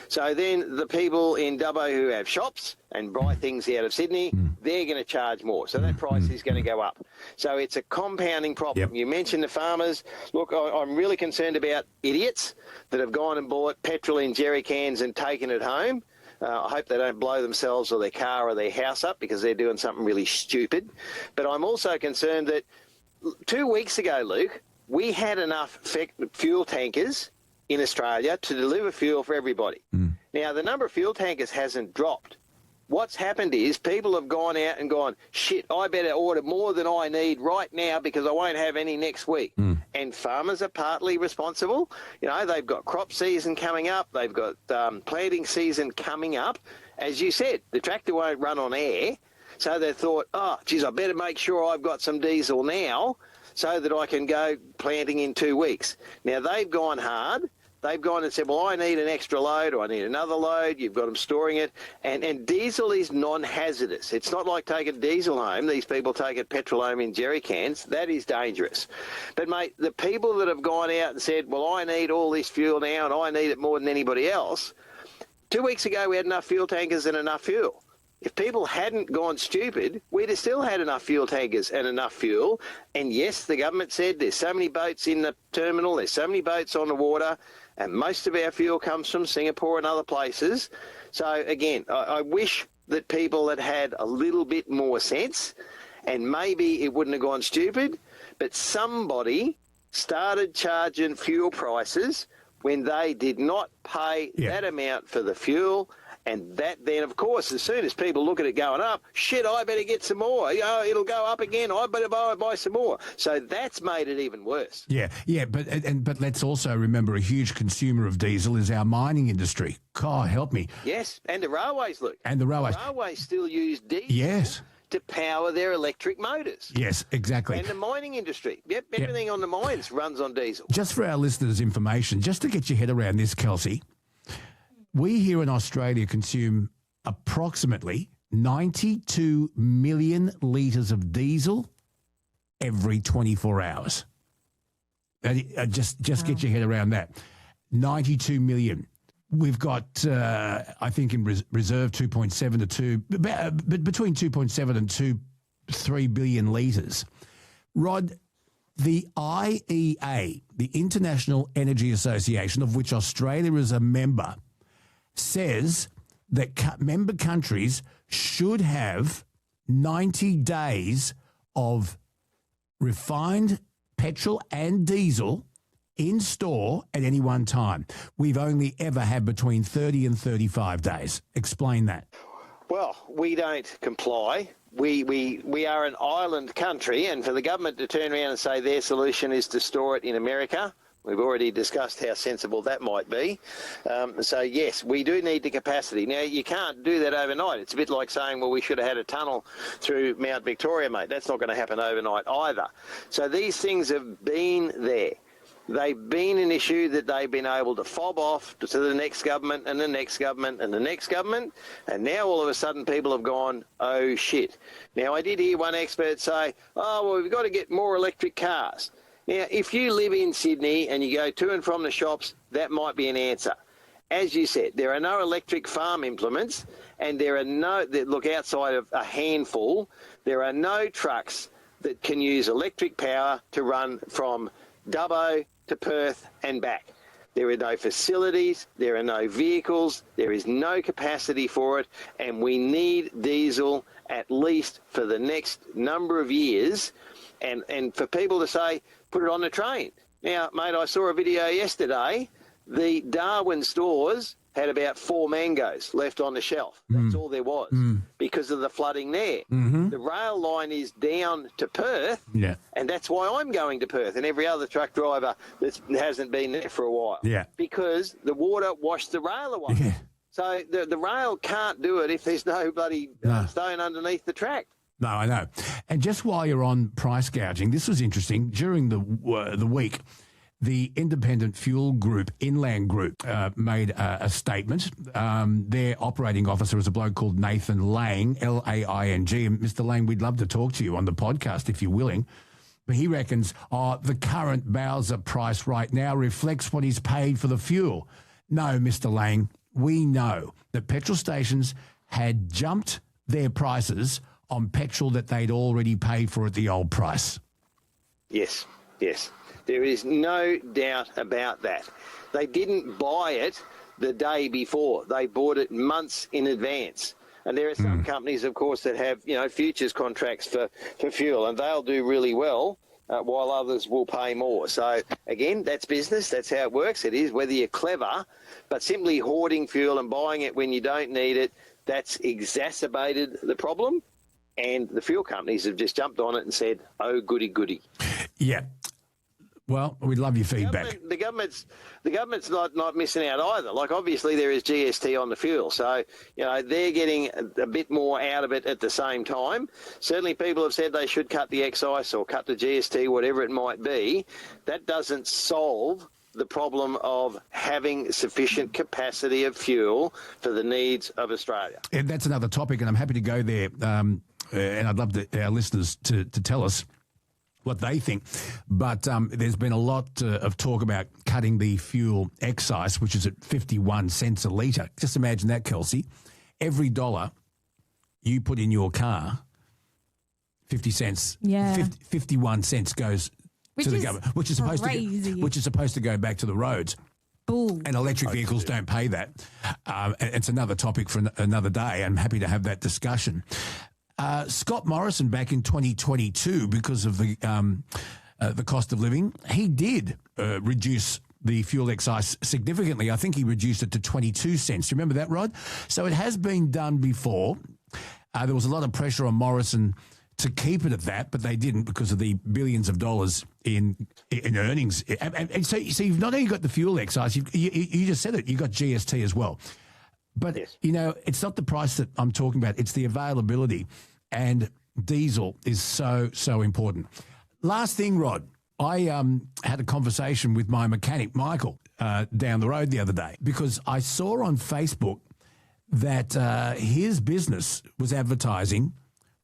So then the people in Dubbo who have shops and buy things out of Sydney, they're going to charge more. So that price is going to go up. So it's a compounding problem. You mentioned the farmers. Look, I'm really concerned about idiots that have gone and bought petrol in jerry cans and taken it home. I hope they don't blow themselves or their car or their house up because they're doing something really stupid. But I'm also concerned that 2 weeks ago, Luke, we had enough fuel tankers in Australia to deliver fuel for everybody. Now, the number of fuel tankers hasn't dropped. What's happened is people have gone out and gone, shit, I better order more than I need right now because I won't have any next week. And farmers are partly responsible. They've got crop season coming up. They've got planting season coming up. As you said, the tractor won't run on air. So they thought, oh, geez, I better make sure I've got some diesel now so that I can go planting in 2 weeks. Now, they've gone hard. They've gone and said, well, I need an extra load or I need another load. You've got them storing it. And diesel is non-hazardous. It's not like taking diesel home. These people take it petrol home in jerry cans. That is dangerous. But, mate, the people that have gone out and said, well, I need all this fuel now and I need it more than anybody else, 2 weeks ago we had enough fuel tankers and enough fuel. If people hadn't gone stupid, we'd have still had enough fuel tankers and enough fuel. And, yes, the government said there's so many boats in the terminal, there's so many boats on the water, and most of our fuel comes from Singapore and other places. So, again, I wish that people had had a little bit more sense, and maybe it wouldn't have gone stupid, but somebody started charging fuel prices when they did not pay that amount for the fuel, And that then, of course, as soon as people look at it going up, shit, I better get some more. It'll go up again. I better buy some more. So that's made it even worse. Yeah, but let's also remember a huge consumer of diesel is our mining industry. God, help me. Yes, and the railways, Luke. And the railways. The railways still use diesel. Yes. To power their electric motors. Yes, exactly. And the mining industry. Yep, everything on the mines runs on diesel. Just for our listeners' information, just to get your head around this, Kelsey, we here in Australia consume approximately 92 million litres of diesel every 24 hours. Just get your head around that. 92 million. We've got, I think, in reserve 2.7 to 2, between 2.7 and 3 billion litres. Rod, the IEA, the International Energy Association, of which Australia is a member, says that member countries should have 90 days of refined petrol and diesel in store at any one time. We've only ever had between 30 and 35 days. Explain that. Well, we don't comply. We are an island country, and for the government to turn around and say their solution is to store it in America, we've already discussed how sensible that might be. So, yes, we do need the capacity. Now, you can't do that overnight. It's a bit like saying, well, we should have had a tunnel through Mount Victoria, mate. That's not going to happen overnight either. So these things have been there. They've been an issue that they've been able to fob off to the next government and the next government and the next government, and now all of a sudden people have gone, oh, shit. Now, I did hear one expert say, oh, well, we've got to get more electric cars. Now, if you live in Sydney and you go to and from the shops, that might be an answer. As you said, there are no electric farm implements, and there are no, look, outside of a handful, there are no trucks that can use electric power to run from Dubbo to Perth and back. There are no facilities, there are no vehicles, there is no capacity for it, and we need diesel at least for the next number of years, and for people to say, put it on the train. Now, mate, I saw a video yesterday. The Darwin stores had about 4 mangoes left on the shelf. That's all there was because of the flooding there. The rail line is down to Perth, and that's why I'm going to Perth and every other truck driver that hasn't been there for a while. Because the water washed the rail away. So the rail can't do it if there's no bloody stone underneath the track. No, I know. And just while you're on price gouging, this was interesting. During the week, the independent fuel group, Inland Group, made a statement. Their operating officer is a bloke called Nathan Lang, L-A-I-N-G. And Mr. Lang, we'd love to talk to you on the podcast if you're willing. But he reckons the current Bowser price right now reflects what he's paid for the fuel. No, Mr. Lang, we know that petrol stations had jumped their prices on petrol that they'd already paid for at the old price. Yes. There is no doubt about that. They didn't buy it the day before. They bought it months in advance. And there are some companies, of course, that have, futures contracts for fuel, and they'll do really well, while others will pay more. So, again, that's business. That's how it works. It is whether you're clever, but simply hoarding fuel and buying it when you don't need it, that's exacerbated the problem. And the fuel companies have just jumped on it and said, oh, goody, goody. Yeah. Well, we'd love your feedback. The government's not missing out either. Like, obviously, there is GST on the fuel. So, they're getting a bit more out of it at the same time. Certainly, people have said they should cut the excise or cut the GST, whatever it might be. That doesn't solve the problem of having sufficient capacity of fuel for the needs of Australia. And that's another topic, and I'm happy to go there. And I'd love our listeners to tell us what they think. But there's been a lot of talk about cutting the fuel excise, which is at 51 cents a litre. Just imagine that, Kelsey. Every dollar you put in your car, 50 cents, 51 cents goes to the government, which is supposed to go back to the roads. Bull. And electric vehicles don't pay that. It's another topic for another day. I'm happy to have that discussion. Scott Morrison back in 2022, because of the cost of living, he did reduce the fuel excise significantly. I think he reduced it to 22 cents. Do you remember that, Rod? So it has been done before. There was a lot of pressure on Morrison to keep it at that, but they didn't because of the billions of dollars in earnings. And so you've not only got the fuel excise, you just said it, you got GST as well. But, you know, it's not the price that I'm talking about. It's the availability. And diesel is so, so important. Last thing, Rod, I had a conversation with my mechanic, Michael, down the road the other day because I saw on Facebook that his business was advertising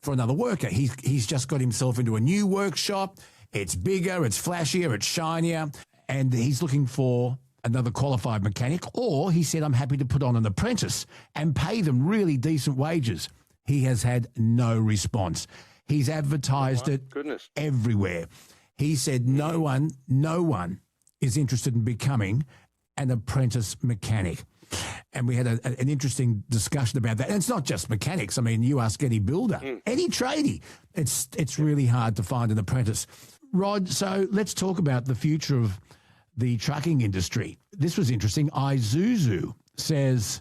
for another worker. He's just got himself into a new workshop. It's bigger, it's flashier, it's shinier, and he's looking for another qualified mechanic, or he said, I'm happy to put on an apprentice and pay them really decent wages. He has had no response. He's advertised it everywhere. He said no one is interested in becoming an apprentice mechanic. And we had an interesting discussion about that. And it's not just mechanics. I mean, you ask any builder, any tradie, it's really hard to find an apprentice. Rod, so let's talk about the future of the trucking industry. This was interesting. Isuzu says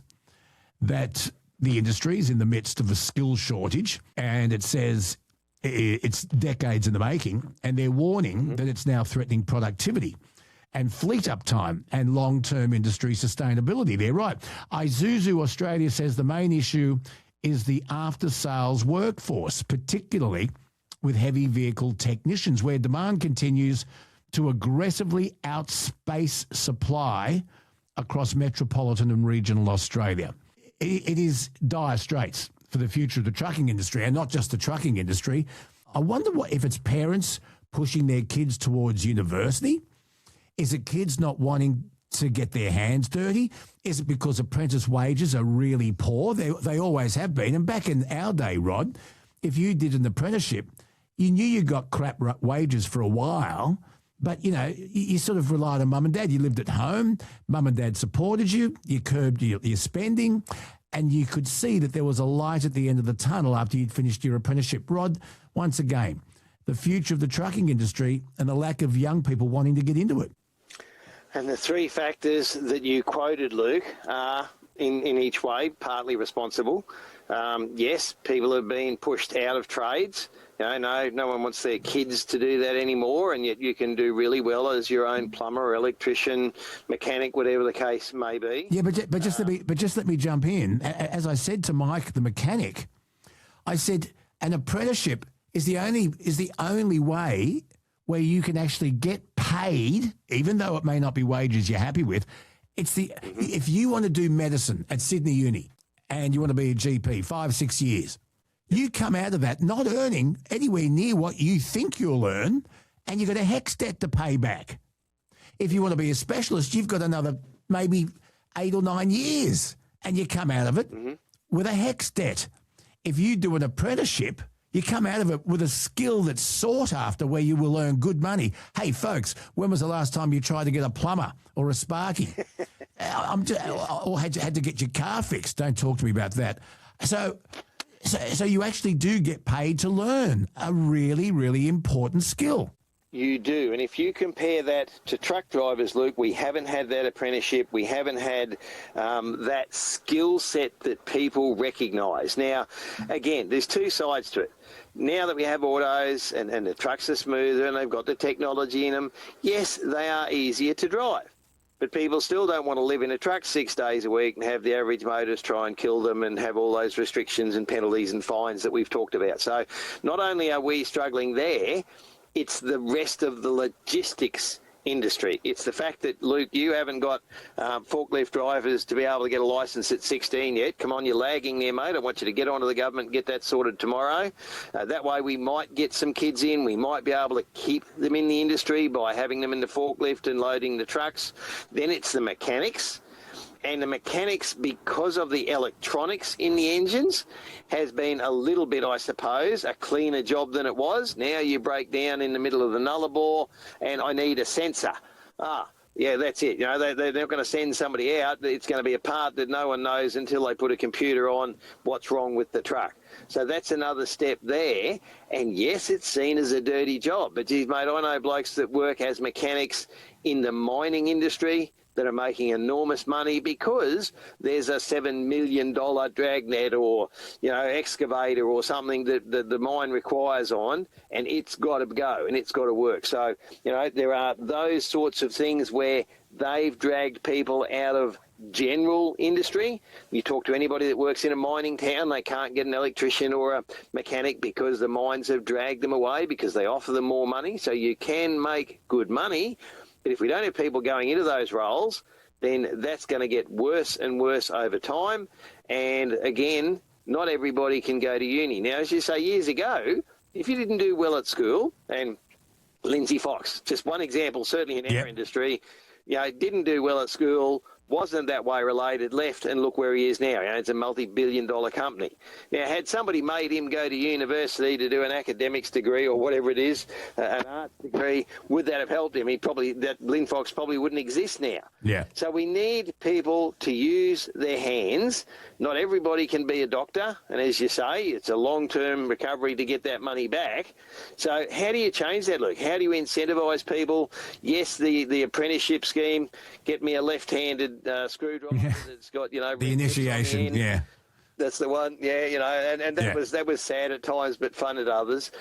that the industry is in the midst of a skill shortage, and it says it's decades in the making, and they're warning that it's now threatening productivity and fleet uptime and long-term industry sustainability. They're right. Isuzu Australia says the main issue is the after-sales workforce, particularly with heavy vehicle technicians, where demand continues to aggressively outspace supply across metropolitan and regional Australia. It is dire straits for the future of the trucking industry, and not just the trucking industry. I wonder if it's parents pushing their kids towards university. Is it kids not wanting to get their hands dirty? Is it because apprentice wages are really poor? They always have been. And back in our day, Rod, if you did an apprenticeship, you knew you got crap wages for a while, but, you know, you sort of relied on mum and dad. You lived at home. Mum and dad supported you. You curbed your spending, and you could see that there was a light at the end of the tunnel after you'd finished your apprenticeship. Rod, once again, the future of the trucking industry and the lack of young people wanting to get into it. And the three factors that you quoted, Luke, are in each way partly responsible. Yes, people have been pushed out of trades. You know, no one wants their kids to do that anymore, and yet you can do really well as your own plumber, electrician, mechanic, whatever the case may be. Yeah, but just let me jump in. As I said to Mike, the mechanic, I said an apprenticeship is the only way where you can actually get paid, even though it may not be wages you're happy with. If you want to do medicine at Sydney Uni and you want to be a GP 5-6 years, you come out of that not earning anywhere near what you think you'll earn, and you've got a HECS debt to pay back. If you want to be a specialist, you've got another maybe 8 or 9 years, and you come out of it with a HECS debt. If you do an apprenticeship, you come out of it with a skill that's sought after, where you will earn good money. Hey, folks, when was the last time you tried to get a plumber or a sparky? Or had to get your car fixed? Don't talk to me about that. So you actually do get paid to learn a really, really important skill. You do. And if you compare that to truck drivers, Luke, we haven't had that apprenticeship. We haven't had that skill set that people recognise. Now, again, there's two sides to it. Now that we have autos and the trucks are smoother and they've got the technology in them, yes, they are easier to drive. But people still don't want to live in a truck 6 days a week and have the average motorist try and kill them and have all those restrictions and penalties and fines that we've talked about. So not only are we struggling there, it's the rest of the logistics industry. It's the fact that, Luke, you haven't got forklift drivers to be able to get a licence at 16 yet. Come on, you're lagging there, mate. I want you to get onto the government and get that sorted tomorrow. That way we might get some kids in. We might be able to keep them in the industry by having them in the forklift and loading the trucks. Then it's the mechanics. And the mechanics, because of the electronics in the engines, has been a little bit, I suppose, a cleaner job than it was. Now you break down in the middle of the nullarbor and I need a sensor. Yeah, that's it. You know, they're not going to send somebody out. It's going to be a part that no one knows until they put a computer on what's wrong with the truck. So that's another step there. And yes, it's seen as a dirty job. But geez, mate, I know blokes that work as mechanics in the mining industry that are making enormous money because there's a $7 million dragnet or, you know, excavator or something that the mine requires on, and it's got to go and it's got to work. So, you know, there are those sorts of things where they've dragged people out of general industry. You talk to anybody that works in a mining town, they can't get an electrician or a mechanic because the mines have dragged them away because they offer them more money. So you can make good money. But if we don't have people going into those roles, then that's going to get worse and worse over time. And again, not everybody can go to uni. Now, as you say, years ago, if you didn't do well at school, and Lindsay Fox, just one example, certainly in our industry, you know, didn't do well at school, wasn't that way related, left, and look where he is now. You know, it's a multi-billion-dollar company. Now, had somebody made him go to university to do an academics degree or whatever it is, an arts degree, would that have helped him? Lynn Fox probably wouldn't exist now. Yeah. So we need people to use their hands. Not everybody can be a doctor, and as you say, it's a long-term recovery to get that money back. So how do you change that, Luke? How do you incentivise people? Yes, the apprenticeship scheme, get me a left-handed screwdriver that's got, you know, the initiation, yeah. That's the one, yeah, you know, and that was sad at times but fun at others.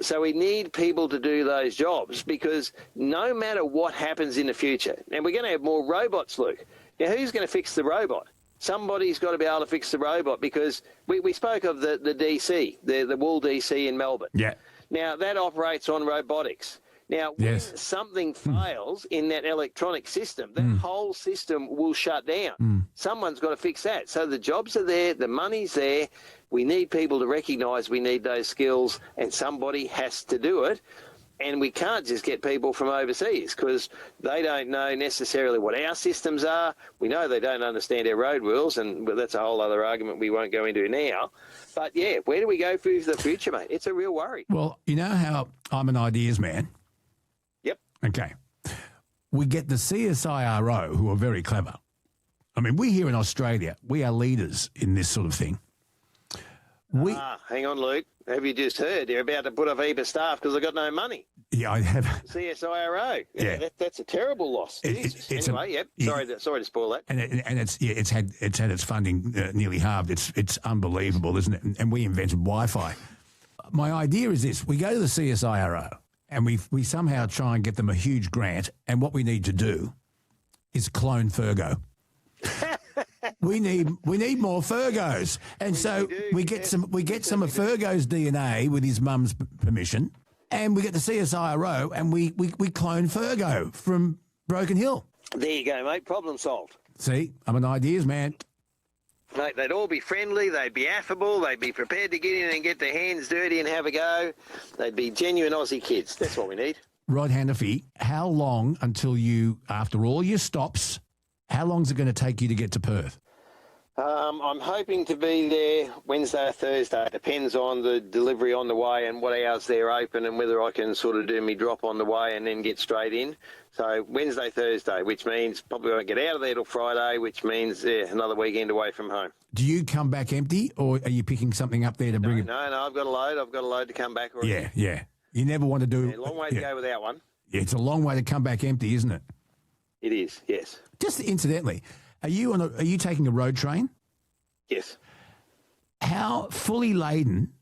So we need people to do those jobs because no matter what happens in the future, and we're going to have more robots, Luke. Now, who's going to fix the robot? Somebody's got to be able to fix the robot because we spoke of the DC, the Wool DC in Melbourne. Yeah. Now, that operates on robotics. Now, when something fails in that electronic system, that whole system will shut down. Someone's got to fix that. So the jobs are there, the money's there. We need people to recognise we need those skills, and somebody has to do it. And we can't just get people from overseas because they don't know necessarily what our systems are. We know they don't understand our road rules, and that's a whole other argument we won't go into now. But, yeah, where do we go for the future, mate? It's a real worry. Well, you know how I'm an ideas man? Yep. Okay. We get the CSIRO, who are very clever. I mean, we here in Australia, we are leaders in this sort of thing. Hang on, Luke. Have you just heard? They're about to put off heap of staff because they've got no money. Yeah, I have. CSIRO. Yeah. That's a terrible loss. Anyway, sorry to spoil that. And it's had its funding nearly halved. It's unbelievable, isn't it? And we invented Wi-Fi. My idea is this: we go to the CSIRO and we somehow try and get them a huge grant. And what we need to do is clone Fergo. We need more Fergos, and we get some of Fergo's DNA with his mum's permission, and we get the CSIRO and we clone Fergo from Broken Hill. There you go, mate. Problem solved. See, I'm an ideas man. Mate, they'd all be friendly, they'd be affable, they'd be prepared to get in and get their hands dirty and have a go. They'd be genuine Aussie kids. That's what we need. Rod Hannifey, how long until you, after all your stops, how long is it going to take you to get to Perth? I'm hoping to be there Wednesday or Thursday. Depends on the delivery on the way and what hours they're open and whether I can sort of do me drop on the way and then get straight in. So Wednesday, Thursday, which means probably won't get out of there till Friday, which means another weekend away from home. Do you come back empty, or are you picking something up there to bring it? No, I've got a load. I've got a load to come back already. Yeah. You never want to do... A long way to go without one. Yeah, it's a long way to come back empty, isn't it? It is, yes. Just incidentally, are you taking a road train? Yes. How fully laden,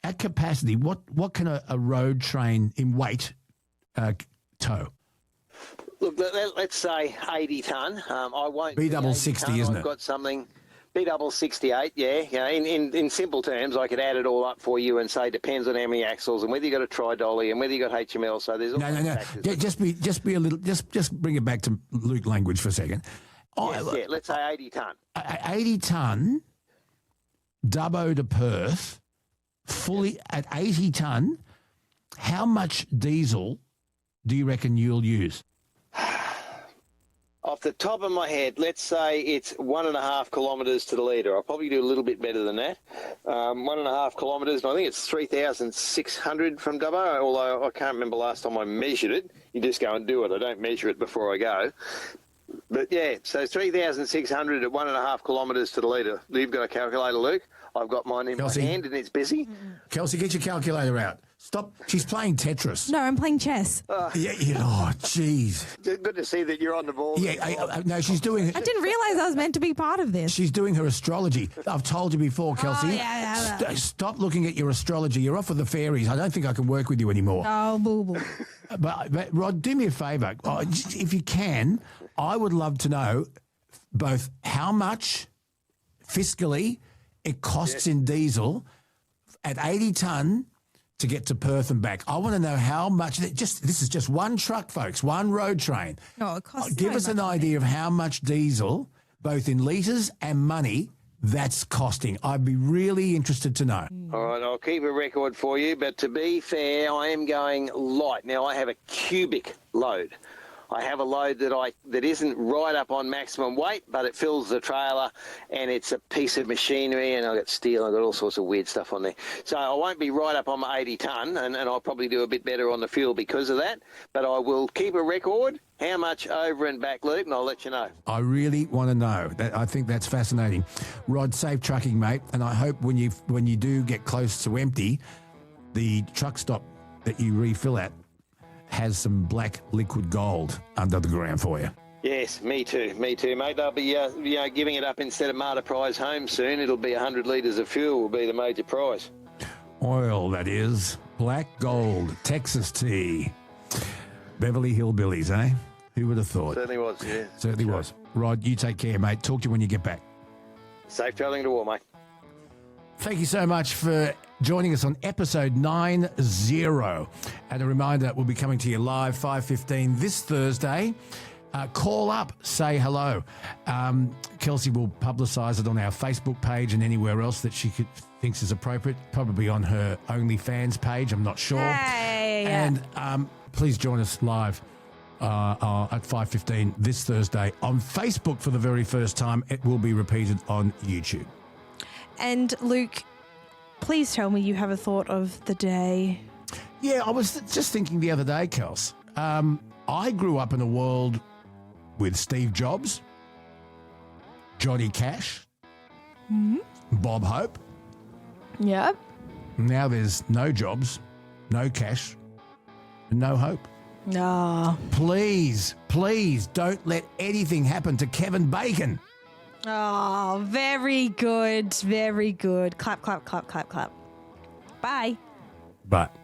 at capacity, what can a road train in weight tow? Look, let's say 80 tonne. I won't. B60, isn't it? I've got something. B68, yeah. You know, in simple terms, I could add it all up for you and say depends on how many axles and whether you got a tri-dolly and whether you got HML. So there's all factors. Just be a little. Just bring it back to Luke language for a second. Yeah, let's say 80 tonne. 80 tonne, Dubbo to Perth, fully at 80 tonne. How much diesel do you reckon you'll use? Off off the top of my head, let's say it's 1.5 kilometres to the litre. I'll probably do a little bit better than that. 1.5 kilometres, and I think it's 3,600 from Dubbo, although I can't remember last time I measured it. You just go and do it. I don't measure it before I go. But, yeah, so 3,600 at 1.5 kilometres to the litre. You've got a calculator, Luke. I've got mine in my hand and it's busy. Kelsey, get your calculator out. Stop. She's playing Tetris. No, I'm playing chess. Oh, jeez. Good to see that you're on the ball. Yeah, no, she's doing... I didn't realise I was meant to be part of this. She's doing her astrology. I've told you before, Kelsey. Oh, yeah. Stop looking at your astrology. You're off with the fairies. I don't think I can work with you anymore. Oh, boo-boo. But, Rod, do me a favour. If you can, I would love to know both how much fiscally it costs in diesel at 80 tonne to get to Perth and back. I want to know how much. This is just one truck, folks, one road train. No, it costs Give us an idea of how much diesel, both in litres and money, that's costing. I'd be really interested to know. All right, I'll keep a record for you, but to be fair, I am going light. Now, I have a cubic load. I have a load that isn't right up on maximum weight, but it fills the trailer, and it's a piece of machinery, and I've got steel, I've got all sorts of weird stuff on there. So I won't be right up on my 80 tonne, and I'll probably do a bit better on the fuel because of that, but I will keep a record, how much over and back, Luke, and I'll let you know. I really want to know. I think that's fascinating. Rod, safe trucking, mate, and I hope when you do get close to empty, the truck stop that you refill at has some black liquid gold under the ground for you. Yes, me too, mate. They'll be giving it up instead of Marta Prize Home soon. It'll be 100 litres of fuel will be the major prize. Oil, that is. Black gold, Texas tea. Beverly Hillbillies, eh? Who would have thought? Certainly was, yeah. Certainly was. Rod, you take care, mate. Talk to you when you get back. Safe travelling to war, mate. Thank you so much for joining us on episode 90. And a reminder, we'll be coming to you live 5:15 this Thursday. Call up, say hello. Kelsey will publicise it on our Facebook page and anywhere else that she thinks is appropriate, probably on her OnlyFans page, I'm not sure. Hey. And please join us live at 5:15 this Thursday on Facebook for the very first time. It will be repeated on YouTube. And Luke, please tell me you have a thought of the day. Yeah, I was just thinking the other day, Kels. I grew up in a world with Steve Jobs, Johnny Cash, Bob Hope. Yep. Now there's no Jobs, no Cash, and no Hope. No. Please don't let anything happen to Kevin Bacon. Oh, very good. Very good. Clap, clap, clap, clap, clap. Bye. But